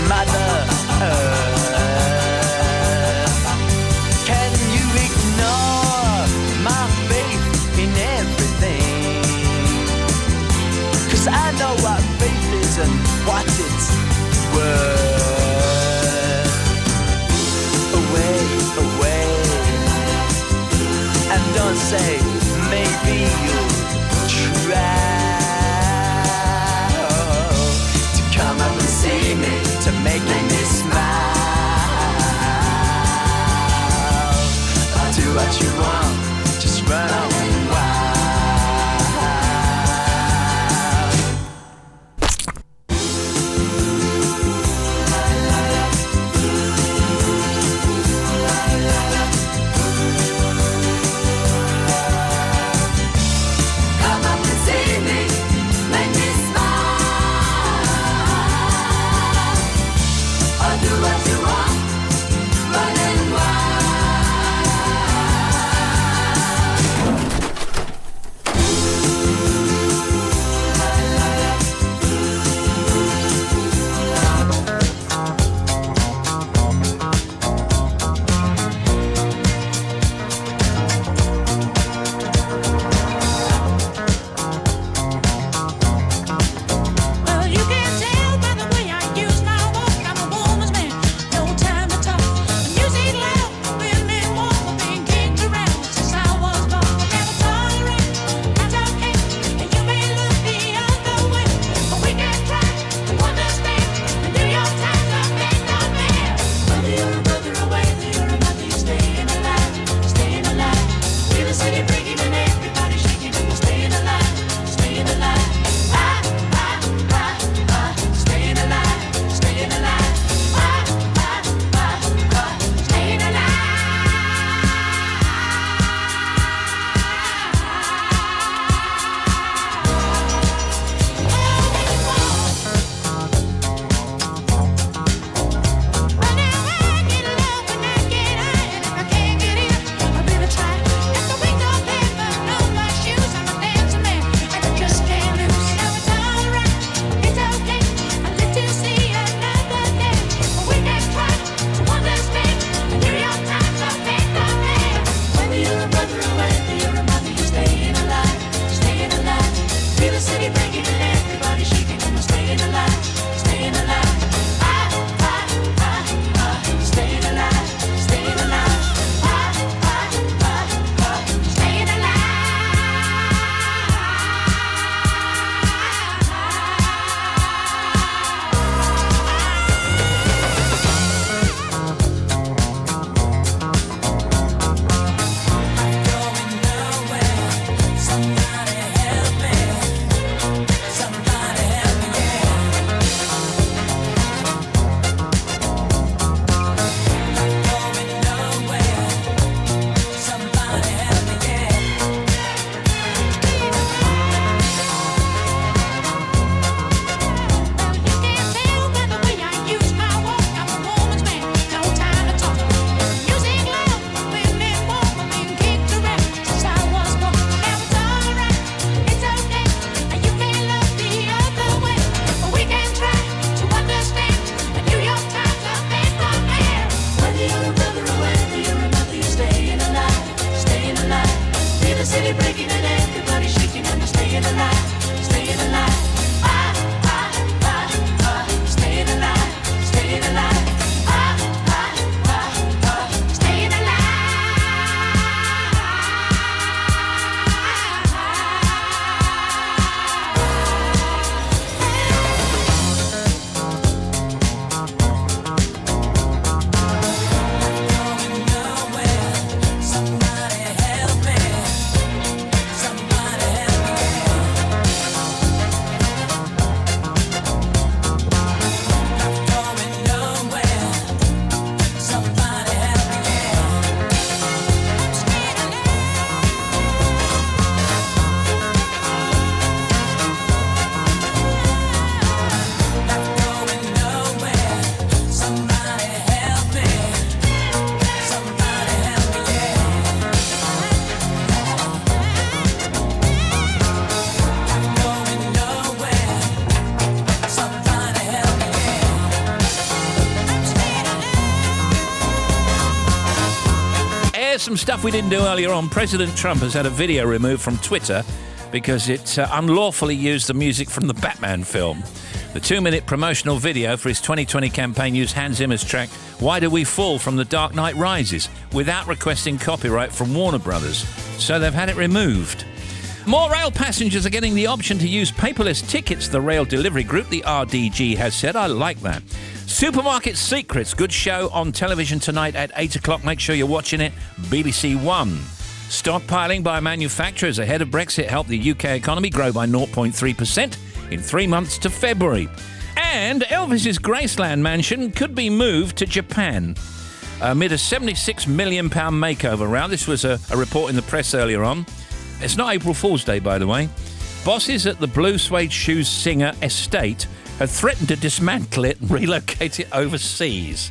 Mother Earth. Can you ignore my faith in everything? 'Cause I know what faith is and what it's worth. Away, away. And don't say maybe you'll try to come up and see me, to make me smile. I'll do what you want, just run away wild. Here's some stuff we didn't do earlier on. President Trump has had a video removed from Twitter because it unlawfully used the music from the Batman film. The 2-minute promotional video for his 2020 campaign used Hans Zimmer's track Why Do We Fall from The Dark Knight Rises without requesting copyright from Warner Brothers. So they've had it removed. More rail passengers are getting the option to use paperless tickets, the rail delivery group, the RDG, has said. I like that. Supermarket Secrets, good show on television tonight at 8 o'clock. Make sure you're watching it. BBC One. Stockpiling by manufacturers ahead of Brexit helped the UK economy grow by 0.3% in 3 months to February. And Elvis's Graceland mansion could be moved to Japan amid a £76 million makeover round. This was a report in the press earlier on. It's not April Fool's Day, by the way. Bosses at the Blue Suede Shoes singer estate have threatened to dismantle it and relocate it overseas.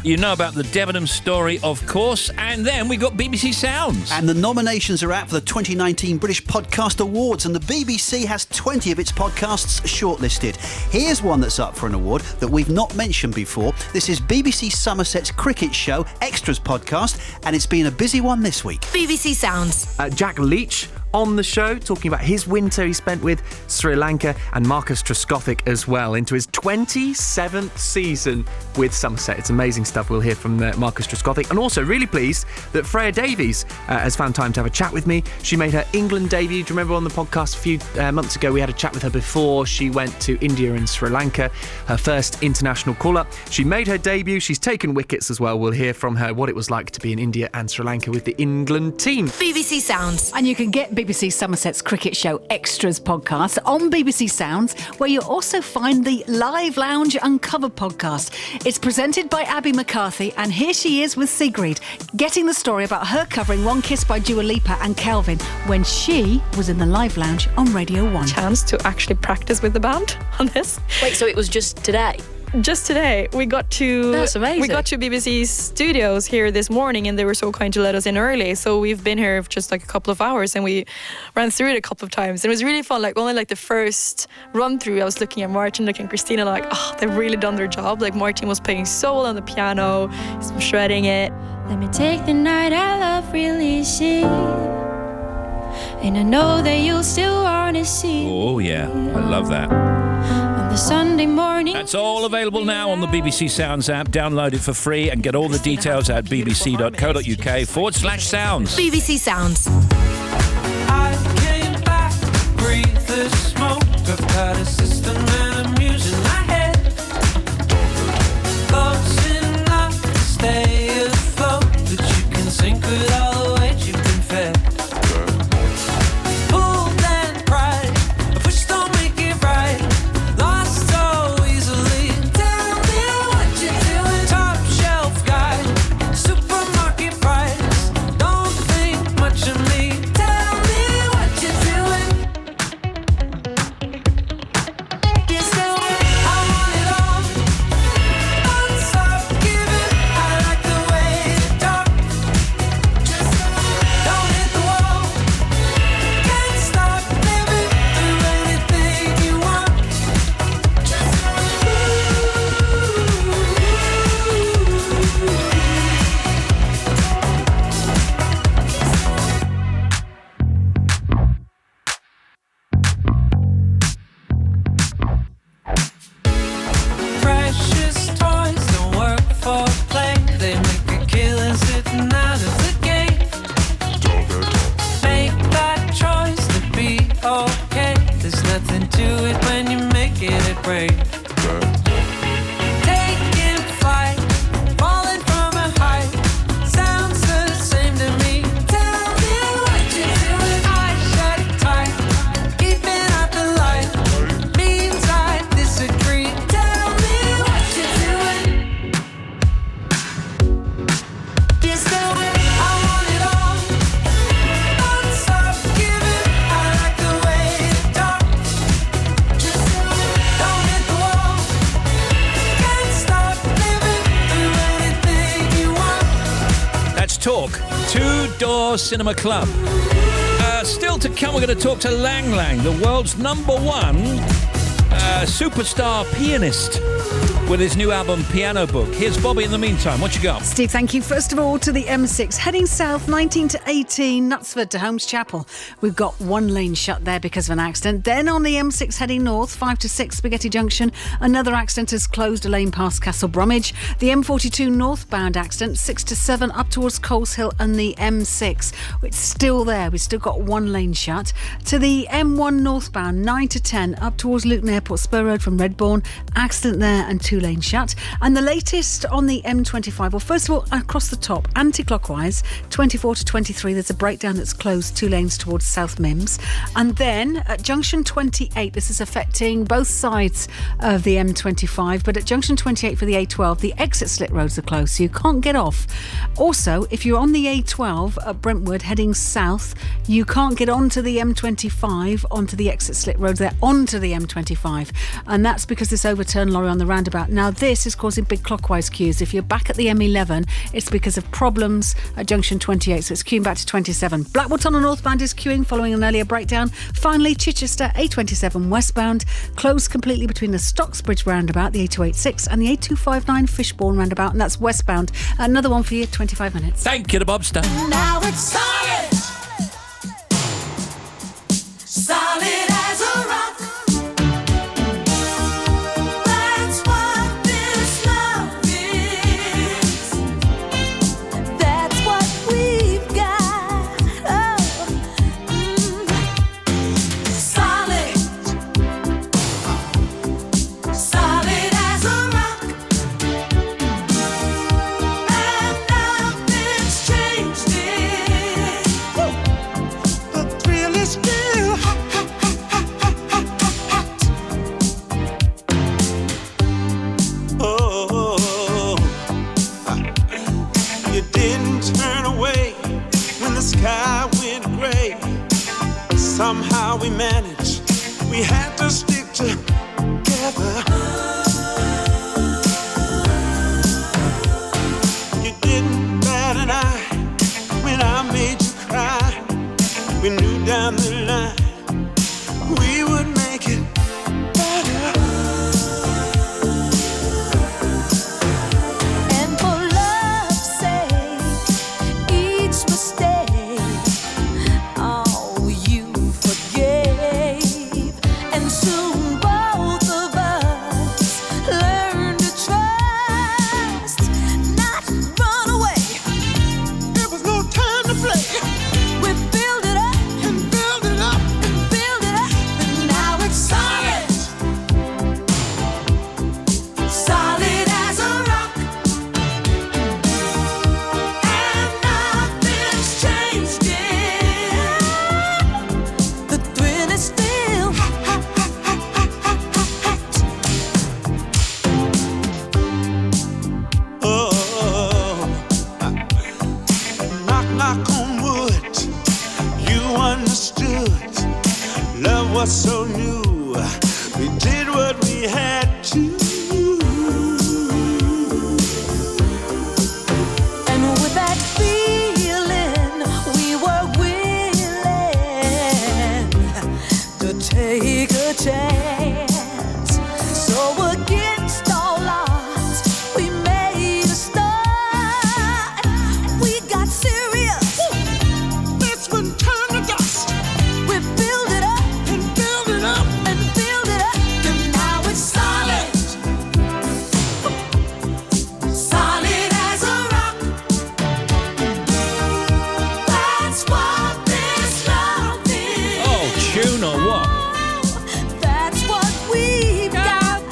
You know about the Debenham story, of course, and then we got BBC Sounds. And the nominations are out for the 2019 British Podcast Awards, and the BBC has 20 of its podcasts shortlisted. Here's one that's up for an award that we've not mentioned before. This is BBC Somerset's cricket show, Extras podcast, and it's been a busy one this week. BBC Sounds. Jack Leach on the show, talking about his winter he spent with Sri Lanka, and Marcus Trescothick as well, into his 27th season with Somerset. It's amazing stuff. We'll hear from Marcus Trescothick. And also really pleased that Freya Davies has found time to have a chat with me. She made her England debut. Do you remember on the podcast a few months ago we had a chat with her before she went to India and Sri Lanka, her first international call-up. She made her debut. She's taken wickets as well. We'll hear from her what it was like to be in India and Sri Lanka with the England team. BBC Sounds. And you can get BBC Somerset's cricket show Extras podcast on BBC Sounds, where you'll also find the Live Lounge Uncover podcast. It's presented by Abby McCarthy, and here she is with Sigrid, getting the story about her covering One Kiss by Dua Lipa and Kelvin when she was in the Live Lounge on Radio 1. Chance to actually practice with the band on this. Wait, so it was just today? Just today, we got to That's amazing. We got to BBC studios here this morning, and they were so kind to let us in early. So we've been here for just like a couple of hours, and we ran through it a couple of times. And it was really fun. Like only like the first run through, I was looking at Martin, looking at Christina, like, oh, they've really done their job. Like Martin was playing soul on the piano, he's shredding it. Let me take the night I love really see, and I know that you'll still wanna see. Oh, yeah. I love that. The Sunday morning. That's all available now on the BBC Sounds app. Download it for free and get all the details at bbc.co.uk/sounds. BBC Sounds. I came back, breathe the smoke. I've got a system and I'm using my head. Close enough to stay afloat, but you can sink with all the weight you've been fed. Pulled and pride, a push don't make it right. Lost so easily. Tell me what you're doing. Top shelf guy, supermarket price. Don't think much of me. Tell me what you're doing. Still, I want it all. Don't stop giving. I like the way you talk. Just don't hit the wall. Can't stop living. Do anything you want. Precious toys don't work for play. They make a killing sitting out of the gate. Make that choice to be okay. There's nothing to it when you're making it break. Taking flight, falling from a height. Sounds the same to me. Tell me what you're doing. Eyes shut tight, keeping out the light. Means I disagree. Tell me what you're doing. Still, I want it all. Don't stop giving. I like the way you talk. Just don't hit the wall. Can't stop living. Do anything you want. That's Talk. Two Door Cinema Club. Still to come, we're going to talk to Lang Lang, the world's #1 superstar pianist. with his new album Piano Book. Here's Bobby in the meantime. What you got? Steve, thank you. First of all, to the M6, heading south 19 to 18, Knutsford to Holmes Chapel. We've got one lane shut there because of an accident. Then on the M6 heading north, 5 to 6, Spaghetti Junction. Another accident has closed a lane past Castle Bromwich. The M42 northbound accident, 6 to 7, up towards Coles Hill and the M6. It's still there. We've still got one lane shut. To the M1 northbound, 9 to 10, up towards Luton Airport Spur Road from Redbourne. Accident there and 2 lanes shut. And the latest on the M25, well, first of all, across the top, anti-clockwise, 24 to 23, there's a breakdown that's closed 2 lanes towards South Mims. And then at junction 28, this is affecting both sides of the M25, but at junction 28 for the A12, the exit slit roads are closed, so you can't get off. Also, if you're on the A12 at Brentwood heading south, you can't get onto the M25 onto the exit slit roads there onto the M25, and that's because this overturned lorry on the roundabout. Now this is causing big clockwise queues. If you're back at the M11, it's because of problems at junction 28, so it's queuing back to 27. Blackwell Tunnel northbound is queuing following an earlier breakdown. Finally, Chichester A27 westbound closed completely between the Stocksbridge roundabout, the A286, and the A259 Fishbourne roundabout, and that's westbound. Another one for you, 25 minutes. Thank you to Bobster. Now it's solid. Solid as a rock. That's what this love is. That's what we've got. Oh. Solid. Solid as a rock. And nothing's changed it. The thrill is still hot. Oh, you didn't turn away when the sky went gray. Somehow we managed. We had to stick together. You didn't bat an eye when I made you cry. We knew down the line we would make it better. And for love's sake, each mistake, oh, you forgave. And soon both of us learned to trust, not run away. There was no time to play. We build it up and build it up and build it up, and now it's solid. Solid as a rock. And nothing's changed it. The thrill is still Oh, knock, knock on wood. You understood. Love was so new. We did what we had to. And with that feeling, we were willing to take a chance. So against all odds, we made a start. We got serious. That's when turn to dust. We build it up and build it up and build it up, and now it's solid. Solid as a rock. That's what this love is. Oh, tune or what? That's what we've got.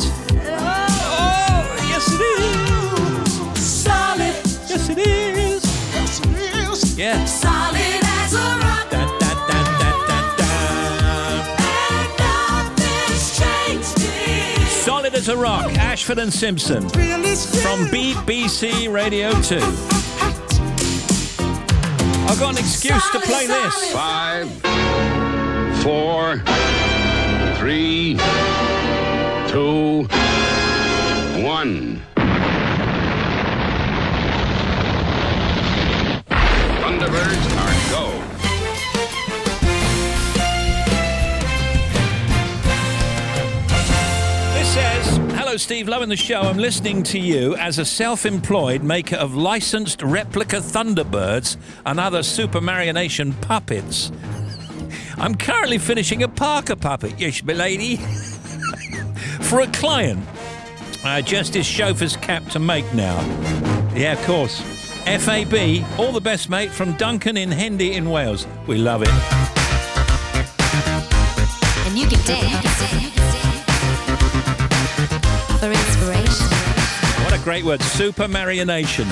Oh, yes it is. Solid. Yes it is. Yes, it is. Yeah. Solid as a rock. Da, da, da, da, da, da. And nothing's changed it. Solid as a rock. Ashford and Simpson from BBC Radio 2. I've got an excuse to play this. 5, 4, 3, 2, 1. Thunderbirds are go. This says, hello Steve Lowe in the show. I'm listening to you as a self-employed maker of licensed replica Thunderbirds and other Super Marionation puppets. I'm currently finishing a Parker puppet, yes, milady, for a client. Just his chauffeur's cap to make now. Yeah, of course. FAB, all the best, mate, from Duncan in Hendy in Wales. We love it. And you can dance for inspiration. What a great word, Super Marionation.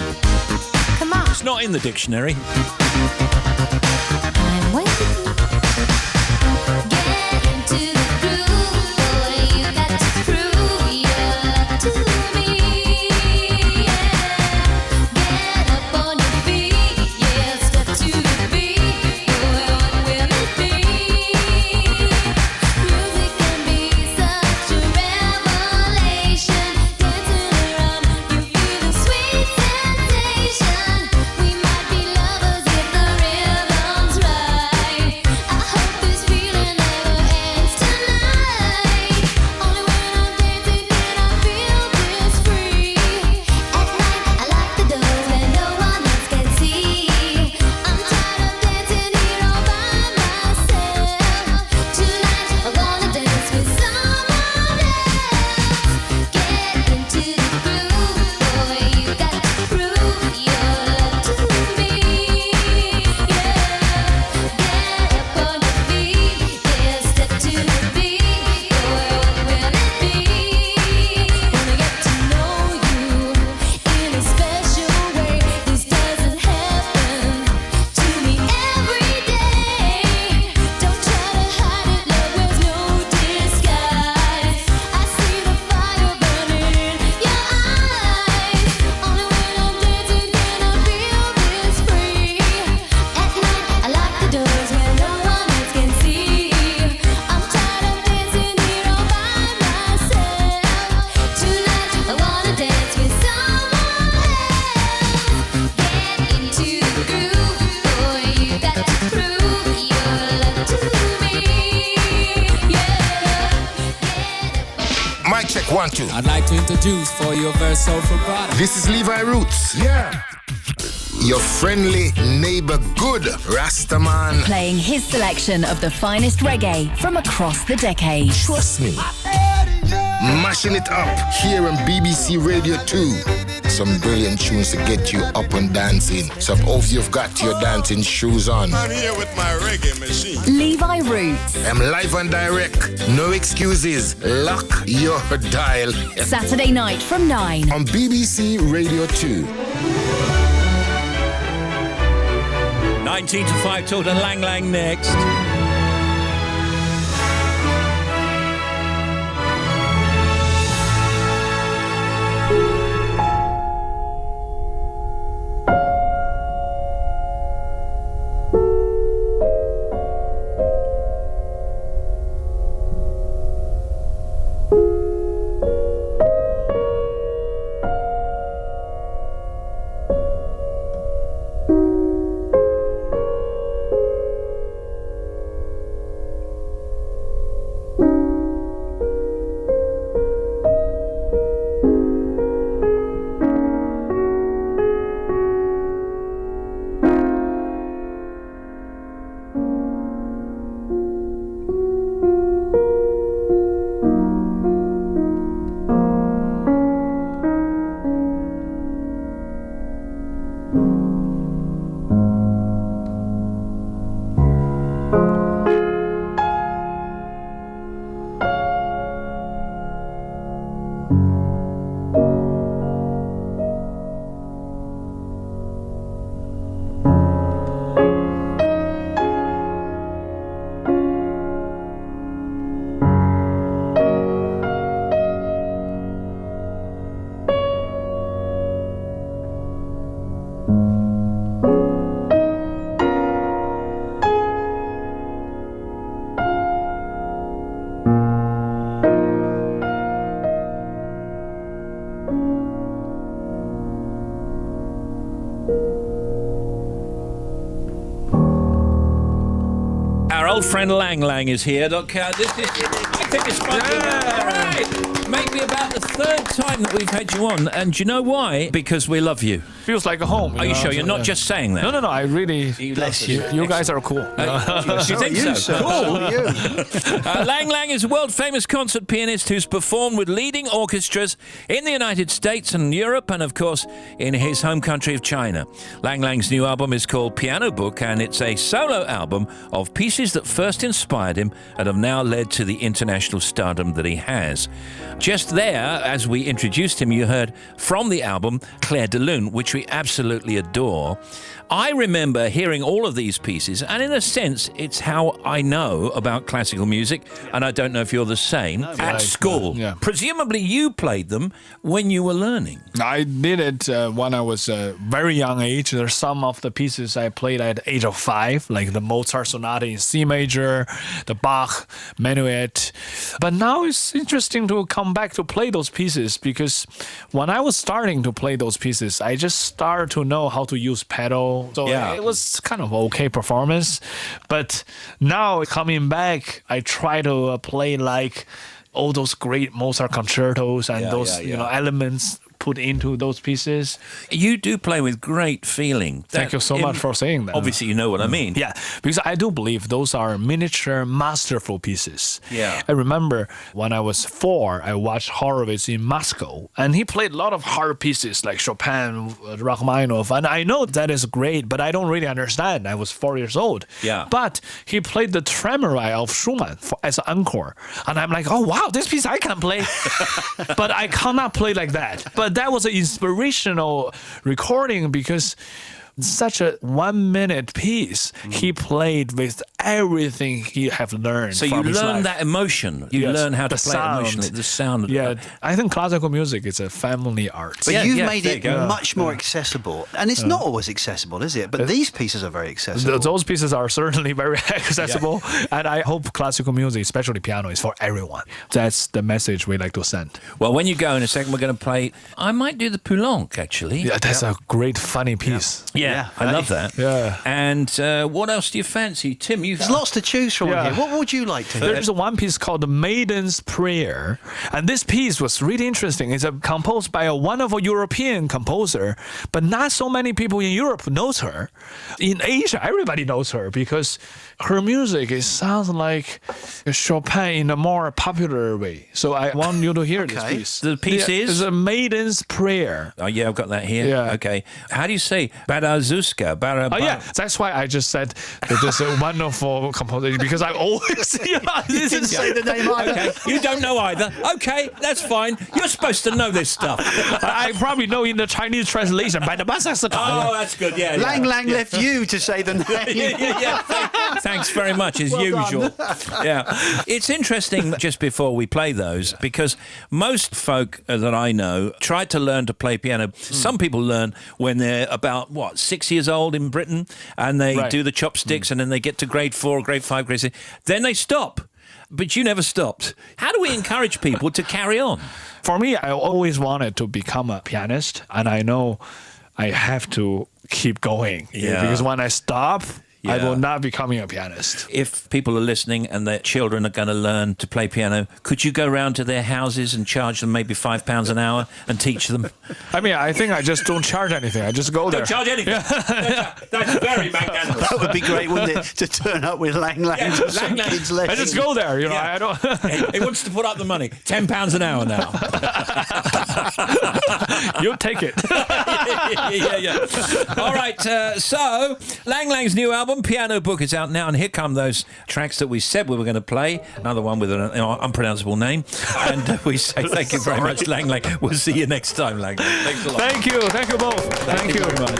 Come on. It's not in the dictionary. I'm waiting. Get into the groove, boy. You got to prove your love to me. Get up on your feet, yeah. Step to the beat, boy. What will it be? Music can be such a revelation. Dancing around, you feel the sweet sensation. We might be lovers if the rhythm's right. I hope this feeling never ends tonight. Only when I'm dancing can I feel this free. At night I lock the doors where no one else can see. I'm tired of dancing here all by myself. Tonight I wanna dance with someone else. Get into the groove, boy. You got to prove your love to me. Get up on your feet, yeah. Step to the beat, boy. What will it be? Wanna get to know you in a special way. This doesn't happen to me every day. Don't try to hide it, love wears no disguise. I see the fire burning in your eyes. Only when I'm dancing can I feel this free. At night I lock the doors where no one else can see. I'm tired of dancing here all by myself. Tonight I wanna dance with someone else. Get into the groove, boy. You got to prove your love to me. Mic check 1 2. I'd like to introduce for you a very soulful product. This is Levi Roots. Yeah. Your friendly neighbor, good Rastaman. Playing his selection of the finest reggae from across the decades. Trust me. Mashing it up here on BBC Radio 2. Some brilliant tunes to get you up and dancing. So hope you've got your dancing shoes on. I'm here with my reggae machine. Levi Roots. I'm live and direct. No excuses. Lock your dial. Saturday night from 9 on BBC Radio 2. 19 to 5, talk to Lang Lang next. old friend Lang Lang is here. Look, I think it's fun. All right. Maybe about the third time that we've had you on. And do you know why? Because we love you. Feels like a home. Are you sure? You're not just saying that? No. I really bless you. You guys are cool. You think so? Cool. Lang Lang is a world-famous concert pianist who's performed with leading orchestras in the United States and Europe, and of course in his home country of China. Lang Lang's new album is called Piano Book, and it's a solo album of pieces that first inspired him and have now led to the international stardom that he has. Just there, as we introduced him, you heard from the album Clair de Lune, which we absolutely adore. I remember hearing all of these pieces, and in a sense, it's how I know about classical music, and I don't know if you're the same, at school. Yeah. Presumably you played them when you were learning. I did it when I was a very young age. There's some of the pieces I played at the age of 5, like the Mozart Sonata in C major, the Bach Minuet. But now it's interesting to come back to play those pieces, because when I was starting to play those pieces, I just started to know how to use pedal. So it was kind of okay performance. But now coming back, I try to play like all those great Mozart concertos and those elements put into those pieces. You do play with great feeling. Thank you so much for saying that. Obviously, you know what I mean. Yeah, because I do believe those are miniature, masterful pieces. Yeah. I remember when I was 4, I watched Horowitz in Moscow, and he played a lot of hard pieces like Chopin, Rachmaninoff, and I know that is great, but I don't really understand. I was 4 years old. Yeah. But he played the Tremoli of Schumann as an encore, and I'm like, oh wow, this piece I can play, but I cannot play like that. But that was an inspirational recording, because such a 1-minute piece he played with everything he have learned. So you learn that emotion. You learn how to play it emotionally. The sound. Yeah, I think classical music is a family art. But you've made it much more accessible, and it's not always accessible, is it? But these pieces are very accessible. Those pieces are certainly very accessible, and I hope classical music, especially piano, is for everyone. That's the message we like to send. Well, when you go in a second, we're going to play. I might do the Poulenc, actually. Yeah, that's a great, funny piece. Yeah, I love that. Yeah. And what else do you fancy? Tim, there's lots to choose from here. What would you like to hear? There's one piece called The Maiden's Prayer. And this piece was really interesting. It's composed by a wonderful European composer, but not so many people in Europe knows her. In Asia, everybody knows her because her music sounds like Chopin in a more popular way. So I want you to hear this piece. The piece is? It's A Maiden's Prayer. Oh, yeah, I've got that here. Yeah. Okay. How do you say Barazuska? Oh, yeah. That's why I just said that there's a wonderful composer, because I always didn't say the name either. Okay. You don't know either. Okay, that's fine. You're supposed to know this stuff. I probably know in the Chinese translation by the Oh, that's good. Yeah. Lang left you to say the name. Thanks very much, as usual. Yeah. It's interesting just before we play those, because most folk that I know try to learn to play piano. Some people learn when they're about, 6 years old in Britain, and they do the chopsticks, and then they get to grade 4, grade 5, grade 6. Then they stop. But you never stopped. How do we encourage people to carry on? For me, I always wanted to become a pianist, and I know I have to keep going. Yeah. Because when I stop, I will not be becoming a pianist. If people are listening and their children are going to learn to play piano, could you go round to their houses and charge them maybe £5 an hour and teach them? I mean, I think I just don't charge anything. I just go there. Don't charge anything. Yeah. That's very magnanimous. That would be great, wouldn't it? To turn up with Lang Lang to some kids' lessons. I just go there, I don't. He wants to put up the money. £10 an hour now. You take it. Yeah. All right. So Lang Lang's new album, Piano Book, is out now, and here come those tracks that we said we were going to play. Another one with an unpronounceable name, and we say thank you very much, Lang Lang. We'll see you next time, Lang Lang. Thanks a lot. Thank you both. Thank you very much.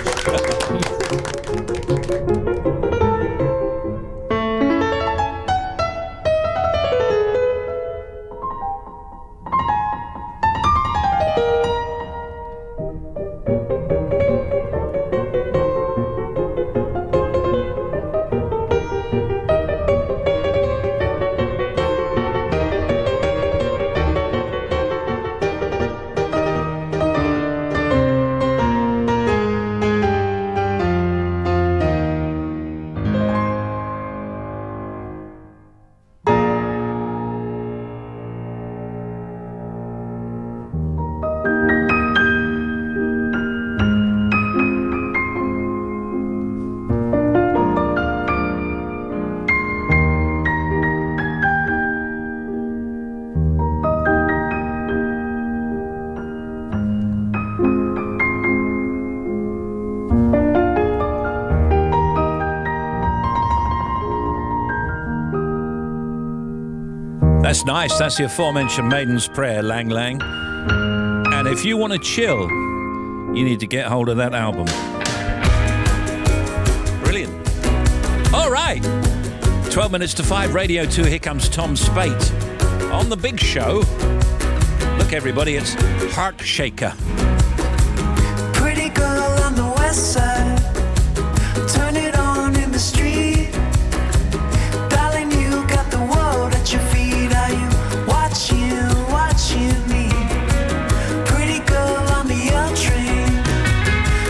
That's nice. That's the aforementioned Maiden's Prayer, Lang Lang. And if you want to chill, you need to get hold of that album. Brilliant. All right. 12 minutes to 5, Radio 2. Here comes Tom Spate on the big show. Look, everybody, it's Heart Shaker. Pretty girl on the west side, turn it on in the street. Darling, you got the world at your feet. Are you watching me? Pretty girl on the L train,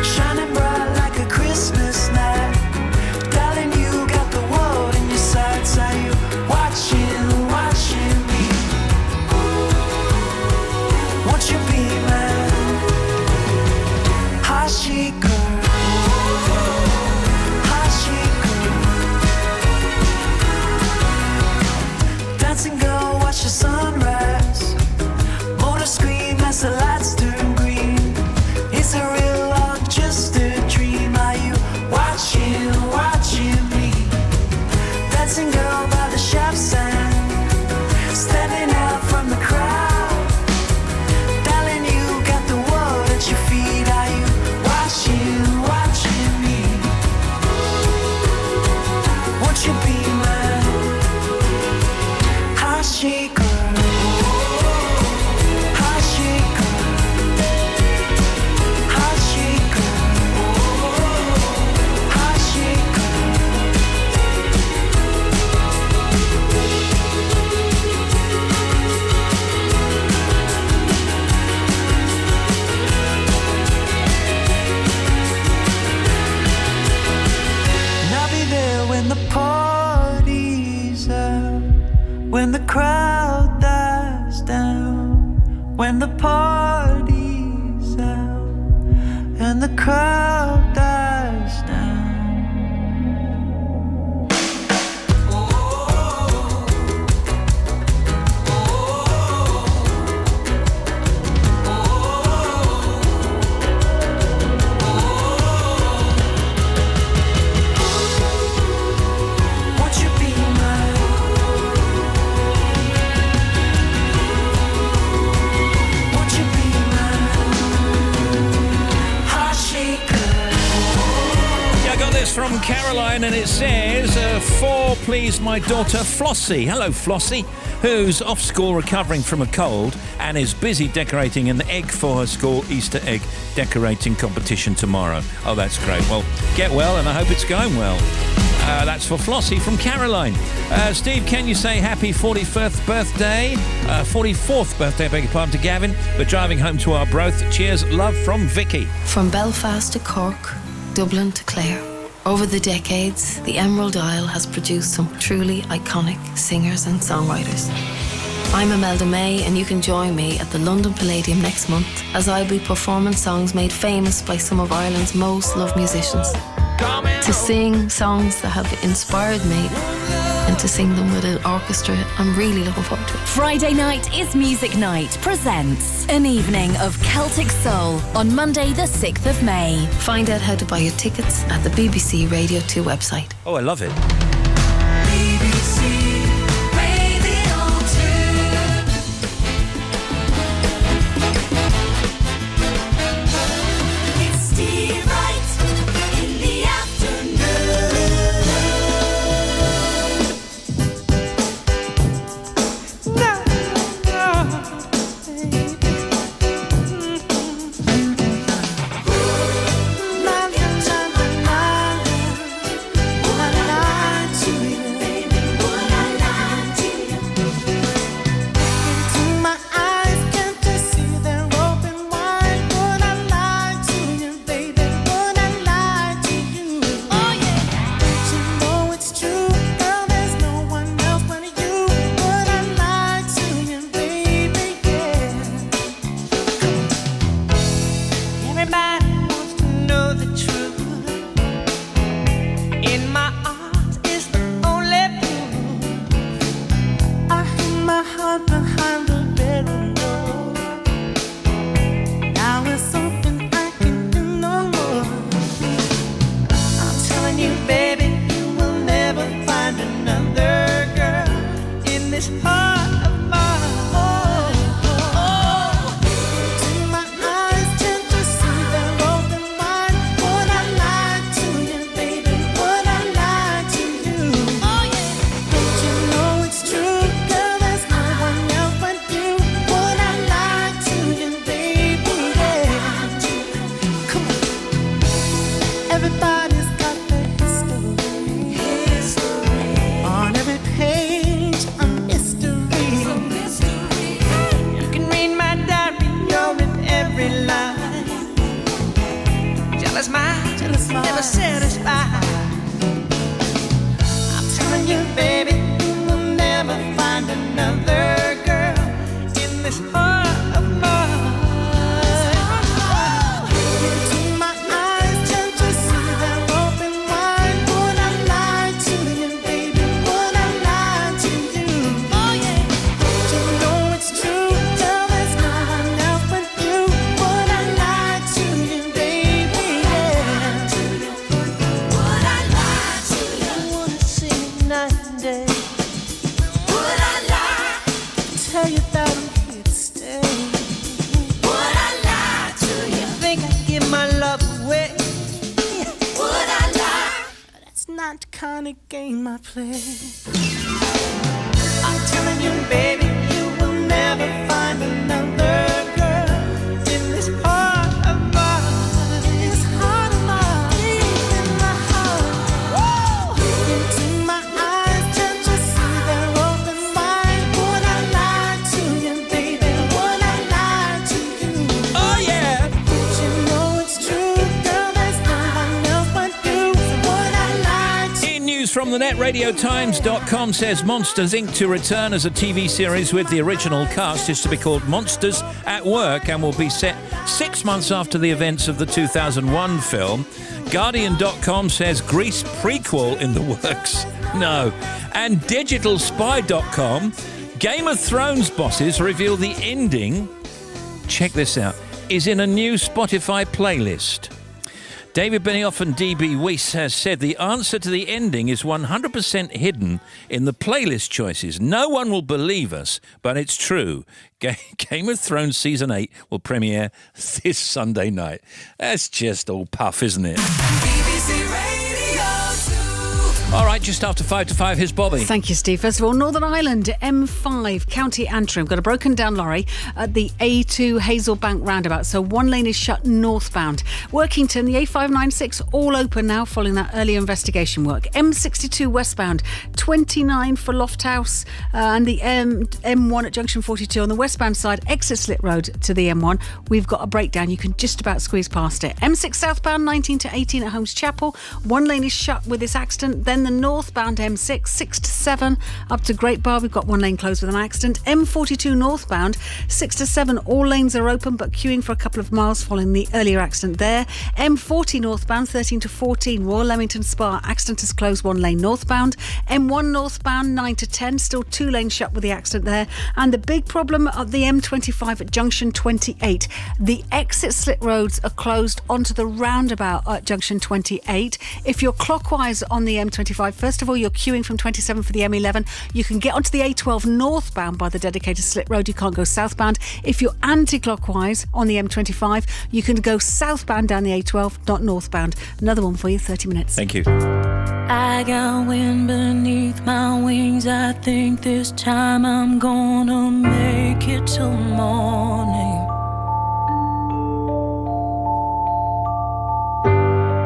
shining bright like a Christmas night. Darling, you got the world in your sights. Are you watching me? Won't you be mine? Heart shaker. Dancing girl, watch the sunrise. Motor scream as the lights turn green. Is it real or just a dream? Are you watching me? Dancing girl by the shop sign, standing out from the crowd. Darling, you got the world at your feet. Are you watching me? Won't you be mine? Heart shaker. Heart shaker. Heart shaker. Heart shaker. And I'll be there when the party's out, when the crowd dies down, when the party's out, and the crowd dies down. Won't you be mine? Won't you be mine? Heart shaker. Yeah, I got this from Caroline, and it says, for please my daughter Flossie. Hello, Flossie, who's off school recovering from a cold and is busy decorating an egg for her school Easter egg decorating competition tomorrow. Oh, that's great. Well, get well, and I hope it's going well. That's for Flossie from Caroline. Steve, can you say happy 44th birthday? 44th birthday, I beg your pardon, to Gavin. We're driving home to Arbroath. Cheers, love from Vicky. From Belfast to Cork, Dublin to Clare. Over the decades, the Emerald Isle has produced some truly iconic singers and songwriters. I'm Imelda May, and you can join me at the London Palladium next month as I'll be performing songs made famous by some of Ireland's most loved musicians. To sing songs that have inspired me and to sing them with an orchestra, I'm really looking forward to it. Friday Night is Music Night presents an evening of Celtic Soul on Monday the 6th of May. Find out how to buy your tickets at the BBC Radio 2 website. Oh, I love it. BBC Radio 2. It's Steve Wright in the afternoon. not the kind of game I play. I'm telling you, baby, you will never find another girl in this heart of mine. This heart of mine, deep in my heart. Look into my eyes, can't you see they're open wide? Would I lie to you, baby? Would I lie to you? Oh yeah. But you know it's true, girl. There's no one else but you. Would I lie to you? In news from the net, RadioTimes.com says Monsters Inc. to return as a TV series with the original cast is to be called Monsters at Work and will be set 6 months after the events of the 2001 film. Guardian.com says Grease prequel in the works. No. And DigitalSpy.com, Game of Thrones bosses reveal the ending, check this out, is in a new Spotify playlist. David Benioff and D.B. Weiss has said the answer to the ending is 100% hidden in the playlist choices. No one will believe us, but it's true. Game of Thrones Season 8 will premiere this Sunday night. That's just all puff, isn't it? BBC Radio 2. All right, just after 5 to 5, here's Bobby. Thank you, Steve. First of all, Northern Ireland, M5, County Antrim. Got a broken down lorry at the A2 Hazelbank roundabout, so one lane is shut northbound. Workington, the A596, all open now following that earlier investigation work. M62 westbound, 29 for Lofthouse, and the M1 at junction 42 on the westbound side, exit Slit Road to the M1. We've got a breakdown. You can just about squeeze past it. M6 southbound, 19 to 18 at Holmes Chapel. One lane is shut with this accident. Then the northbound M6, 6 to 7 up to Great Bar. We've got one lane closed with an accident. M42 northbound, 6 to 7. All lanes are open but queuing for a couple of miles following the earlier accident there. M40 northbound, 13 to 14. Royal Leamington Spa. Accident has closed one lane northbound. M1 northbound, 9 to 10. Still two lanes shut with the accident there. And the big problem of the M25 at junction 28. The exit Slit Roads are closed onto the roundabout at junction 28. If you're clockwise on the M25, first of all, you're queuing from 27 for the M11. You can get onto the A12 northbound by the dedicated Slit Road. You can't go southbound. If you're anti-clockwise on the M25, you can go southbound down the A12, not northbound. Another one for you, 30 minutes. Thank you. I got wind beneath my wings. I think this time I'm gonna make it till morning.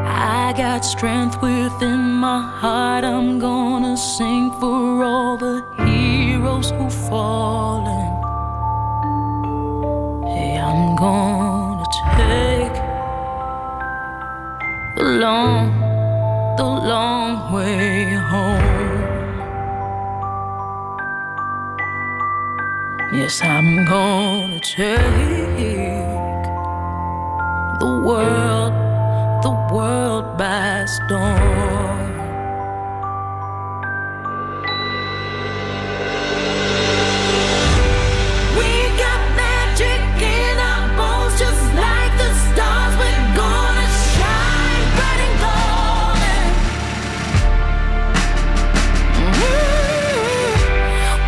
I got strength within my heart. I'm gonna sing for all the heroes who've fallen. Hey, I'm gonna take the long way home. Yes, I'm gonna take the world by storm. We got magic in our bones, just like the stars. We're gonna shine bright and golden.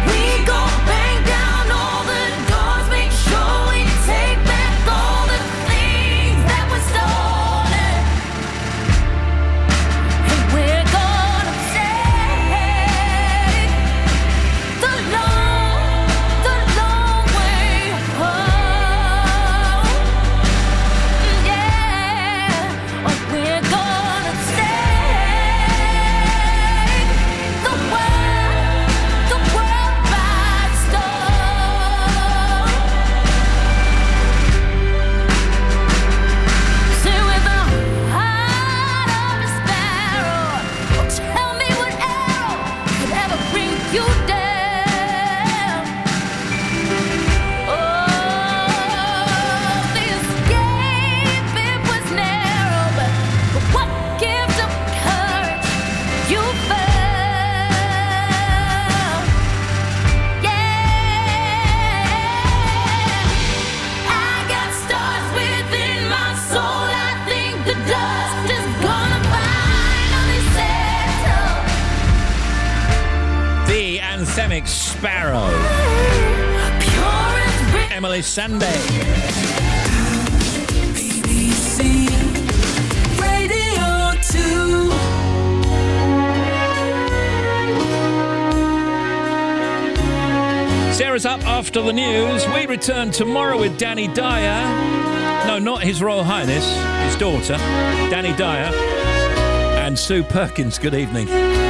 We gon' bang down all the doors, make sure we take back all the things that were stolen. And we're gonna take the long way home. Yeah, or we're gonna take the world by storm. Say with the heart of a sparrow, oh, tell me what arrow could ever bring you down. Oh, the escape, it was narrow, but what gift of courage you found. Yeah, I got stars within my soul. I think the dust is gonna finally settle. The anthemic Sparrow. Pure as rain. Emily Sunday. BBC Radio 2. hour is up after the news. We return tomorrow with Danny Dyer. No, not His Royal Highness, his daughter, Danny Dyer, and Sue Perkins. Good evening.